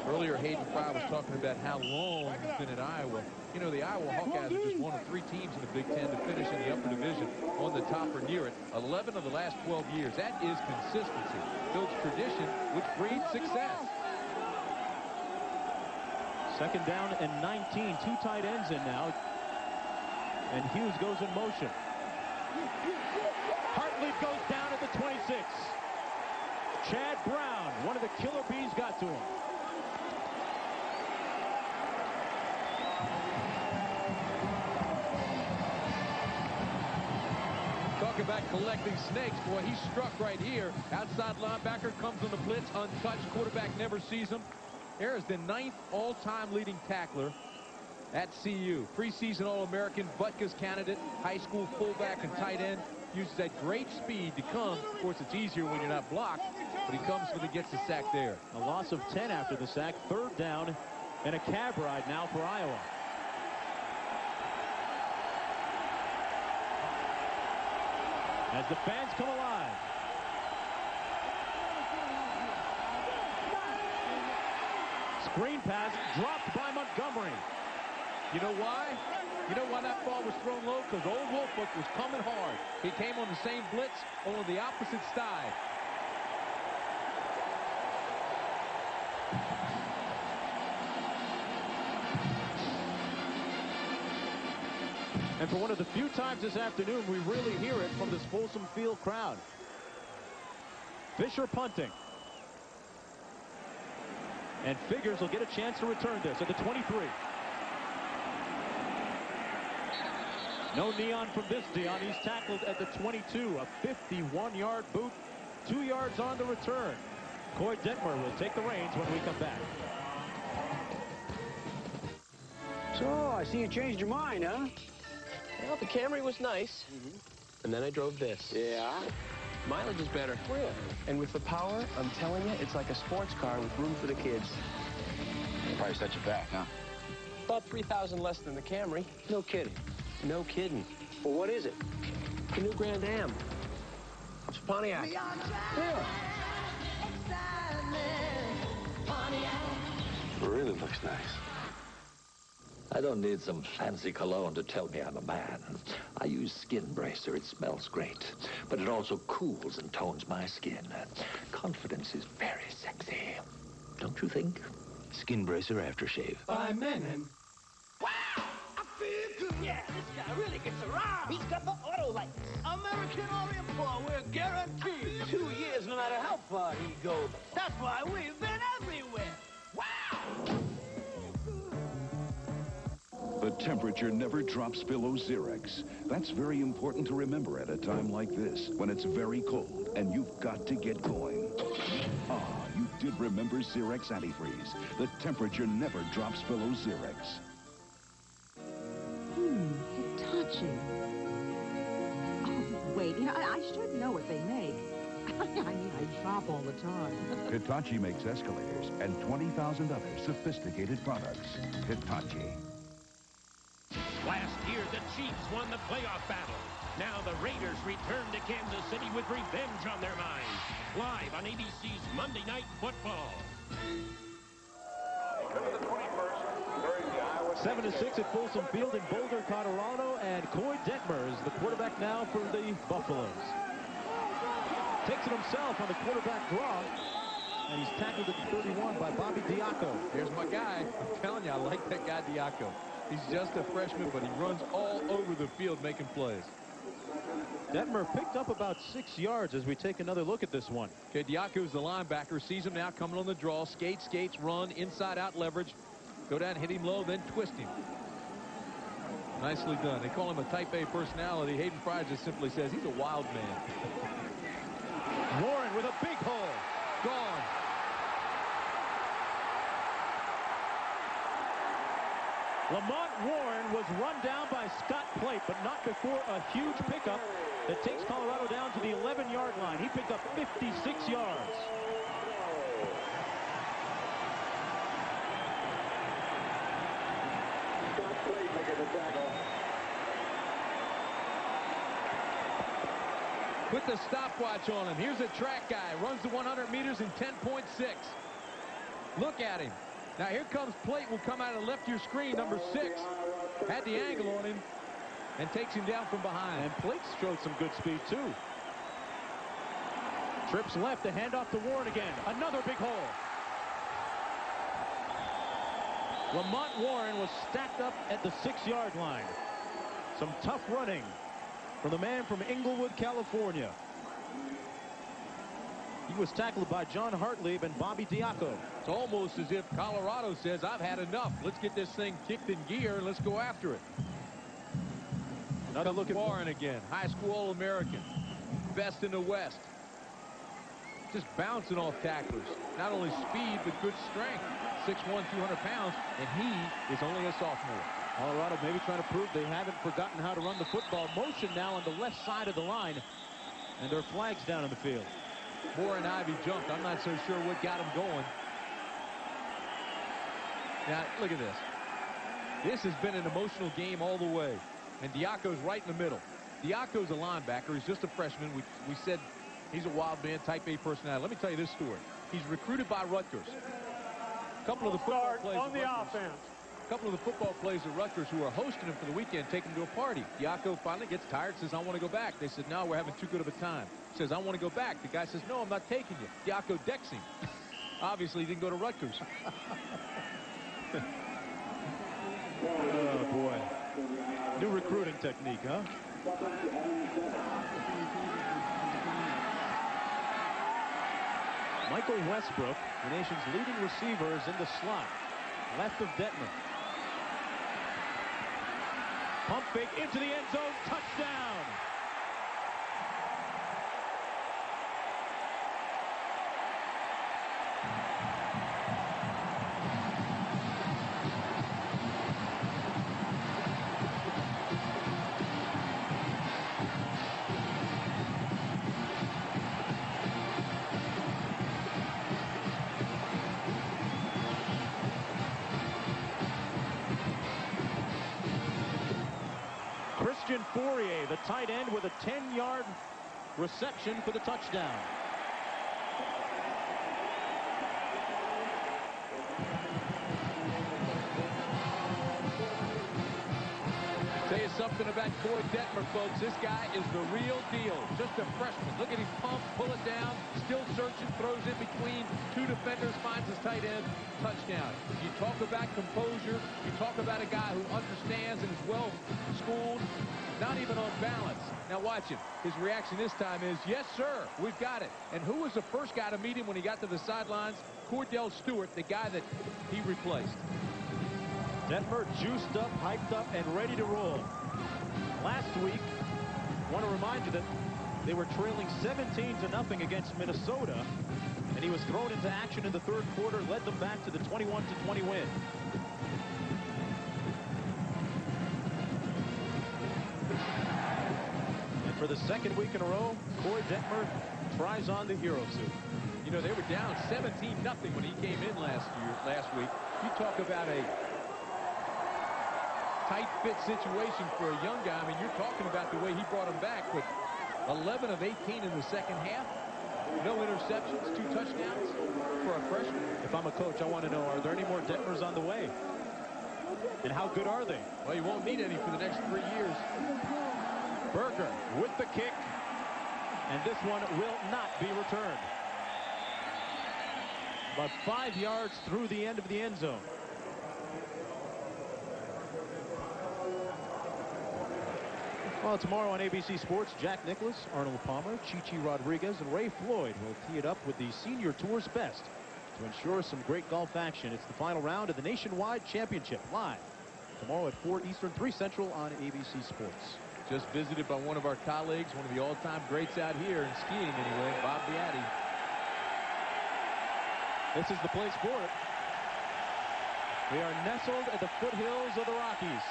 Earlier, Hayden Fry was talking about how long he's been at Iowa. You know, the Iowa Hawkeyes are just one of 3 teams in the Big Ten to finish in the upper division on the top or near it. 11 of the last 12 years. That is consistency. Builds tradition, which breeds success. Second down and 19. 2 tight ends in now. And Hughes goes in motion. Hartlieb goes down at the 26. Chad Brown, one of the killer bees, got to him. Talk about collecting snakes. Boy, he's struck right here. Outside linebacker comes on the blitz, untouched. Quarterback never sees him. There is the 9th all-time leading tackler at CU. Preseason All-American, Butkus candidate, high school fullback and tight end. Uses that great speed to come. Of course, it's easier when you're not blocked, but he comes when he gets the sack there. A loss of 10 after the sack. 3rd down and a cab ride now for Iowa. As the fans come alive. Screen pass dropped by Montgomery. You know why? You know why that ball was thrown low? Because old Woolfork was coming hard. He came on the same blitz, on the opposite side. And for one of the few times this afternoon, we really hear it from this Folsom Field crowd. Fisher punting. And Figures will get a chance to return this at the 23. No neon from this Dion. He's tackled at the 22. A 51-yard boot. 2 yards on the return. Coy Detmer will take the reins when we come back. So, I see you changed your mind, huh? Well, the Camry was nice. And then I drove this. Yeah? Mileage is better. Really? And with the power, I'm telling you, it's like a sports car with room for the kids. Probably set you back, huh? About 3,000 less than the Camry. No kidding. No kidding. Well, what is it? The new Grand Am. It's a Pontiac. Yeah. It really looks nice. I don't need some fancy cologne to tell me I'm a man. I use Skin Bracer. It smells great, but it also cools and tones my skin. Confidence is very sexy. Don't you think? Skin Bracer Aftershave. By men. Yeah, this guy really gets around. He's got the auto light. American Orient Pro, we're guaranteed 2 years no matter how far he goes. That's why we've been everywhere. Wow! The temperature never drops below Xerex. That's very important to remember at a time like this, when it's very cold and you've got to get going. Ah, you did remember Xerex Antifreeze. The temperature never drops below Xerex. Hitachi. Oh, wait, I should know what they make. I mean, I shop all the time. Hitachi makes escalators and 20,000 other sophisticated products. Hitachi. Last year, the Chiefs won the playoff battle. Now the Raiders return to Kansas City with revenge on their minds. Live on ABC's Monday Night Football. 7-6 at Folsom Field in Boulder, Colorado, and Coy Detmer is the quarterback now for the Buffaloes. Takes it himself on the quarterback draw, and he's tackled at the 31 by Bobby Diaco. Here's my guy. I'm telling you, I like that guy Diaco. He's just a freshman, but he runs all over the field making plays. Detmer picked up about 6 yards as we take another look at this one. Okay, Diaco's the linebacker. Sees him now coming on the draw. Skates, run, inside-out leverage. Go down, hit him low, then twist him. Nicely done. They call him a type A personality. Hayden Fry just simply says he's a wild man. Warren with a big hole. Gone. Lamont Warren was run down by Scott Plate, but not before a huge pickup that takes Colorado down to the 11-yard line. He picked up 56 yards. Put the stopwatch on him. Here's a track guy. Runs the 100 meters in 10.6. Look at him. Now here comes Plate, will come out of the left of your screen, number 6. Had the angle on him and takes him down from behind. And Plate showed some good speed, too. Trips left, the handoff to Warren again. Another big hole. Lamont Warren was stacked up at the 6-yard line. Some tough running from the man from Inglewood, California. He was tackled by John Hartlieb and Bobby Diaco. It's almost as if Colorado says, I've had enough. Let's get this thing kicked in gear and let's go after it. Another look at Warren again. High school All-American. Best in the West. Just bouncing off tacklers. Not only speed, but good strength. 6'1", 200 pounds, and he is only a sophomore. Colorado maybe trying to prove they haven't forgotten how to run the football. Motion now on the left side of the line, and there are flags down in the field. Moore and Ivy jumped. I'm not so sure what got him going. Now, look at this. This has been an emotional game all the way. And Diaco's right in the middle. Diaco's a linebacker. He's just a freshman. We said he's a wild man, type A personality. Let me tell you this story. He's recruited by Rutgers. A couple of the football players on the offense. A couple of the football players at Rutgers who are hosting him for the weekend take him to a party. Diaco finally gets tired, says, I want to go back. They said, no, we're having too good of a time. He says, I want to go back. The guy says, no, I'm not taking you. Diaco decks him. Obviously, he didn't go to Rutgers. Oh, boy. New recruiting technique, huh? Michael Westbrook, the nation's leading receiver, is in the slot. Left of Detmer. Pump fake into the end zone. Touchdown. Fourier, the tight end, with a 10-yard reception for the touchdown. Tell you something about Corey Detmer, folks. This guy is the real deal. Just a freshman. Look at him pump, pull it down, still searching, throws in between two defenders, finds his tight end, touchdown. You talk about composure. You talk about a guy who understands and is well schooled, not even on balance. Now watch him. His reaction this time is, yes, sir, we've got it. And who was the first guy to meet him when he got to the sidelines? Cordell Stewart, the guy that he replaced. Detmer juiced up, hyped up, and ready to roll. Last week, I want to remind you that they were trailing 17-0 against Minnesota, and he was thrown into action in the third quarter, led them back to the 21-20 win. And for the second week in a row, Corey Detmer tries on the hero suit. You know, they were down 17-0 when he came in last week. You talk about a tight fit situation for a young guy. I mean, you're talking about the way he brought him back with 11 of 18 in the second half. No interceptions, 2 touchdowns for a freshman. If I'm a coach, I want to know, are there any more Detmers on the way? And how good are they? Well, you won't need any for the next 3 years. Berger with the kick. And this one will not be returned. About 5 yards through the end of the end zone. Well, tomorrow on ABC Sports, Jack Nicklaus, Arnold Palmer, Chichi Rodriguez, and Ray Floyd will tee it up with the Senior Tour's Best to ensure some great golf action. It's the final round of the Nationwide Championship, live tomorrow at 4 Eastern, 3 Central on ABC Sports. Just visited by one of our colleagues, one of the all-time greats out here in skiing anyway, Bob Beatty. This is the place for it. We are nestled at the foothills of the Rockies.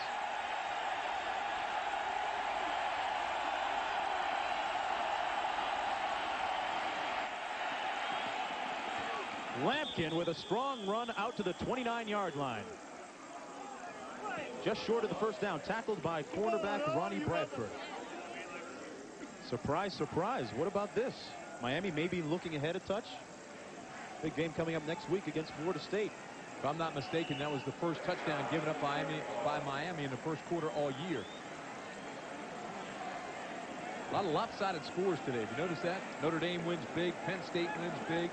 Lampkin with a strong run out to the 29-yard line. Just short of the first down, tackled by cornerback Ronnie Bradford. Surprise, surprise. What about this? Miami may be looking ahead a touch. Big game coming up next week against Florida State. If I'm not mistaken, that was the first touchdown given up by Miami in the first quarter all year. A lot of lopsided scores today. Have you noticed that? Notre Dame wins big. Penn State wins big.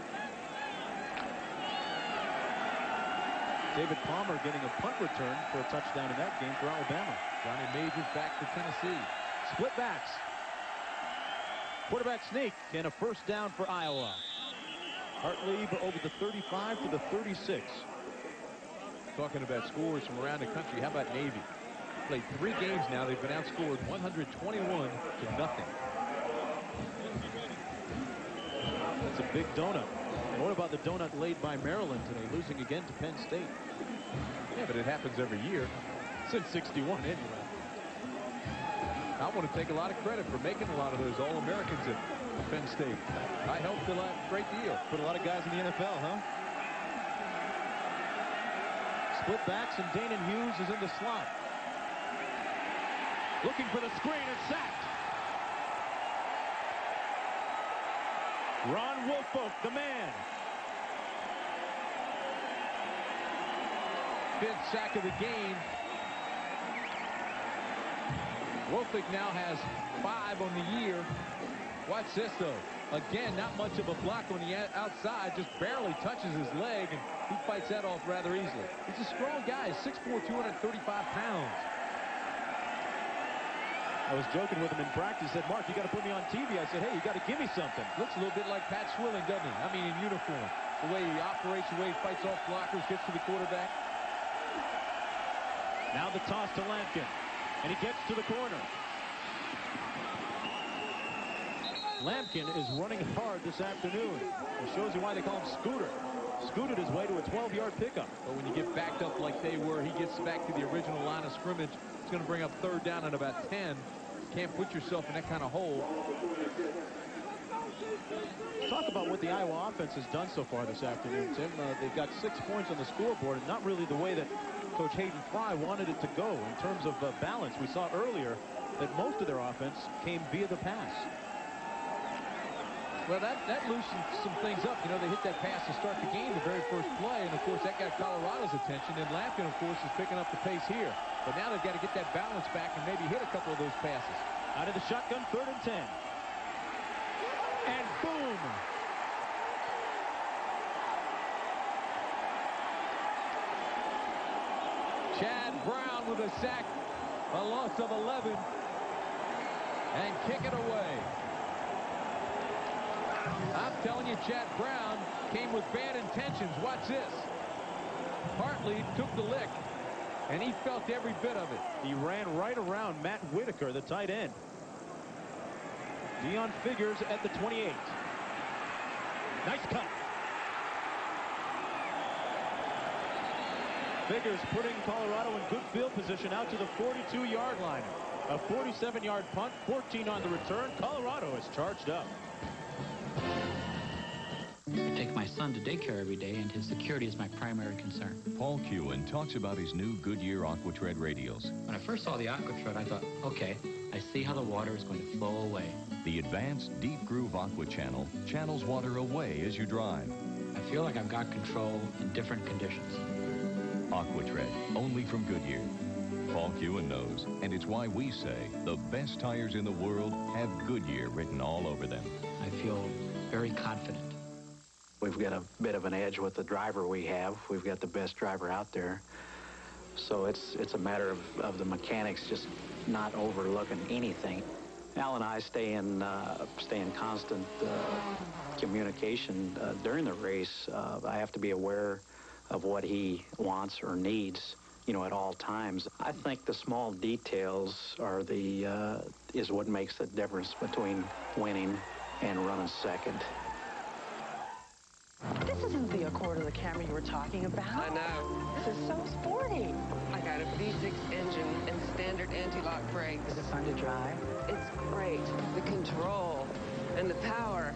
David Palmer getting a punt return for a touchdown in that game for Alabama. Johnny Majors back for Tennessee. Split backs. Quarterback sneak and a first down for Iowa. Hartlieb over the 35 to the 36. Talking about scores from around the country, how about Navy? Played 3 games now. They've been outscored 121 to nothing. That's a big donut. And what about the donut laid by Maryland today, losing again to Penn State? Yeah, but it happens every year. Since 61 anyway. I want to take a lot of credit for making a lot of those All-Americans at Penn State. I helped a great deal. Put a lot of guys in the NFL, huh? Split backs, and Danon Hughes is in the slot. Looking for the screen and sacked. Ron Woolfork, the man. 5th sack of the game. Woolfork now has 5 on the year. Watch this, though. Again, not much of a block on the outside, just barely touches his leg, and he fights that off rather easily. He's a strong guy, 6'4", 235 pounds. I was joking with him in practice. He said, Mark, you got to put me on TV. I said, hey, you got to give me something. Looks a little bit like Pat Swilling, doesn't he? I mean, in uniform. The way he operates, the way he fights off blockers, gets to the quarterback. Now the toss to Lampkin, and he gets to the corner. Lampkin is running hard this afternoon. It shows you why they call him Scooter. Scooted his way to a 12-yard pickup. But when you get backed up like they were, he gets back to the original line of scrimmage. It's going to bring up 3rd down at about 10. Can't put yourself in that kind of hole. Talk about what the Iowa offense has done so far this afternoon, Tim. They've got 6 points on the scoreboard, and not really the way that Coach Hayden Fry wanted it to go in terms of balance. We saw earlier that most of their offense came via the pass. Well, that loosened some things up. You know, they hit that pass to start the game, the very first play, and, of course, that got Colorado's attention. And Lampkin, of course, is picking up the pace here. But now they've got to get that balance back and maybe hit a couple of those passes. Out of the shotgun, 3rd and 10. And boom! Chad Brown with a sack, a loss of 11, and kick it away. I'm telling you, Chad Brown came with bad intentions. Watch this. Hartlieb took the lick, and he felt every bit of it. He ran right around Matt Whitaker, the tight end. Dion Figures at the 28. Nice cut. Figures putting Colorado in good field position out to the 42-yard line. A 47-yard punt, 14 on the return. Colorado is charged up. I take my son to daycare every day, and his security is my primary concern. Paul Kewen talks about his new Goodyear AquaTread radials. When I first saw the AquaTread, I thought, okay, I see how the water is going to flow away. The advanced Deep Groove Aqua Channel channels water away as you drive. I feel like I've got control in different conditions. AquaTread, only from Goodyear. Paul Kewen knows, and it's why we say the best tires in the world have Goodyear written all over them. I feel very confident. We've got a bit of an edge with the driver we have. We've got the best driver out there. So it's a matter of the mechanics just not overlooking anything. Al and I stay in constant communication during the race. I have to be aware of what he wants or needs, you know, at all times. I think the small details are is what makes the difference between winning and running second. This isn't the Accord or the Camry you were talking about. I know. This is so sporty. I got a V6 engine and standard anti-lock brakes. Is it fun to drive? It's great. The control and the power,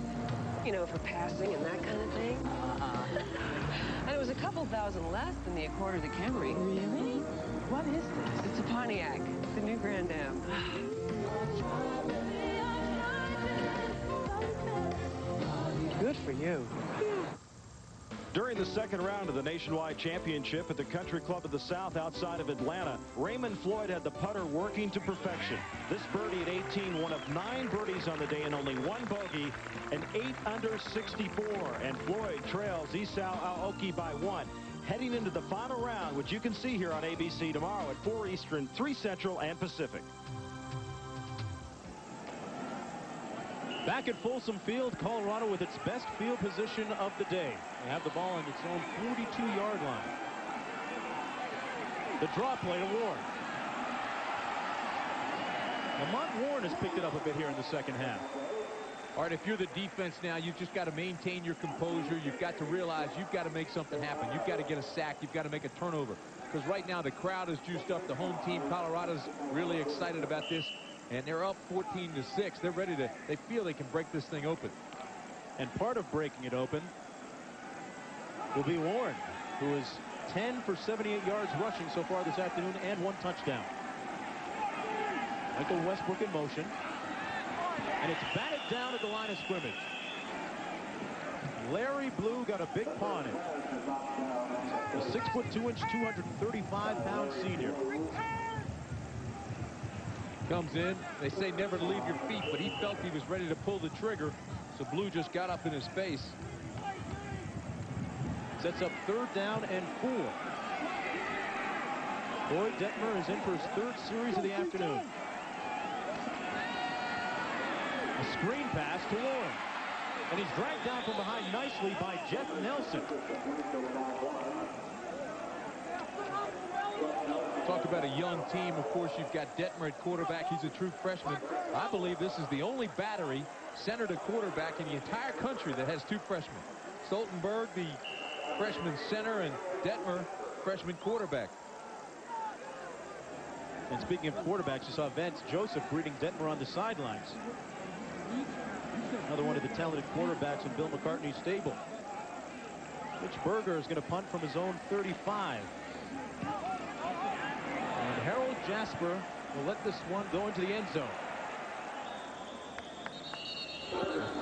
you know, for passing and that kind of thing. And it was a couple thousand less than the Accord or the Camry. Really? What is this? It's a Pontiac, the new Grand Am. Good for you. During the second round of the Nationwide Championship at the Country Club of the South outside of Atlanta, Raymond Floyd had the putter working to perfection. This birdie at 18, one of 9 birdies on the day and only 1 bogey, an 8 under 64. And Floyd trails Isao Aoki by 1. Heading into the final round, which you can see here on ABC tomorrow at 4 Eastern, 3 Central, and Pacific. Back at Folsom Field, Colorado with its best field position of the day. They have the ball on its own 42-yard line. The draw play to Warren. Lamont Warren has picked it up a bit here in the second half. All right, if you're the defense now, you've just got to maintain your composure. You've got to realize you've got to make something happen. You've got to get a sack. You've got to make a turnover. Because right now the crowd is juiced up. The home team, Colorado's really excited about this. And they're up 14-6. They're ready to, they feel they can break this thing open. And part of breaking it open will be Warren, who is 10 for 78 yards rushing so far this afternoon and 1 touchdown. Michael Westbrook in motion. And it's batted down at the line of scrimmage. Larry Blue got a big paw on it. The 6'2", 235-pound senior. Comes in. They say never to leave your feet, but he felt he was ready to pull the trigger, so Blue just got up in his face. Sets up 3rd down and 4. Boyd Detmer is in for his 3rd series of the afternoon. A screen pass to Warren. And he's dragged down from behind nicely by Jeff Nelson. Talk about a young team. Of course, you've got Detmer at quarterback. He's a true freshman. I believe this is the only battery centered at quarterback in the entire country that has 2 freshmen. Stoltenberg, the freshman center, and Detmer, freshman quarterback. And speaking of quarterbacks, you saw Vance Joseph greeting Detmer on the sidelines. Another one of the talented quarterbacks in Bill McCartney's stable. Mitch Berger is going to punt from his own 35. And Harold Jasper will let this one go into the end zone. A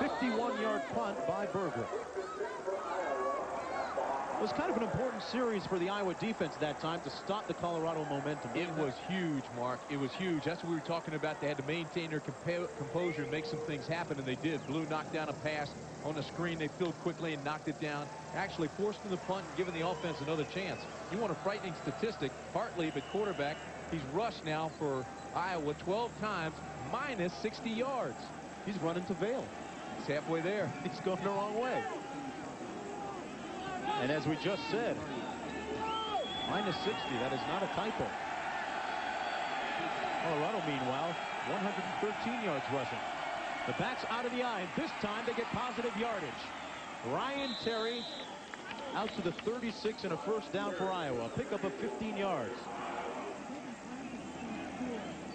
51-yard punt by Berger. It was kind of an important series for the Iowa defense that time to stop the Colorado momentum. It was huge, Mark. It was huge. That's what we were talking about. They had to maintain their composure and make some things happen, and they did. Blue knocked down a pass on the screen. They filled quickly and knocked it down. Actually forced them to punt and giving the offense another chance. You want a frightening statistic. Hartlieb at quarterback. He's rushed now for Iowa 12 times, minus 60 yards. He's running to Vail. He's halfway there. He's going the wrong way. And as we just said, minus 60, that is not a typo. Colorado, meanwhile, 113 yards rushing. The bats out of the eye, and this time they get positive yardage. Ryan Terry out to the 36 and a 1st down for Iowa. Pickup of 15 yards.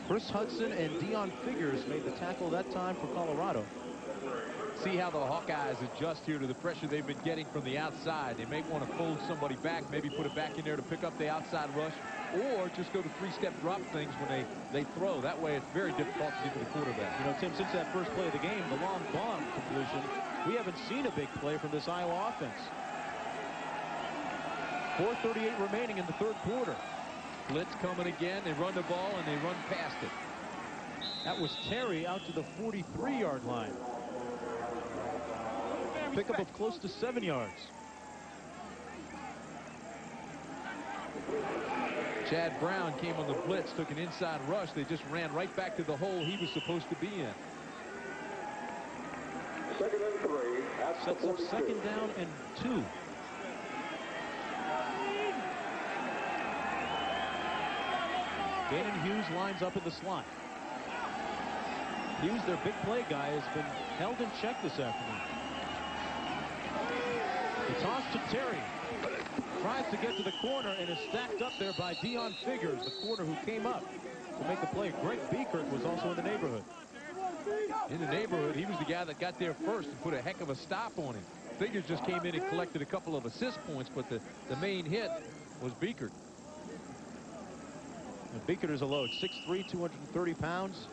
Chris Hudson and Deion Figures made the tackle that time for Colorado. See how the Hawkeyes adjust here to the pressure they've been getting from the outside. They may want to fold somebody back, maybe put it back in there to pick up the outside rush, or just go to 3-step drop things when they throw. That way it's very difficult to get to the quarterback. You know, Tim, since that first play of the game, the long bomb completion, we haven't seen a big play from this Iowa offense. 4:38 remaining in the 3rd quarter. Blitz coming again. They run the ball and they run past it. That was Terry out to the 43-yard line. Pickup of close to 7 yards. Chad Brown came on the blitz, took an inside rush. They just ran right back to the hole he was supposed to be in. 2nd and 3. Sets up 2nd down and 2. Gannon Hughes lines up in the slot. Hughes, their big play guy, has been held in check this afternoon. The toss to Terry. Tries to get to the corner and is stacked up there by Deion Figures, the corner who came up to make the play. Greg Beekert was also in the neighborhood. In the neighborhood, he was the guy that got there first and put a heck of a stop on him. Figures just came in and collected a couple of assist points, but the main hit was Beekert. And Beekert is a load, 6'3", 230 pounds.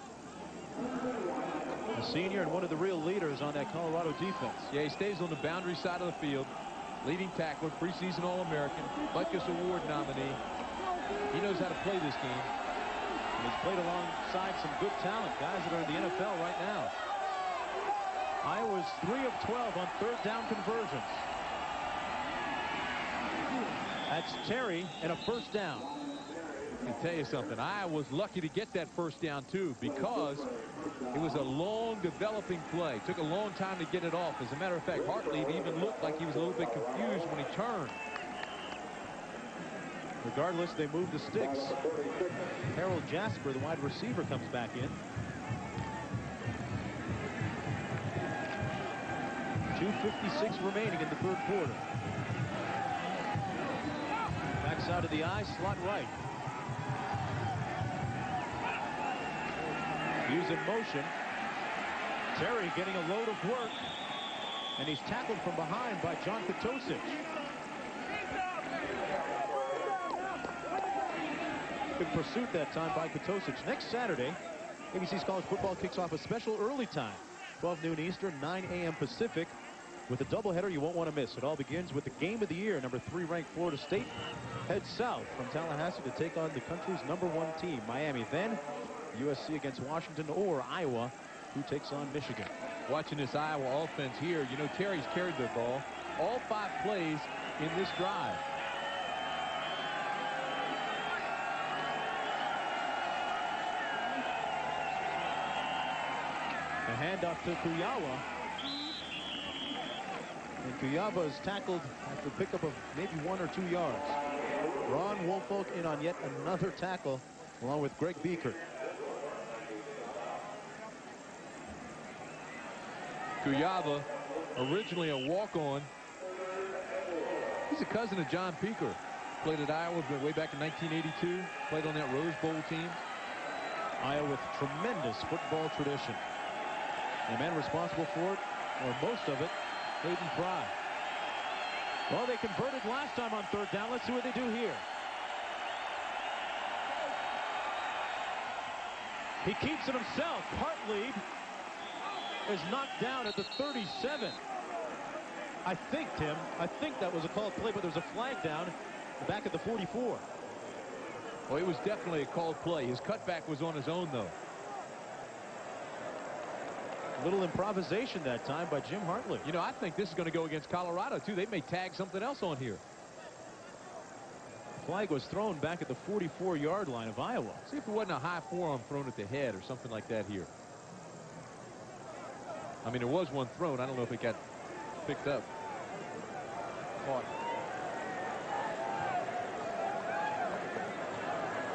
A senior and one of the real leaders on that Colorado defense. Yeah, he stays on the boundary side of the field. leading tackler, preseason All-American, Butkus Award nominee. He knows how to play this game. And he's played alongside some good talent, guys that are in the NFL right now. Iowa's 3 of 12 on third down conversions. That's Terry and a first down. I can tell you something. I was lucky to get that first down, too, because it was a long developing play. Took a long time to get it off. As a matter of fact, Hartlieb even looked like he was a little bit confused when he turned. Regardless, they move the sticks. Harold Jasper, the wide receiver, comes back in. 2:56 remaining in the third quarter. Backside of the eye, slot right. Hughes in motion. Terry getting a load of work. And he's tackled from behind by John Katosic. Good pursuit that time by Katosic. Next Saturday, ABC's college football kicks off a special early time. 12 noon Eastern, 9 a.m. Pacific. With a doubleheader you won't want to miss. It all begins with the game of the year. Number 3 ranked Florida State heads south from Tallahassee to take on the country's number 1 team, Miami. Then USC against Washington, or Iowa, who takes on Michigan. Watching this Iowa offense here, you know, Terry's carried the ball all 5 plays in this drive. The handoff to Kuyawa. And Kuyawa is tackled after a pickup of maybe 1 or 2 yards. Ron Woolfork in on yet another tackle, along with Greg Beaker. Kuyawa, originally a walk-on. He's a cousin of John Peaker. Played at Iowa way back in 1982. Played on that Rose Bowl team. Iowa with tremendous football tradition. The man responsible for it, or most of it, Hayden Fry. Well, they converted last time on third down. Let's see what they do here. He keeps it himself. Hartlieb is knocked down at the 37. I think, Tim, that was a called play, but there's a flag down the back of the 44. Well, it was definitely a called play. His cutback was on his own, though. A little improvisation that time by Jim Hartlieb. You know, I think this is going to go against Colorado, too. They may tag something else on here. Flag was thrown back at the 44-yard line of Iowa. See if it wasn't a high forearm thrown at the head or something like that here. I mean, there was one thrown. I don't know if it got picked up. Caught.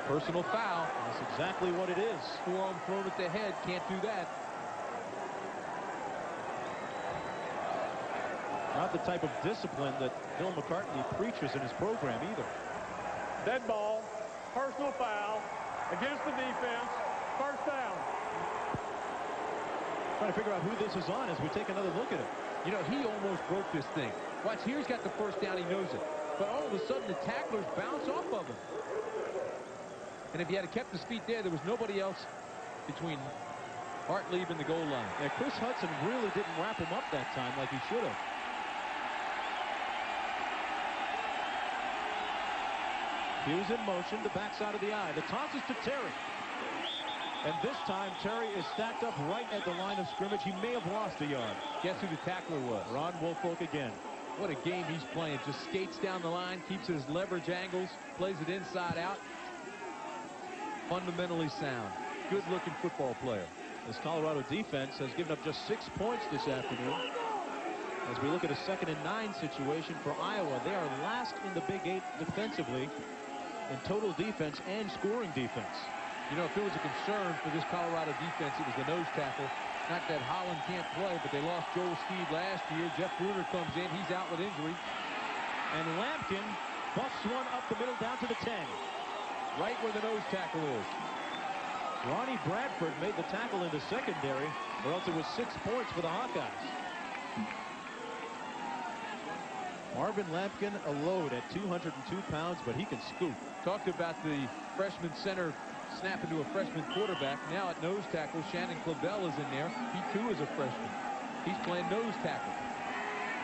Personal foul. That's exactly what it is. Forearm thrown at the head. Can't do that. Not the type of discipline that Bill McCartney preaches in his program either. Dead ball, personal foul, against the defense, first down. Trying to figure out who this is on as we take another look at it. You know, he almost broke this thing. Watch, here he's got the first down, he knows it. But all of a sudden, the tacklers bounce off of him. And if he had kept his feet there, there was nobody else between Hartlieb and the goal line. Yeah, Chris Hudson really didn't wrap him up that time like he should have. Hughes in motion, the backside of the eye. The toss is to Terry. And this time, Terry is stacked up right at the line of scrimmage. He may have lost a yard. Guess who the tackler was? Ron Woolfork again. What a game he's playing. Just skates down the line, keeps his leverage angles, plays it inside out. Fundamentally sound. Good-looking football player. This Colorado defense has given up just 6 points this afternoon. As we look at a 2nd and 9 situation for Iowa, they are last in the Big 8 defensively in total defense and scoring defense. You know, if there was a concern for this Colorado defense, it was the nose tackle. Not that Holland can't play, but they lost Joel Steed last year. Jeff Bruner comes in. He's out with injury. And Lampkin busts one up the middle down to the 10. Right where the nose tackle is. Ronnie Bradford made the tackle in the secondary, or else it was 6 points for the Hawkeyes. Marvin Lampkin, a load at 202 pounds, but he can scoop. Talked about the freshman center snapping to a freshman quarterback. Now at nose tackle, Shannon Clavel is in there. He too is a freshman. He's playing nose tackle.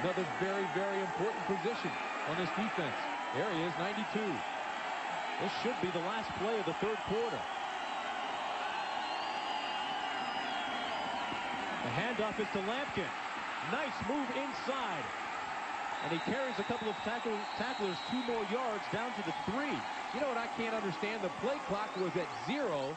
Another very, very important position on this defense. There he is, 92. This should be the last play of the third quarter. The handoff is to Lampkin. Nice move inside. And he carries a couple of tacklers 2 more yards down to the 3. You know what I can't understand? The play clock was at 0.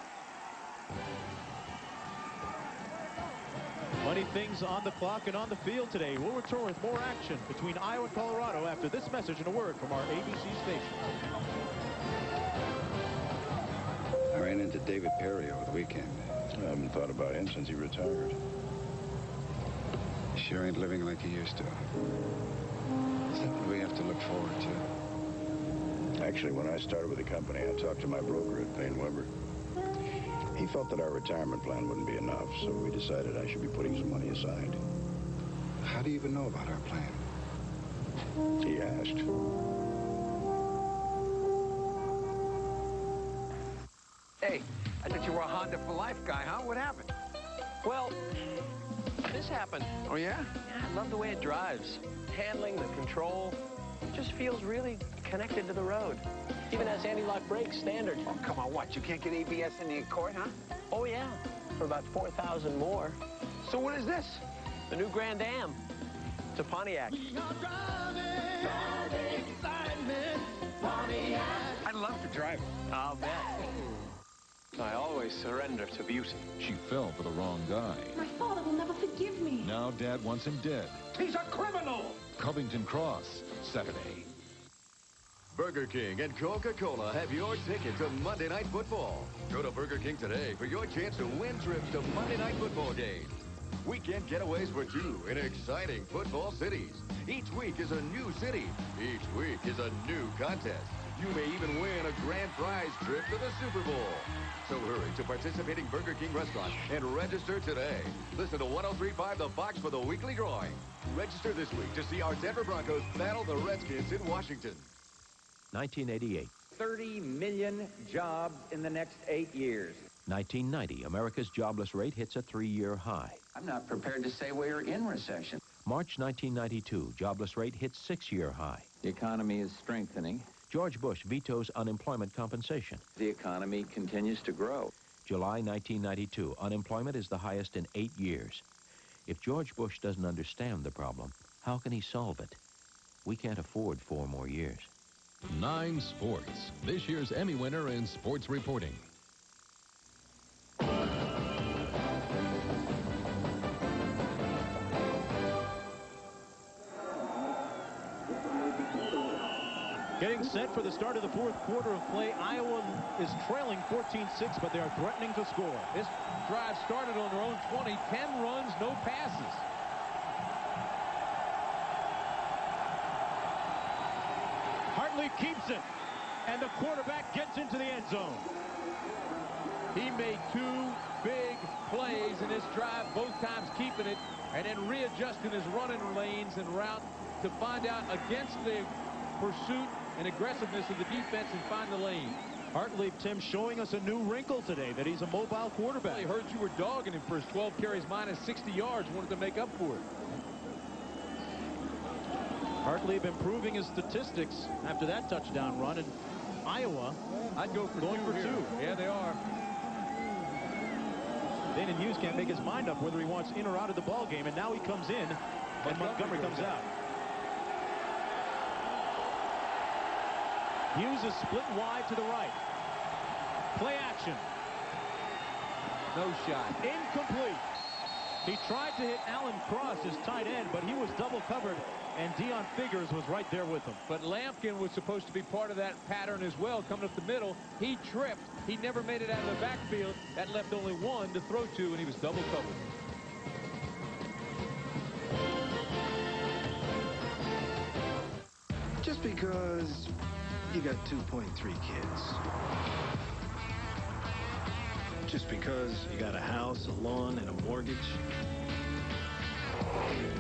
Plenty things on the clock and on the field today. We'll return with more action between Iowa and Colorado after this message and a word from our ABC station. I ran into David Perry over the weekend. I haven't thought about him since he retired. He sure ain't living like he used to. Something we have to look forward to. Actually, when I started with the company, I talked to my broker at Payne Weber. He felt that our retirement plan wouldn't be enough, so we decided I should be putting some money aside. How do you even know about our plan? He asked. Hey, I thought you were a Honda for life guy, huh? What happened? Well, this happened. Oh, yeah? Yeah, I love the way it drives. Handling, the control, it just feels really connected to the road. Even has anti-lock brakes standard. Oh, come on, what? You can't get ABS in the Accord, huh? Oh, yeah, for about 4,000 more. So what is this? The new Grand Am. It's a Pontiac. I'd love to drive it. I'll bet. I always surrender to beauty. She fell for the wrong guy. My father will never forgive me. Now Dad wants him dead. He's a criminal! Covington Cross, Saturday. Burger King and Coca-Cola have your ticket to Monday Night Football. Go to Burger King today for your chance to win trips to Monday Night Football games. Weekend getaways for 2 in exciting football cities. Each week is a new city. Each week is a new contest. You may even win a grand prize trip to the Super Bowl. So hurry to participating Burger King restaurants and register today. Listen to 103.5 The Fox for the weekly drawing. Register this week to see our Denver Broncos battle the Redskins in Washington. 1988. 30 million jobs in the next 8 years. 1990. America's jobless rate hits a 3-year high. I'm not prepared to say we're in recession. March 1992. Jobless rate hits 6-year high. The economy is strengthening. George Bush vetoes unemployment compensation. The economy continues to grow. July 1992. Unemployment is the highest in 8 years. If George Bush doesn't understand the problem, how can he solve it? We can't afford 4 more years. 9 Sports, this year's Emmy winner in sports reporting. Getting set for the start of the fourth quarter of play. Iowa is trailing 14-6, but they are threatening to score. This drive started on their own 20. 10 runs, no passes. Hartlieb keeps it, and the quarterback gets into the end zone. He made 2 big plays in this drive, both times keeping it, and then readjusting his running lanes and route to find out against the pursuit and aggressiveness of the defense and find the lane. Hartlieb, Tim, showing us a new wrinkle today, that he's a mobile quarterback. Well, he heard you were dogging him for his 12 carries minus 60 yards, wanted to make up for it. Hartlieb improving his statistics after that touchdown run, and Iowa, I'd go for going two for here. 2. Yeah, they are. Danon Hughes can't make his mind up whether he wants in or out of the ball game, and now he comes in, and Montgomery comes out. Hughes is split wide to the right. Play action. No shot. Incomplete. He tried to hit Alan Cross, his tight end, but he was double covered, and Deion Figures was right there with him. But Lampkin was supposed to be part of that pattern as well, coming up the middle. He tripped. He never made it out of the backfield. That left only 1 to throw to, and he was double covered. Just because you got 2.3 kids. Just because you got a house, a lawn, and a mortgage.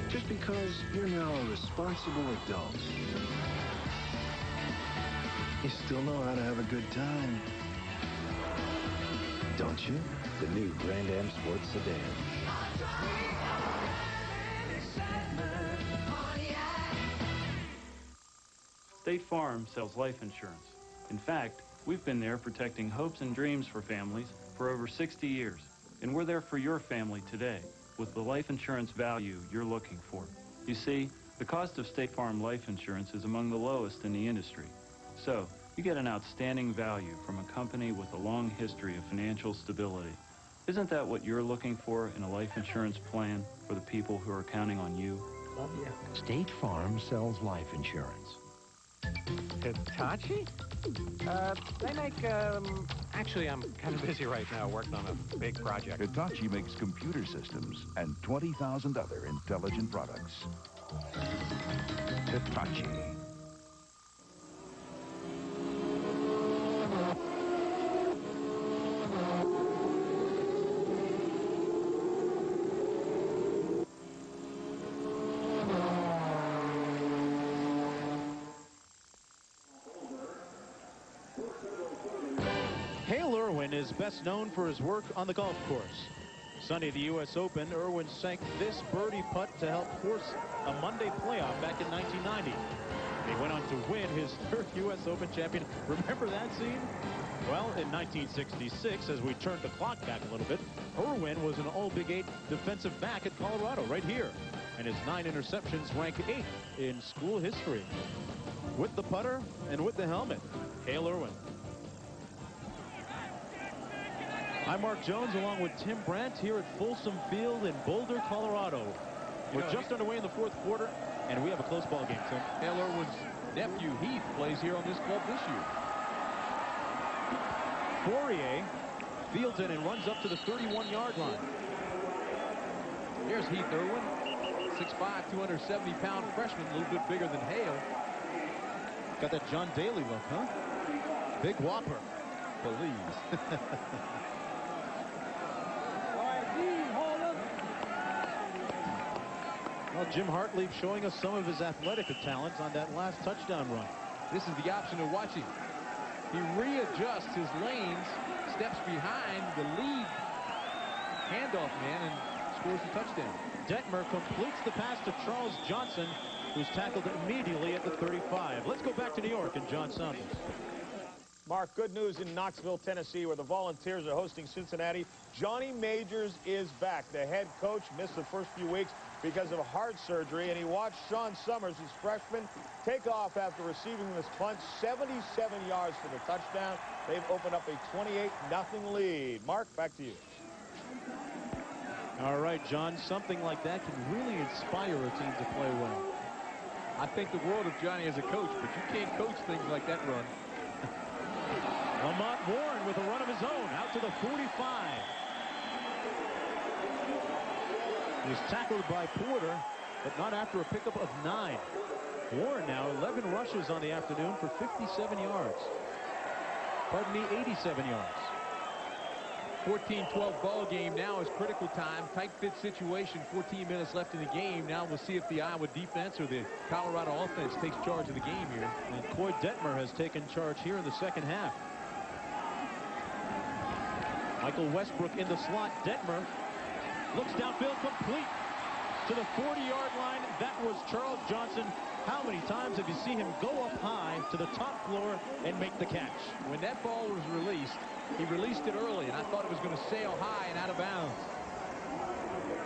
Just because you're now a responsible adult. You still know how to have a good time. Don't you? The new Grand Am Sports Sedan. State Farm sells life insurance. In fact, we've been there protecting hopes and dreams for families for over 60 years. And we're there for your family today with the life insurance value you're looking for. You see, the cost of State Farm life insurance is among the lowest in the industry. So, you get an outstanding value from a company with a long history of financial stability. Isn't that what you're looking for in a life insurance plan for the people who are counting on you? Love you. State Farm sells life insurance. Hitachi? They make, actually, I'm kind of busy right now working on a big project. Hitachi makes computer systems and 20,000 other intelligent products. Hitachi. Is best known for his work on the golf course. Sunday at the U.S. Open, Irwin sank this birdie putt to help force a Monday playoff back in 1990. He went on to win his third U.S. Open champion. Remember that scene? Well, in 1966, as we turned the clock back a little bit, Irwin was an All-Big 8 defensive back at Colorado, right here. And his 9 interceptions rank 8th in school history. With the putter and with the helmet, Hale Irwin. I'm Mark Jones along with Tim Brandt here at Folsom Field in Boulder, Colorado. We're just underway in the fourth quarter, and we have a close ball game, Tim. Hale Irwin's nephew, Heath, plays here on this club this year. Fourier fields it and runs up to the 31-yard line. Here's Heath Irwin, 6'5", 270-pound freshman, a little bit bigger than Hale. Got that John Daly look, huh? Big whopper. Please. Well, Jim Hartlieb showing us some of his athletic talents on that last touchdown run. This is the option to watching. He readjusts his lanes, steps behind the lead handoff man, and scores the touchdown. Detmer completes the pass to Charles Johnson, who's tackled immediately at the 35. Let's go back to New York and John Saunders. Mark, good news in Knoxville, Tennessee, where the Volunteers are hosting Cincinnati. Johnny Majors is back. The head coach missed the first few weeks because of heart surgery, and he watched Sean Summers, his freshman, take off after receiving this punt, 77 yards for the touchdown. They've opened up a 28-0 lead. Mark, back to you. All right, John, something like that can really inspire a team to play well. I think the world of Johnny as a coach, but you can't coach things like that run. Lamont Warren with a run of his own out to the 45. He was tackled by Porter, but not after a pickup of 9. Warren now 11 rushes on the afternoon for 57 yards. Pardon me, 87 yards. 14-12 ball game. Now is critical time. Tight fit situation. 14 minutes left in the game. Now we'll see if the Iowa defense or the Colorado offense takes charge of the game here. And Coy Detmer has taken charge here in the second half. Michael Westbrook in the slot. Detmer looks downfield, complete to the 40-yard line. That was Charles Johnson. How many times have you seen him go up high to the top floor and make the catch? When that ball was released, he released it early, and I thought it was going to sail high and out of bounds.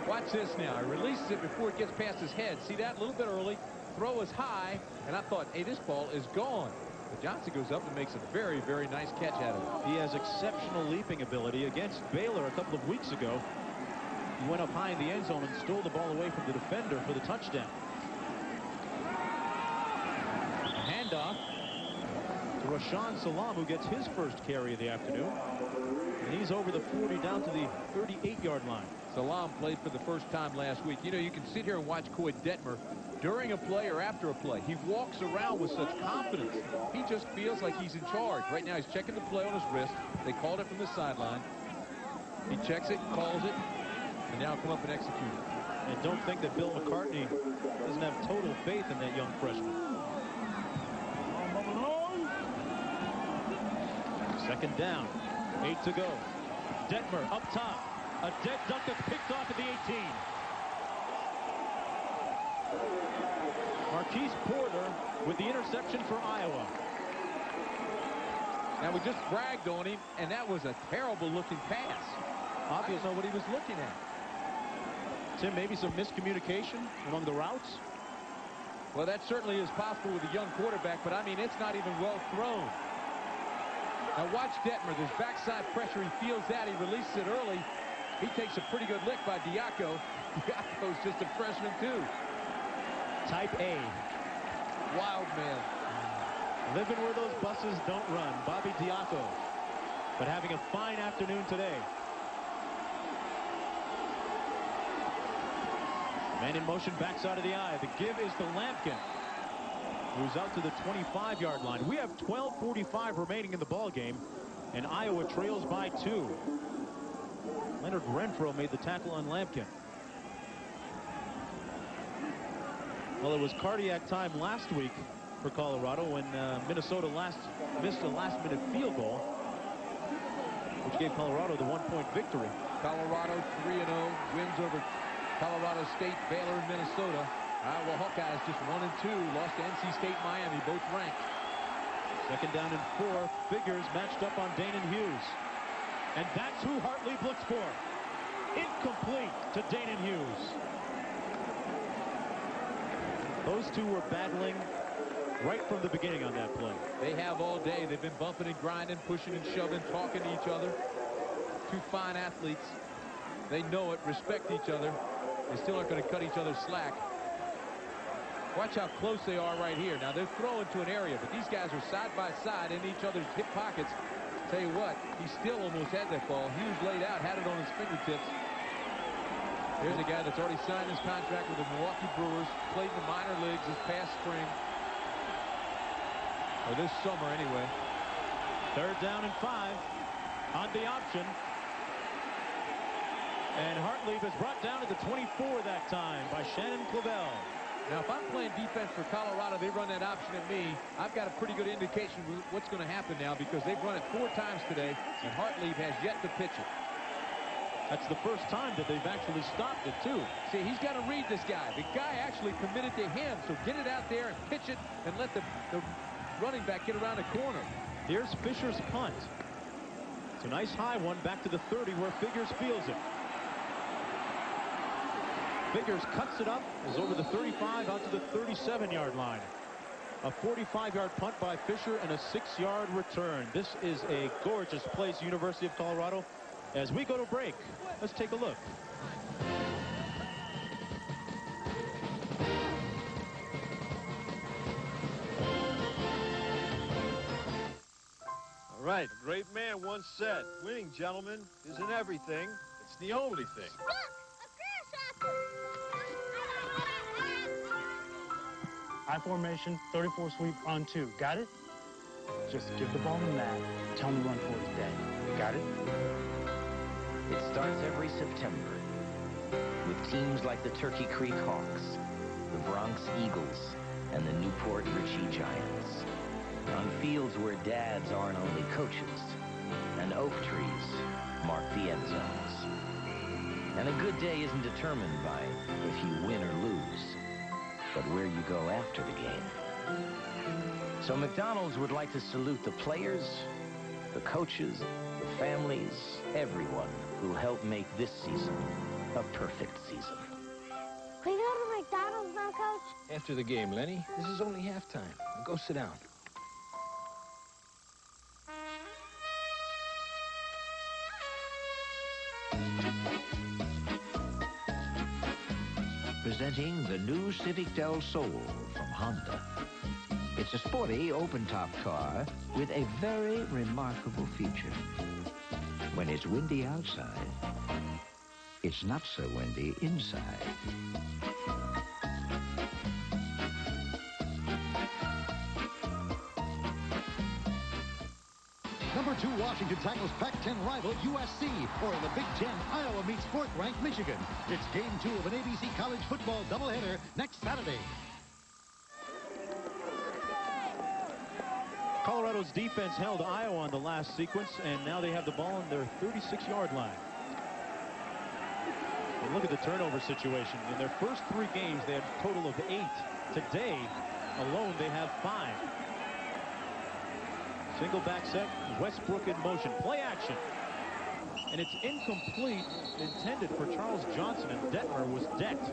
Watch this now. He releases it before it gets past his head. See that? A little bit early. Throw is high, and I thought, hey, this ball is gone. But Johnson goes up and makes a very, very nice catch out of it. He has exceptional leaping ability. Against Baylor a couple of weeks ago, he went up high in the end zone and stole the ball away from the defender for the touchdown. A handoff to Rashawn Salam, who gets his first carry of the afternoon. And he's over the 40 down to the 38-yard line. Salam played for the first time last week. You know, you can sit here and watch Coy Detmer during a play or after a play. He walks around with such confidence. He just feels like he's in charge. Right now he's checking the play on his wrist. They called it from the sideline. He checks it, calls it, and now come up and execute it. And don't think that Bill McCartney doesn't have total faith in that young freshman. Second down, 8 to go. Detmer up top. A dead duck that's picked off at the 18. Marquise Porter with the interception for Iowa. Now, we just bragged on him, and that was a terrible-looking pass. I don't know what he was looking at. Tim, maybe some miscommunication along the routes? Well, that certainly is possible with a young quarterback, but, I mean, it's not even well thrown. Now, watch Detmer. There's backside pressure. He feels that. He releases it early. He takes a pretty good lick by Diaco. Diaco's just a freshman, too. Type A. Wild man. Living where those buses don't run. Bobby Diaco. But having a fine afternoon today. Man in motion, backside of the eye. The give is to Lampkin, who's out to the 25-yard line. We have 12:45 remaining in the ball game, and Iowa trails by 2. Leonard Renfro made the tackle on Lampkin. Well, it was cardiac time last week for Colorado when Minnesota missed a last-minute field goal, which gave Colorado the 1-point victory. Colorado 3-0, wins over Colorado State, Baylor, and Minnesota. Iowa Hawkeyes just 1-2, lost to NC State, Miami, both ranked. Second down and 4. Figures matched up on Danon Hughes. And that's who Hartlieb looks for. Incomplete to Danon Hughes. Those two were battling right from the beginning on that play. They have all day. They've been bumping and grinding, pushing and shoving, talking to each other. Two fine athletes. They know it, respect each other. They still aren't going to cut each other slack. Watch how close they are right here. Now, they're throwing to an area, but these guys are side by side in each other's hip pockets. Tell you what, he still almost had that ball. Hughes laid out, had it on his fingertips. Here's a guy that's already signed his contract with the Milwaukee Brewers, played in the minor leagues this past spring. Or this summer, anyway. Third down and 5 on the option. And Hartlieb is brought down to the 24 that time by Shannon Clavel. Now, if I'm playing defense for Colorado, they run that option at me. I've got a pretty good indication of what's going to happen now because they've run it 4 times today, and Hartlieb has yet to pitch it. That's the first time that they've actually stopped it, too. See, he's got to read this guy. The guy actually committed to him, so get it out there and pitch it and let the running back get around the corner. Here's Fisher's punt. It's a nice high one back to the 30 where Figures fields it. Figures cuts it up, is over the 35 out to the 37-yard line. A 45-yard punt by Fisher and a 6-yard return. This is a gorgeous place, University of Colorado. As we go to break, let's take a look. All right, a great man once said, winning, gentlemen, isn't everything. It's the only thing. I formation, 34 sweep on 2. Got it? Just give the ball to Matt. Tell him to run for his day. Got it? It starts every September with teams like the Turkey Creek Hawks, the Bronx Eagles, and the Newport Richie Giants. On fields where dads aren't only coaches, and oak trees mark the end zones. And a good day isn't determined by if you win or lose, but where you go after the game. So McDonald's would like to salute the players, the coaches, the families, everyone who helped make this season a perfect season. Can we go to McDonald's now, Coach? After the game, Lenny. This is only halftime. Go sit down. Presenting the new Civic Del Sol from Honda. It's a sporty, open-top car with a very remarkable feature. When it's windy outside, it's not so windy inside. Number 2 Washington tackles Pac-10 rival USC, or in the Big Ten, Iowa meets 4th-ranked Michigan. It's game 2 of an ABC college football doubleheader next Saturday. Colorado's defense held Iowa on the last sequence, and now they have the ball on their 36-yard line. And look at the turnover situation. In their first 3 games, they had a total of 8. Today, alone, they have 5. Single back set, Westbrook in motion. Play action. And it's incomplete, intended for Charles Johnson, and Detmer was decked.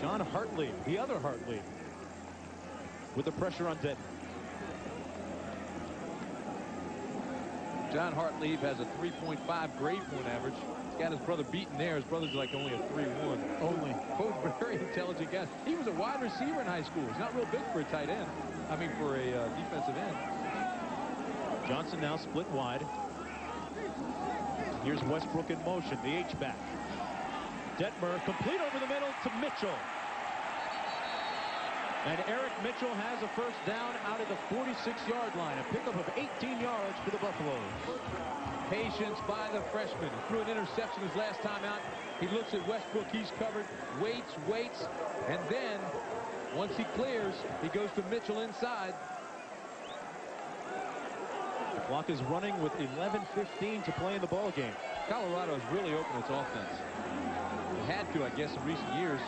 John Hartlieb, the other Hartlieb, with the pressure on Detmer. John Hartlieb has a 3.5 grade point average. He's got his brother beaten there. His brother's like only a 3.1. Only. Both very intelligent guys. He was a wide receiver in high school. He's not real big for a tight end. I mean, for a defensive end. Johnson now split wide. Here's Westbrook in motion, the H-back. Detmer complete over the middle to Mitchell. And Eric Mitchell has a first down out of the 46-yard line. A pickup of 18 yards for the Buffaloes. Patience by the freshman. He threw an interception his last time out. He looks at Westbrook. He's covered. Waits. And then, once he clears, he goes to Mitchell inside. The clock is running with 11:15 to play in the ball game. Colorado has really opened its offense. They had to, I guess, in recent years.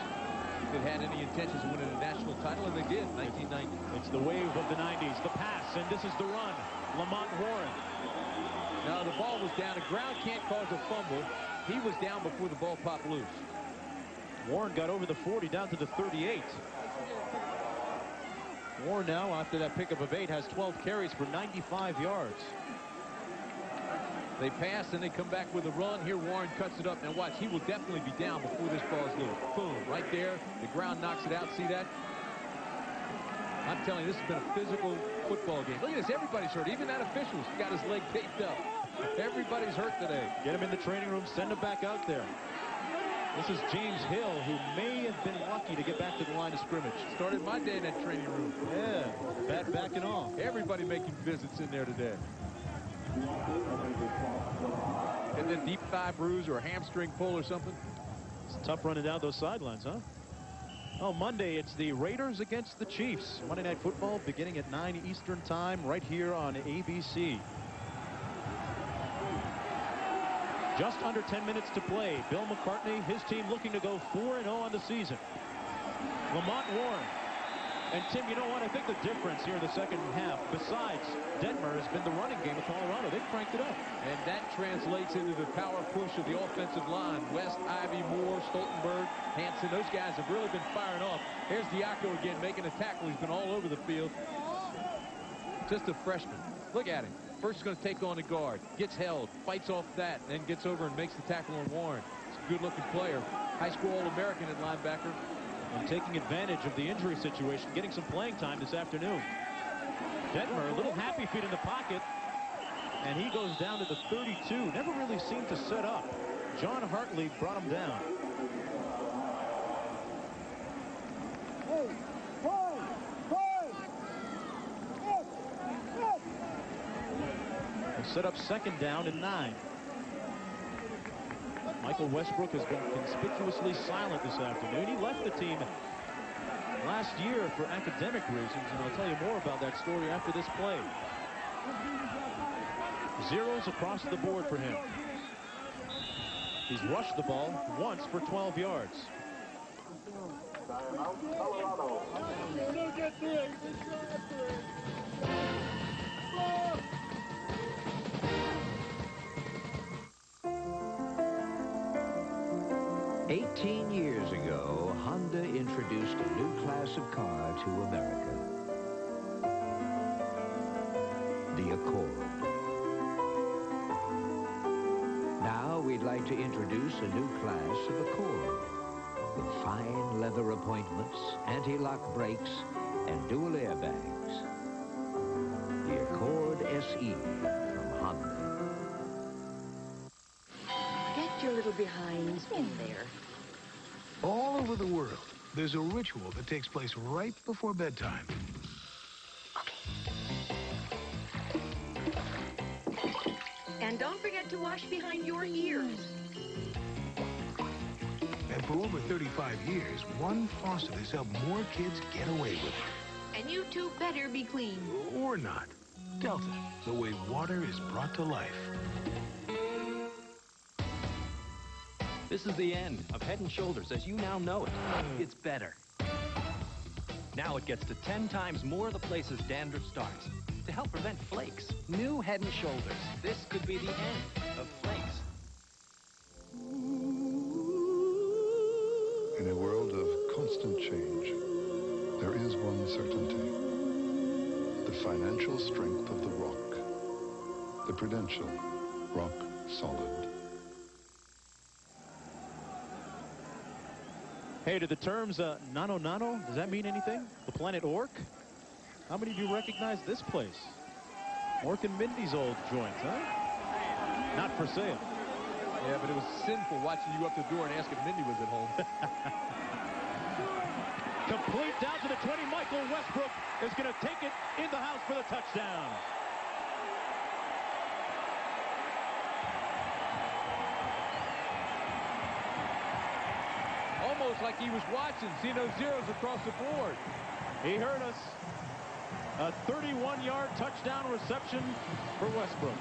If it had any intentions of winning a national title, and they did in 1990. It's the wave of the 90s. The pass, and this is the run. Lamont Warren. Now, the ball was down. The ground can't cause a fumble. He was down before the ball popped loose. Warren got over the 40, down to the 38. Warren now, after that pickup of 8, has 12 carries for 95 yards. They pass, and they come back with a run. Here, Warren cuts it up. Now, watch. He will definitely be down before this ball is loose. Boom. Right there. The ground knocks it out. See that? I'm telling you, this has been a physical football game. Look at this. Everybody's hurt. Even that official's got his leg taped up. Everybody's hurt today. Get him in the training room. Send him back out there. This is James Hill, who may have been lucky to get back to the line of scrimmage. Started my day in that training room. Yeah, bat back and all. Everybody making visits in there today. And then deep thigh bruise or a hamstring pull or something. It's tough running down those sidelines, huh? Oh, Monday, it's the Raiders against the Chiefs. Monday Night Football beginning at 9 Eastern Time right here on ABC. Just under 10 minutes to play. Bill McCartney, his team looking to go 4-0 on the season. Lamont Warren. And, Tim, you know what? I think the difference here in the second half, besides Detmer, has been the running game of Colorado. They've cranked it up. And that translates into the power push of the offensive line. West, Ivy, Moore, Stoltenberg, Hanson, those guys have really been firing off. Here's Diaco again making a tackle. He's been all over the field. Just a freshman. Look at him. First is going to take on the guard. Gets held. Fights off that. Then gets over and makes the tackle on Warren. It's a good-looking player. High school All-American at linebacker. And taking advantage of the injury situation, getting some playing time this afternoon. Detmer, a little happy feet in the pocket. And he goes down to the 32. Never really seemed to set up. John Hartlieb brought him down. They set up second down and 9. Michael Westbrook has been conspicuously silent this afternoon. He left the team last year for academic reasons, and I'll tell you more about that story after this play. Zeros across the board for him. He's rushed the ball once for 12 yards. 18 years ago, Honda introduced a new class of car to America. The Accord. Now we'd like to introduce a new class of Accord with fine leather appointments, anti-lock brakes, and dual airbags. The Accord SE from Honda. Get your little behinds in there. All over the world, there's a ritual that takes place right before bedtime. And don't forget to wash behind your ears. And for over 35 years, one faucet has helped more kids get away with it. And you two better be clean. Or not. Delta, the way water is brought to life. This is the end of Head & Shoulders as you now know it. It's better. Now it gets to 10 times more of the places dandruff starts to help prevent flakes. New Head & Shoulders. This could be the end of flakes. In a world of constant change, there is one certainty. The financial strength of the rock. The Prudential Rock Solid. Hey, do the terms Nano Nano, does that mean anything? The Planet Orc? How many of you recognize this place? Orc and Mindy's old joint, huh? Not for sale. Yeah, but it was sinful watching you up the door and asking if Mindy was at home. Complete down to the 20. Michael Westbrook is going to take it in the house for the touchdown. Almost like he was watching, seeing those zeros across the board. He heard us. A 31-yard touchdown reception for Westbrook.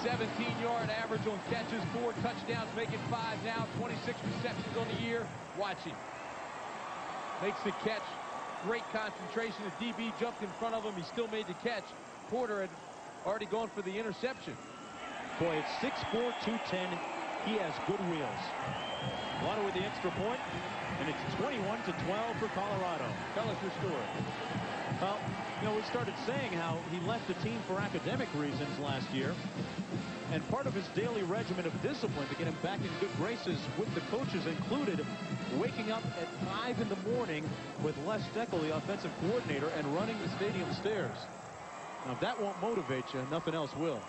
17-yard average on catches, 4 touchdowns, making 5 now, 26 receptions on the year. Watch him. Makes the catch. Great concentration. The DB jumped in front of him. He still made the catch. Porter had already gone for the interception. Boy, it's 6'4", 210. He has good wheels. Water with the extra point, and it's 21-12 for Colorado. Tell us your story. Well, you know, we started saying how he left the team for academic reasons last year. And part of his daily regimen of discipline to get him back in good graces with the coaches included waking up at 5 in the morning with Les Steckel, the offensive coordinator, and running the stadium stairs. Now, if that won't motivate you, nothing else will.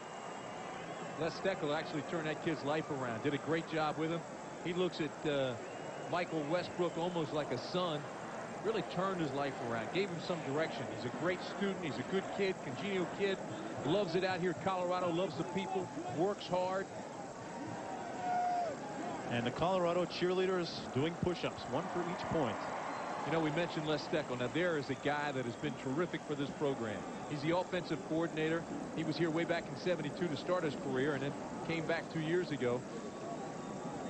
Les Steckel actually turned that kid's life around. Did a great job with him. He looks at Michael Westbrook almost like a son. Really turned his life around. Gave him some direction. He's a great student. He's a good kid, congenial kid. Loves it out here in Colorado. Loves the people. Works hard. And the Colorado cheerleaders doing push-ups, 1 for each point. You know, we mentioned Les Steckel. Now, there is a guy that has been terrific for this program. He's the offensive coordinator. He was here way back in '72 to start his career and then came back 2 years ago.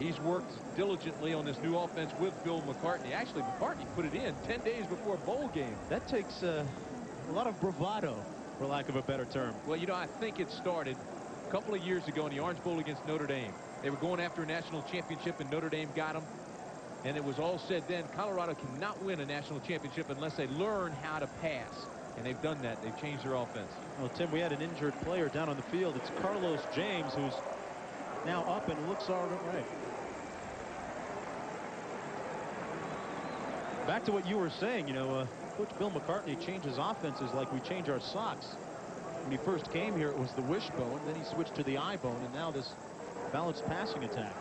He's worked diligently on this new offense with Bill McCartney. Actually, McCartney put it in 10 days before a bowl game. That takes a lot of bravado, for lack of a better term. Well, you know, I think it started a couple of years ago in the Orange Bowl against Notre Dame. They were going after a national championship, and Notre Dame got them. And it was all said then, Colorado cannot win a national championship unless they learn how to pass. And they've done that. They've changed their offense. Well, Tim, we had an injured player down on the field. It's Carlos James, who's now up and looks all right. Back to what you were saying, you know, Coach Bill McCartney changes offenses like we change our socks. When he first came here, it was the wishbone. Then he switched to the eye bone, and now this balanced passing attack.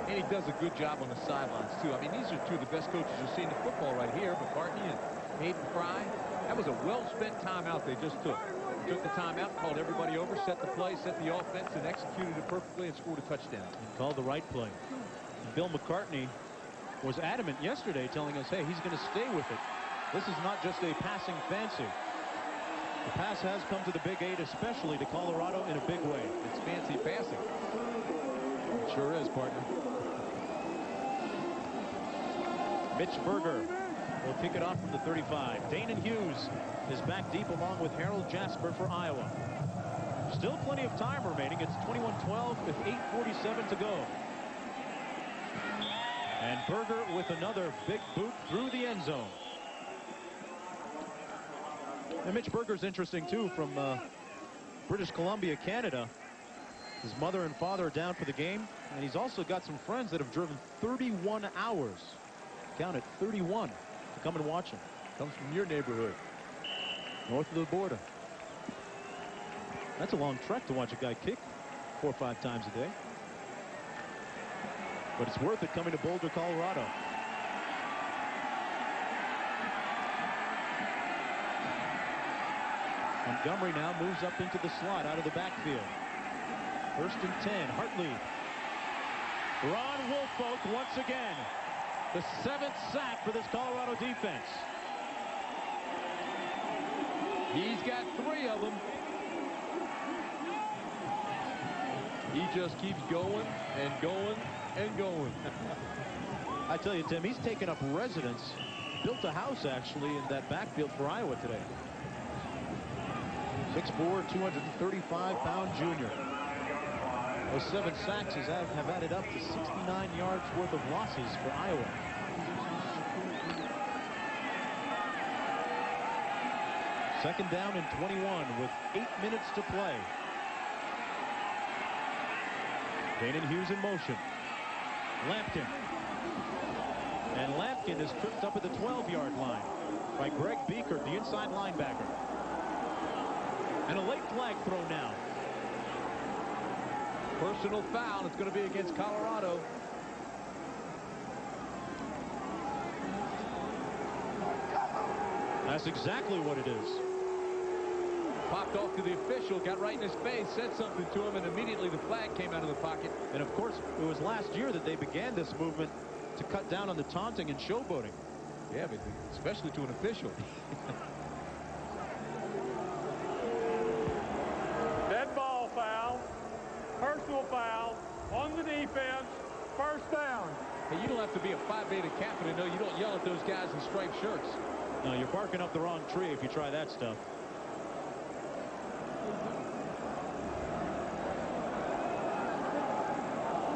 And he does a good job on the sidelines, too. I mean, these are two of the best coaches you'll see in the football right here, McCartney and Hayden Fry. That was a well-spent timeout they just took. Took the timeout, called everybody over, set the play, set the offense, and executed it perfectly and scored a touchdown. And called the right play. And Bill McCartney was adamant yesterday telling us, hey, he's going to stay with it. This is not just a passing fancy. The pass has come to the Big 8, especially to Colorado, in a big way. It's fancy passing. It sure is, partner. Mitch Berger will kick it off from the 35. Danon Hughes is back deep along with Harold Jasper for Iowa. Still plenty of time remaining. It's 21-12 with 8:47 to go. And Berger with another big boot through the end zone. And Mitch Berger's interesting, too, from British Columbia, Canada. His mother and father are down for the game, and he's also got some friends that have driven 31 hours. Count it, 31, to come and watch him. Comes from your neighborhood. North of the border. That's a long trek to watch a guy kick 4 or 5 times a day. But it's worth it coming to Boulder, Colorado. Montgomery now moves up into the slot out of the backfield. 1st and 10, Hartlieb. Ron Woolfork once again. The 7th sack for this Colorado defense. He's got 3 of them. He just keeps going and going and going. I tell you, Tim, he's taken up residence, built a house actually in that backfield for Iowa today. 6'4", 235-pound junior. Those 7 sacks have added up to 69 yards worth of losses for Iowa. Second down and 21 with 8 minutes to play. Danon Hughes in motion. Lampkin. And Lampkin is tripped up at the 12-yard line by Greg Beekert, the inside linebacker. And a late flag throw now. Personal foul. It's going to be against Colorado. That's exactly what it is. Popped off to the official, got right in his face, said something to him, and immediately the flag came out of the pocket. And of course, it was last year that they began this movement to cut down on the taunting and showboating. Yeah, but especially to an official. Dead ball foul, personal foul on the defense, first down. Hey, you don't have to be a Phi Beta Kappa to know you don't yell at those guys in striped shirts. No, you're barking up the wrong tree if you try that stuff.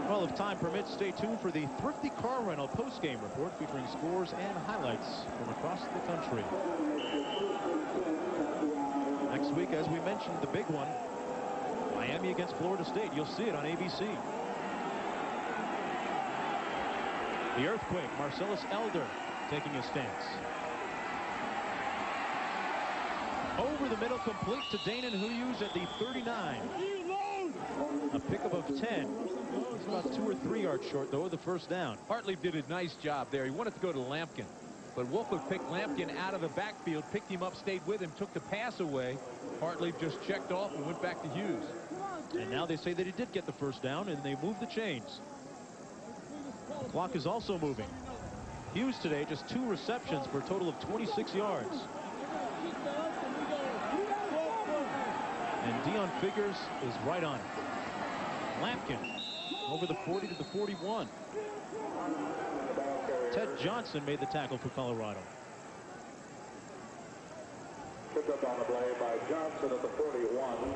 Well, if time permits, stay tuned for the Thrifty Car Rental post-game report featuring scores and highlights from across the country. Next week, as we mentioned, the big one, Miami against Florida State. You'll see it on ABC. The earthquake, Marcellus Elder taking a stance. Over the middle, complete to Danon Hughes at the 39. A pickup of 10. It's about 2 or 3 yards short, though, of the first down. Hartlieb did a nice job there. He wanted to go to Lampkin, but Woolfork picked Lampkin out of the backfield, picked him up, stayed with him, took the pass away. Hartlieb just checked off and went back to Hughes. And now they say that he did get the first down, and they moved the chains. Clock is also moving. Hughes today just 2 receptions for a total of 26 yards. And Dion Figures is right on it. Lampkin over the 40 to the 41. Ted Johnson made the tackle for Colorado. Pick up on the play by Johnson at the 41.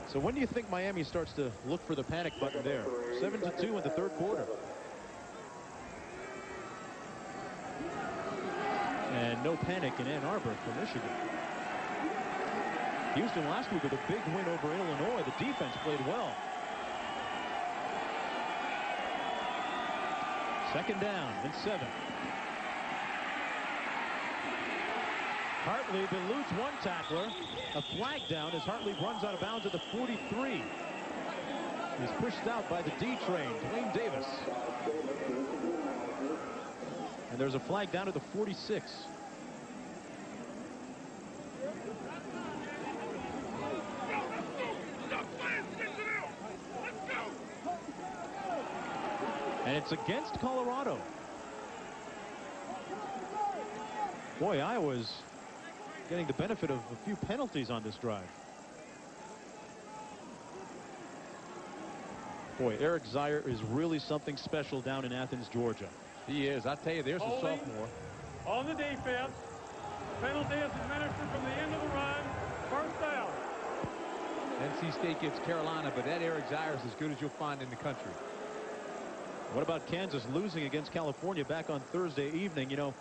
So when do you think Miami starts to look for the panic button there? 7-2 in the third quarter. And no panic in Ann Arbor for Michigan. Houston last week with a big win over Illinois. The defense played well. Second down and 7. Hartlieb eludes one tackler. A flag down as Hartlieb runs out of bounds at the 43. He's pushed out by the D train, Dwayne Davis. And there's a flag down at the 46. And it's against Colorado. Boy, Iowa's getting the benefit of a few penalties on this drive. Boy, Eric Zier is really something special down in Athens, Georgia. He is. I tell you, there's a sophomore. On the defense. Penalty is administered from the end of the run. First down. NC State gets Carolina, but that Eric Zier is as good as you'll find in the country. What about Kansas losing against California back on Thursday evening? You know,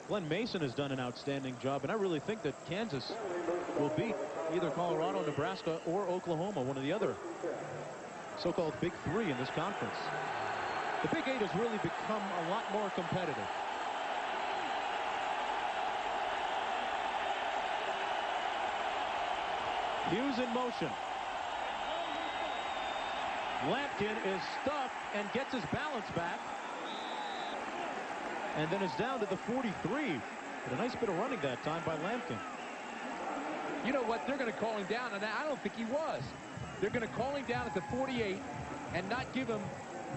Glenn Mason has done an outstanding job, and I really think that Kansas will beat either Colorado, Nebraska, or Oklahoma, one of the other so-called Big Three in this conference. The Big Eight has really become a lot more competitive. Hughes in motion. Lampkin is stuffed and gets his balance back. And then is down to the 43. But a nice bit of running that time by Lampkin. You know what? They're going to call him down, and I don't think he was. They're going to call him down at the 48 and not give him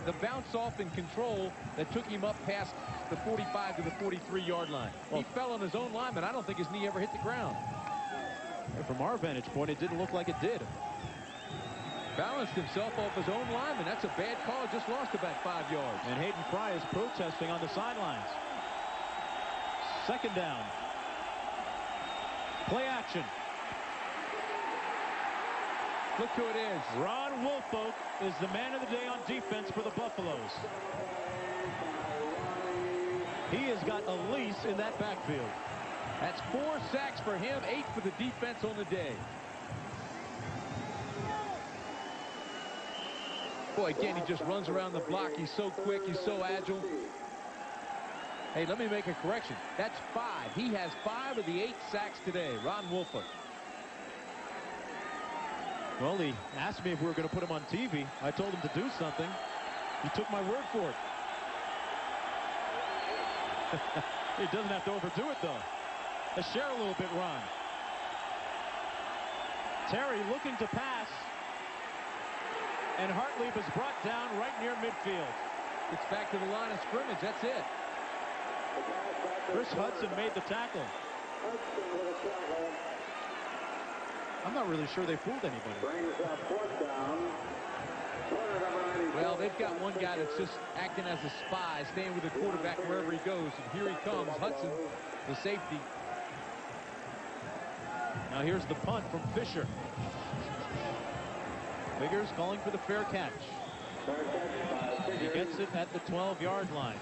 the bounce off and control that took him up past the 45 to the 43-yard line. Well, he fell on his own lineman. I don't think his knee ever hit the ground. From our vantage point, it didn't look like it did. Balanced himself off his own lineman. That's a bad call. Just lost about 5 yards. And Hayden Fry is protesting on the sidelines. Second down. Play action. Look who it is. Ron Woolfork is the man of the day on defense for the Buffaloes. He has got a lease in that backfield. That's 4 sacks for him, 8 for the defense on the day. Boy, again, he just runs around the block. He's so quick. He's so agile. Hey, let me make a correction. That's 5. He has 5 of the 8 sacks today. Ron Woolfork. Well, he asked me if we were going to put him on TV. I told him to do something. He took my word for it. He doesn't have to overdo it, though. Let's share a little bit, Ron. Terry looking to pass. And Hartlieb is brought down right near midfield. It's back to the line of scrimmage. That's it. Chris Hudson made the tackle. I'm not really sure they fooled anybody. Well, they've got one guy that's just acting as a spy, staying with the quarterback wherever he goes. And here he comes, Hudson, the safety. Now here's the punt from Fisher. Biggers calling for the fair catch. He gets it at the 12-yard line.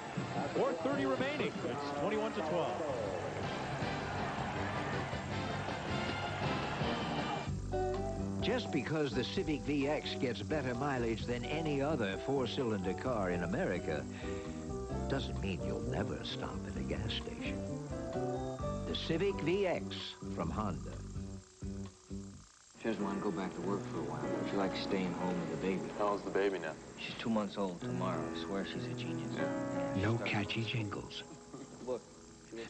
4:30 remaining. It's 21-12. Just because the Civic VX gets better mileage than any other 4-cylinder car in America doesn't mean you'll never stop at a gas station. The Civic VX from Honda. She doesn't want to go back to work for a while. She likes staying home with the baby. How old's the baby now? She's 2 months old tomorrow. I swear she's a genius. Yeah. No catchy jingles. Look.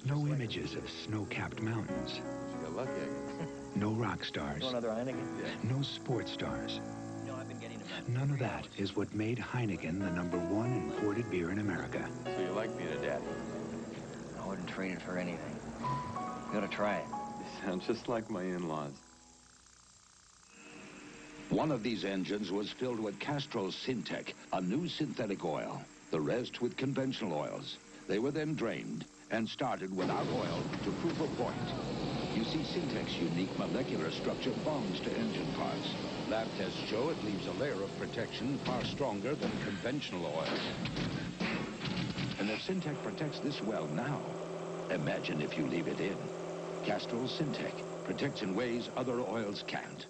No images of snow-capped mountains. She got lucky, I guess. No rock stars. Another Heineken? Yeah. No sports stars. You know, I've been getting about... None of that is what made Heineken the #1 imported beer in America. So you like being a daddy? I wouldn't trade it for anything. You ought to try it. You sound just like my in-laws. One of these engines was filled with Castrol Syntec, a new synthetic oil. The rest with conventional oils. They were then drained and started without oil to prove a point. You see, Syntec's unique molecular structure bonds to engine parts. Lab tests show it leaves a layer of protection far stronger than conventional oil. And if Syntec protects this well now, imagine if you leave it in. Castrol Syntec protects in ways other oils can't.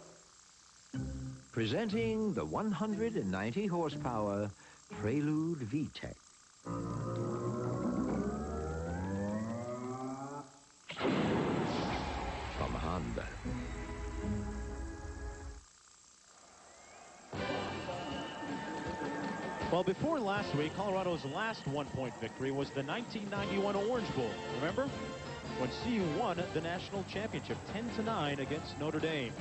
Presenting the 190 horsepower Prelude VTEC. From Honda. Well, before last week, Colorado's last one-point victory was the 1991 Orange Bowl. Remember? When CU won the national championship 10-9 against Notre Dame.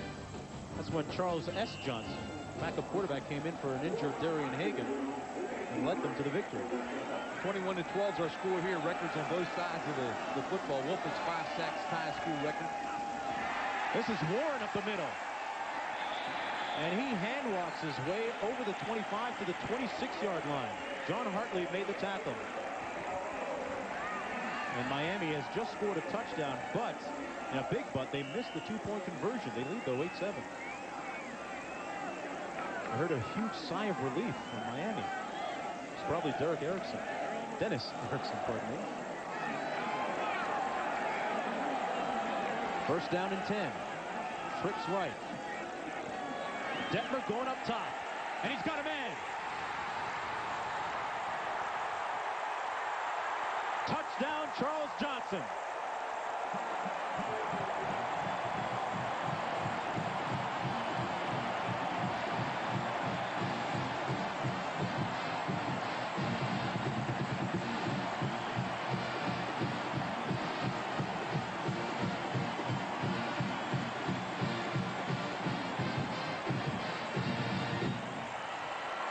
That's when Charles S. Johnson, backup quarterback, came in for an injured Darian Hagan and led them to the victory. 21-12 is our score here. Records on both sides of the football. Woolfork's 5 sacks, tie school record. This is Warren up the middle. And he hand walks his way over the 25 to the 26-yard line. John Hartlieb made the tackle. And Miami has just scored a touchdown, but, in a big but, they missed the 2-point conversion. They lead, though, 8-7. I heard a huge sigh of relief from Miami. It's probably Dennis Erickson, pardon me. First down and 10. Trips right. Detmer going up top. And he's got a man. Touchdown, Charles Johnson.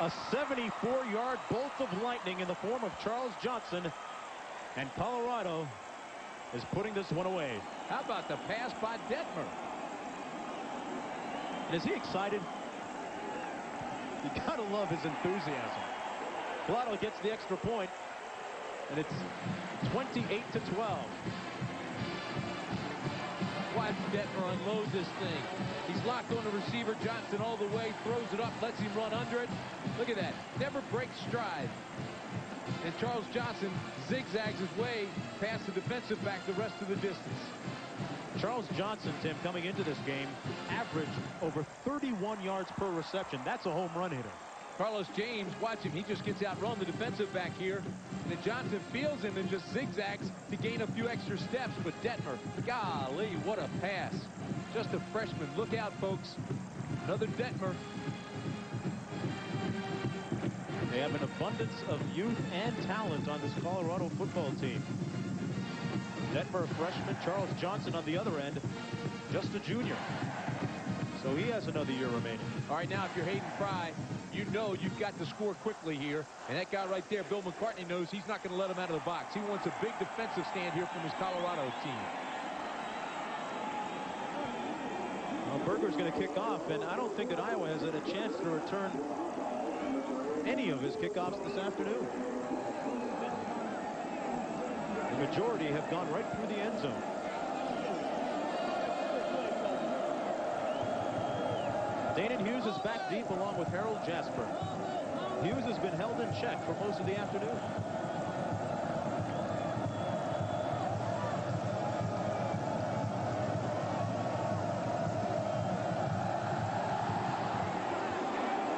A 74-yard bolt of lightning in the form of Charles Johnson. And Colorado is putting this one away. How about the pass by Detmer? And is he excited? You gotta love his enthusiasm. Colorado gets the extra point, and it's 28-12. Watch Detmer unload this thing. He's locked on the receiver. Johnson all the way, throws it up, lets him run under it. Look at that. Never breaks stride. And Charles Johnson zigzags his way past the defensive back the rest of the distance. Charles Johnson, Tim, coming into this game, averaged over 31 yards per reception. That's a home run hitter. Carlos James, watch him. He just gets outrun the defensive back here. And then Johnson feels him and just zigzags to gain a few extra steps. But Detmer, golly, what a pass. Just a freshman. Look out, folks. Another Detmer. They have an abundance of youth and talent on this Colorado football team. Detmer, a freshman. Charles Johnson on the other end, just a junior. So he has another year remaining. All right, now if you're Hayden Fry, you know you've got to score quickly here. And that guy right there, Bill McCartney, knows he's not going to let him out of the box. He wants a big defensive stand here from his Colorado team. Well, Berger's going to kick off, and I don't think that Iowa has had a chance to return any of his kickoffs this afternoon. The majority have gone right through the end zone. Danon Hughes is back deep along with Harold Jasper. Hughes has been held in check for most of the afternoon.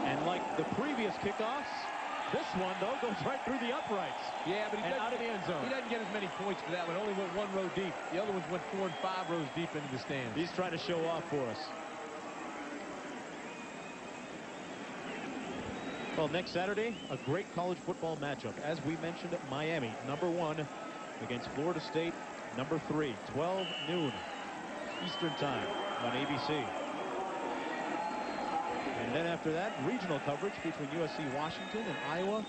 And like the previous kickoffs, this one, though, goes right through the uprights. Yeah, but he out of the end zone. He doesn't get as many points for that one. Only went 1 row deep. The other ones went 4 and 5 rows deep into the stands. He's trying to show off for us. Well, next Saturday, a great college football matchup. As we mentioned, Miami, #1 against Florida State, #3, 12 noon Eastern time on ABC. And then after that, regional coverage between USC Washington and Iowa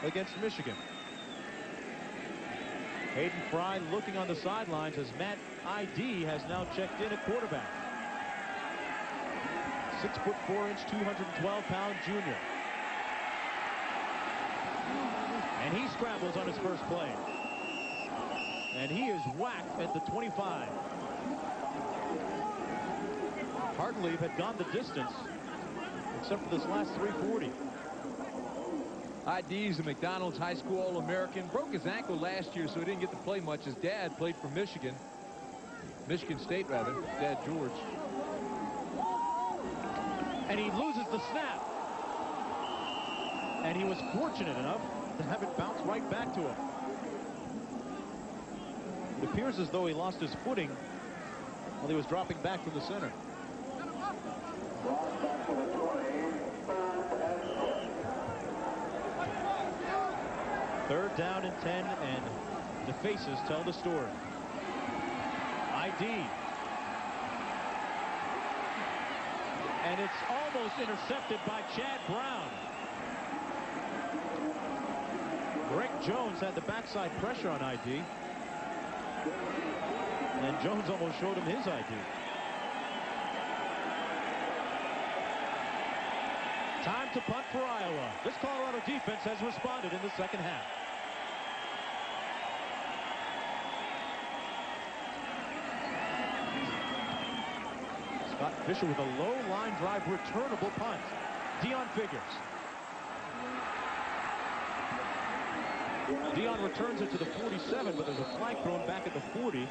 against Michigan. Hayden Fry looking on the sidelines as Matt ID has now checked in at quarterback. 6'4", 212-pound junior. And he scrambles on his first play. And he is whacked at the 25. Hartlieb had gone the distance, except for this last 340. ID's a McDonald's High School All-American. Broke his ankle last year, so he didn't get to play much. His dad played for Michigan. Michigan State, rather. Dad, George. And he loses the snap. And he was fortunate enough to have it bounce right back to him. It appears as though he lost his footing while he was dropping back from the center. Third down and 10, and the faces tell the story. ID. And it's almost intercepted by Chad Brown. Greg Jones had the backside pressure on ID. And Jones almost showed him his ID. Time to punt for Iowa. This Colorado defense has responded in the second half. Scott Fisher with a low line drive returnable punt. Dion Figures. Dion returns it to the 47, but there's a flag thrown back at the 40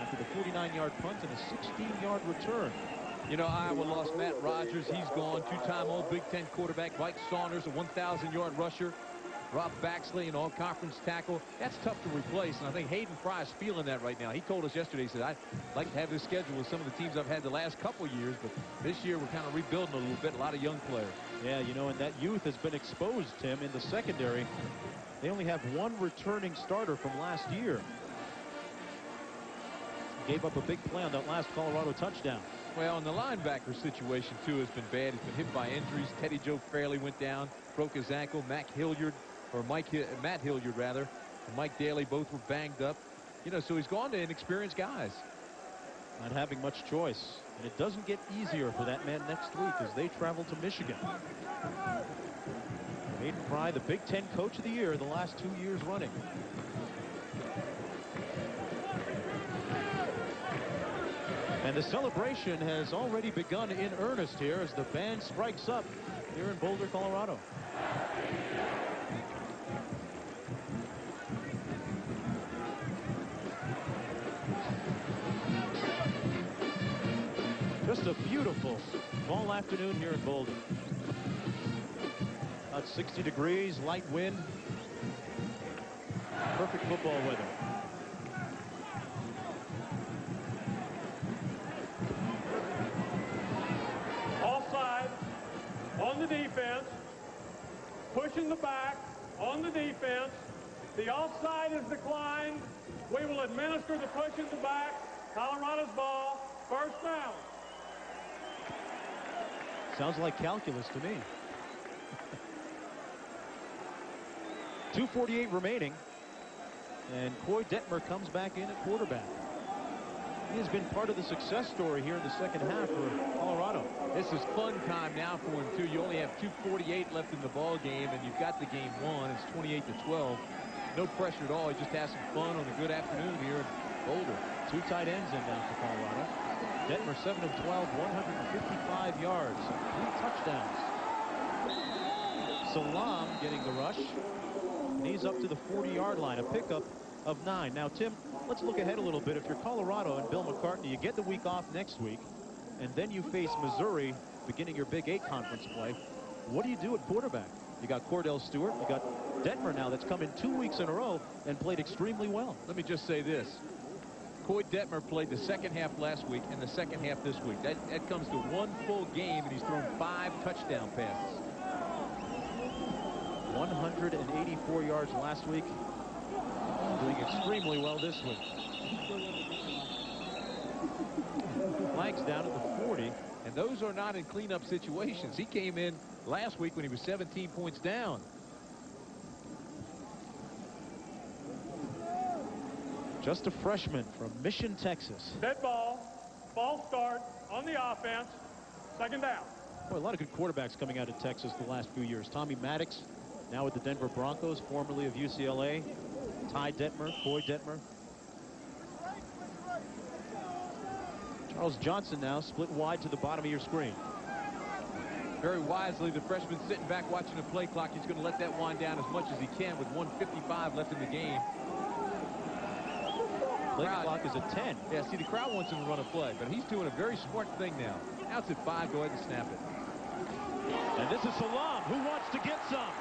after the 49-yard punt and a 16-yard return. You know, Iowa lost Matt Rogers. He's gone. Two-time All-Big Ten quarterback. Mike Saunders, a 1,000-yard rusher. Rob Baxley, an all-conference tackle. That's tough to replace, and I think Hayden Fry is feeling that right now. He told us yesterday, he said, I'd like to have this schedule with some of the teams I've had the last couple years, but this year we're kind of rebuilding a little bit. A lot of young players. Yeah, you know, and that youth has been exposed, Tim, in the secondary. They only have one returning starter from last year. Gave up a big play on that last Colorado touchdown. Well, and the linebacker situation, too, has been bad. He's been hit by injuries. Teddy Joe Fairley went down, broke his ankle. Matt Hilliard, and Mike Daly both were banged up. You know, so he's gone to inexperienced guys. not having much choice. And it doesn't get easier for that man next week as they travel to Michigan. Hayden Fry, the Big Ten Coach of the Year the last 2 years running. And the celebration has already begun in earnest here as the band strikes up here in Boulder, Colorado. Just a beautiful fall afternoon here in Boulder. About 60 degrees, light wind. Perfect football weather. Offside on the defense. Pushing the back on the defense. The offside is declined. We will administer the push in the back. Colorado's ball. First down. Sounds like calculus to me. 2:48 remaining. And Coy Detmer comes back in at quarterback. He has been part of the success story here in the second half for Colorado. This is fun time now for him, too. You only have 2:48 left in the ball game, and you've got the game won. It's 28-12. No pressure at all. He just has some fun on a good afternoon here in Boulder. 2 tight ends in now for Colorado. Detmer 7 of 12, 155 yards, 3 touchdowns. Salam getting the rush. And he's up to the 40-yard line, a pickup of 9. Now, Tim, let's look ahead a little bit. If you're Colorado and Bill McCartney, you get the week off next week, and then you face Missouri beginning your Big 8 conference play. What do you do at quarterback? You got Cordell Stewart. You got Detmer now that's come in 2 weeks in a row and played extremely well. Let me just say this. Coy Detmer played the second half last week and the second half this week. That comes to 1 full game, and he's thrown 5 touchdown passes. 184 yards last week. Doing extremely well this week. Flags down at the 40. And those are not in cleanup situations. He came in last week when he was 17 points down. Just a freshman from Mission, Texas. Dead ball. Ball start on the offense. Second down. Boy, a lot of good quarterbacks coming out of Texas the last few years. Tommy Maddox, now with the Denver Broncos, formerly of UCLA. Ty Detmer, Coy Detmer. Charles Johnson now split wide to the bottom of your screen. Very wisely, the freshman sitting back watching the play clock. He's going to let that wind down as much as he can with 1:55 left in the game. Play clock is at 10. Yeah, see, the crowd wants him to run a play, but he's doing a very smart thing now. Now it's at 5. Go ahead and snap it. And this is Salam, who wants to get some.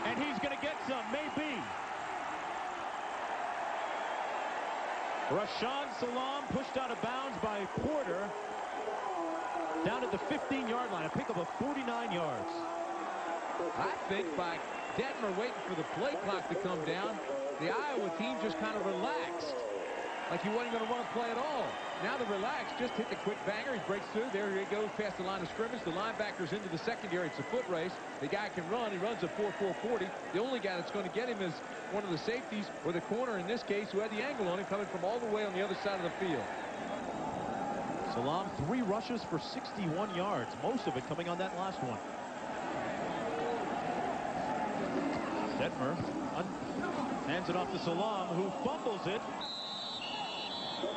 And he's going to get some, maybe. Rashawn Salam pushed out of bounds by Porter. Down at the 15-yard line, a pickup of 49 yards. I think by Detmer waiting for the play clock to come down, the Iowa team just kind of relaxed. Like he wasn't going to run a play at all. Now they're relaxed, just hit the quick banger. He breaks through. There he goes past the line of scrimmage. The linebacker's into the secondary. It's a foot race. The guy can run. He runs a 4.40. The only guy that's going to get him is one of the safeties, or the corner in this case, who had the angle on him, coming from all the way on the other side of the field. Salam, 3 rushes for 61 yards, most of it coming on that last one. Detmer hands it off to Salam, who fumbles it.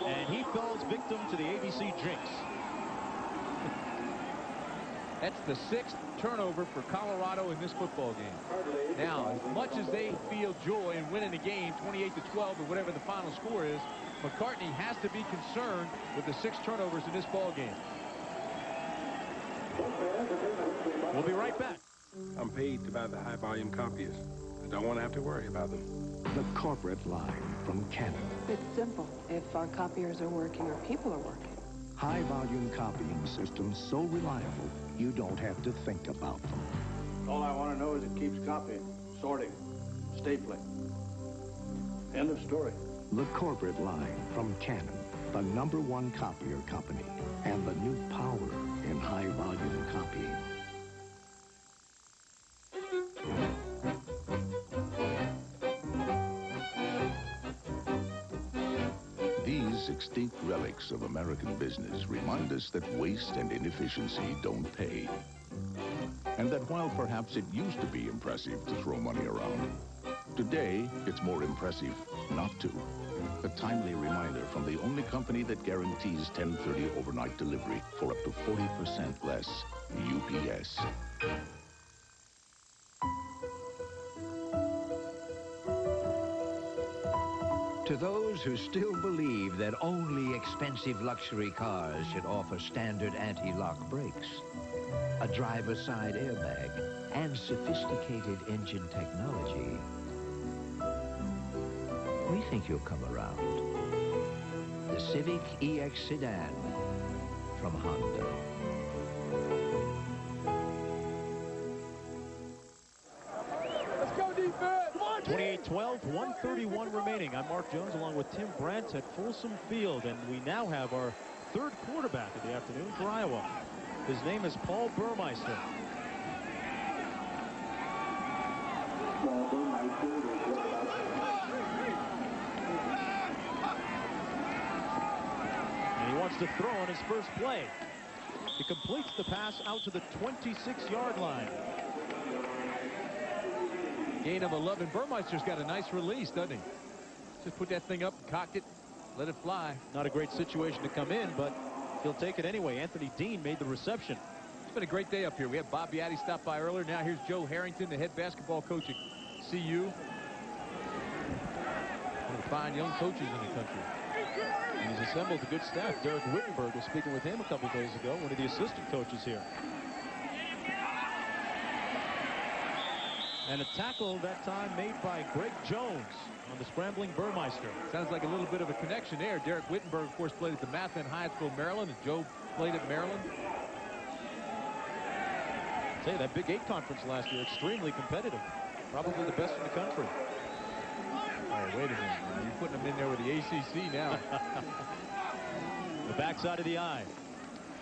And he falls victim to the ABC jinx. That's the 6th turnover for Colorado in this football game. Now, as much as they feel joy in winning the game 28-12 or whatever the final score is, McCartney has to be concerned with the 6 turnovers in this ball game. We'll be right back. I'm paid to buy the high-volume copies. I don't want to have to worry about them. The corporate line from Canon. It's simple. If our copiers are working or people are working. High-volume copying systems so reliable, you don't have to think about them. All I want to know is it keeps copying, sorting, stapling. End of story. The corporate line from Canon, the #1 copier company, and the new power in high-volume copying. These these extinct relics of American business remind us that waste and inefficiency don't pay. And that while perhaps it used to be impressive to throw money around, today it's more impressive not to. A timely reminder from the only company that guarantees 10:30 overnight delivery for up to 40% less, UPS. To those who still believe that only expensive luxury cars should offer standard anti-lock brakes, a driver's side airbag, and sophisticated engine technology, we think you'll come around. The Civic EX sedan from Honda. Let's go, defense! 28-12, 1:31 remaining. I'm Mark Jones along with Tim Brandt at Folsom Field, and we now have our third quarterback of the afternoon for Iowa. His name is Paul Burmeister. And he wants to throw on his first play. He completes the pass out to the 26-yard line. Gain of 11. Burmeister's got a nice release, doesn't he? Just put that thing up, cocked it, let it fly. Not a great situation to come in, but he'll take it anyway. Anthony Dean made the reception. It's been a great day up here. We had Bob Beatty stop by earlier. Now here's Joe Harrington, the head basketball coach at CU. One of the fine young coaches in the country. And he's assembled a good staff. Derek Wittenberg was speaking with him a couple days ago, one of the assistant coaches here. And a tackle that time made by Greg Jones on the scrambling Burmeister. Sounds like a little bit of a connection there. Derek Wittenberg, of course, played at the Math in Hyattsville, Maryland, and Joe played at Maryland. I'll tell you, that Big 8 conference last year, extremely competitive. Probably the best in the country. Oh, wait a minute now. You're putting them in there with the ACC now. The backside of the eye.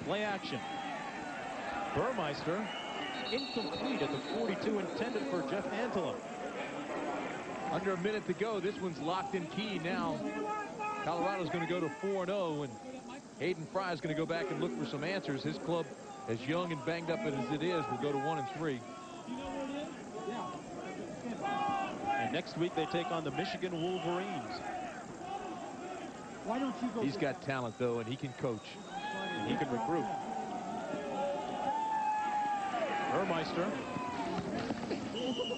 Play action. Burmeister incomplete at the 42, intended for Jeff Antela. Under a minute to go. This one's locked in key now. Colorado's going to go to 4-0, and Hayden Fry is going to go back and look for some answers. His club, as young and banged up as it is, will go to 1-3. And next week they take on the Michigan Wolverines. Why don't you go? He's got talent, though, and he can coach. And he can recruit. Burmeister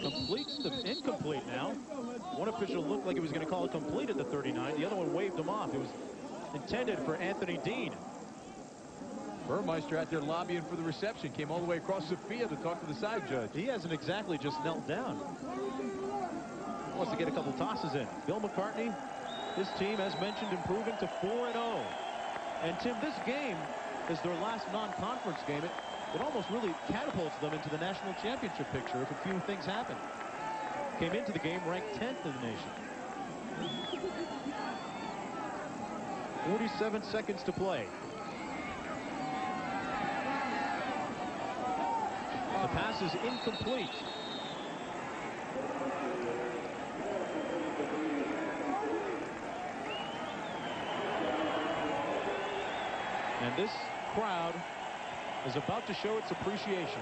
completes the incomplete now. One official looked like he was going to call it complete at the 39. The other one waved him off. It was intended for Anthony Dean. Burmeister out there lobbying for the reception. Came all the way across the field to talk to the side judge. He hasn't exactly just knelt down. Wants to get a couple tosses in. Bill McCartney, his team, as mentioned, improving to 4-0. And Tim, this game is their last non-conference game. It almost really catapults them into the national championship picture if a few things happen. Came into the game ranked 10th in the nation. 47 seconds to play. The pass is incomplete. And this crowd is about to show its appreciation.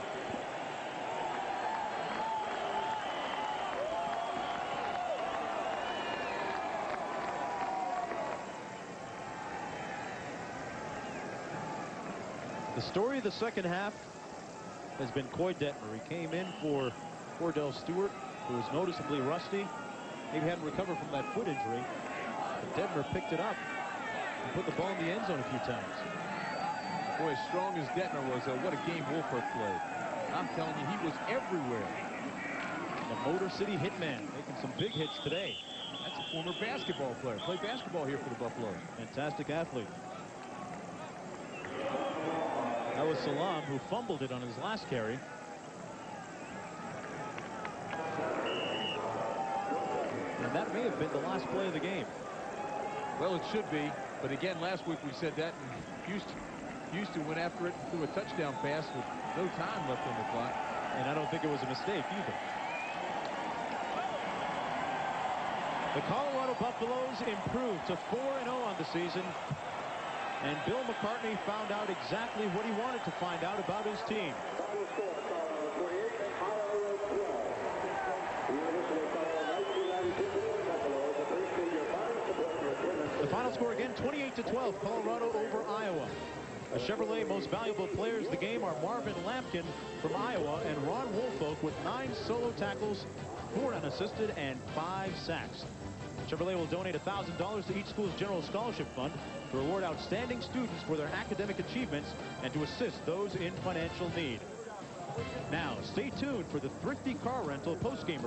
The story of the second half has been Coy Detmer. He came in for Cordell Stewart, who was noticeably rusty. Maybe hadn't recovered from that foot injury. But Detmer picked it up and put the ball in the end zone a few times. Boy, as strong as Detmer was, what a game Woolfork played. I'm telling you, he was everywhere. The Motor City Hitman making some big hits today. That's a former basketball player. Played basketball here for the Buffaloes. Fantastic athlete. That was Salam, who fumbled it on his last carry. And that may have been the last play of the game. Well, it should be. But again, last week we said that, and Houston went after it and threw a touchdown pass with no time left on the clock. And I don't think it was a mistake either. The Colorado Buffaloes improved to 4-0 on the season. And Bill McCartney found out exactly what he wanted to find out about his team. The final score again, 28-12, Colorado over Iowa. The Chevrolet most valuable players of the game are Marvin Lampkin from Iowa and Ron Woolfork with 9 solo tackles, 4 unassisted, and 5 sacks. Chevrolet will donate $1,000 to each school's general scholarship fund to reward outstanding students for their academic achievements and to assist those in financial need. Now, stay tuned for the Thrifty Car Rental postgame report.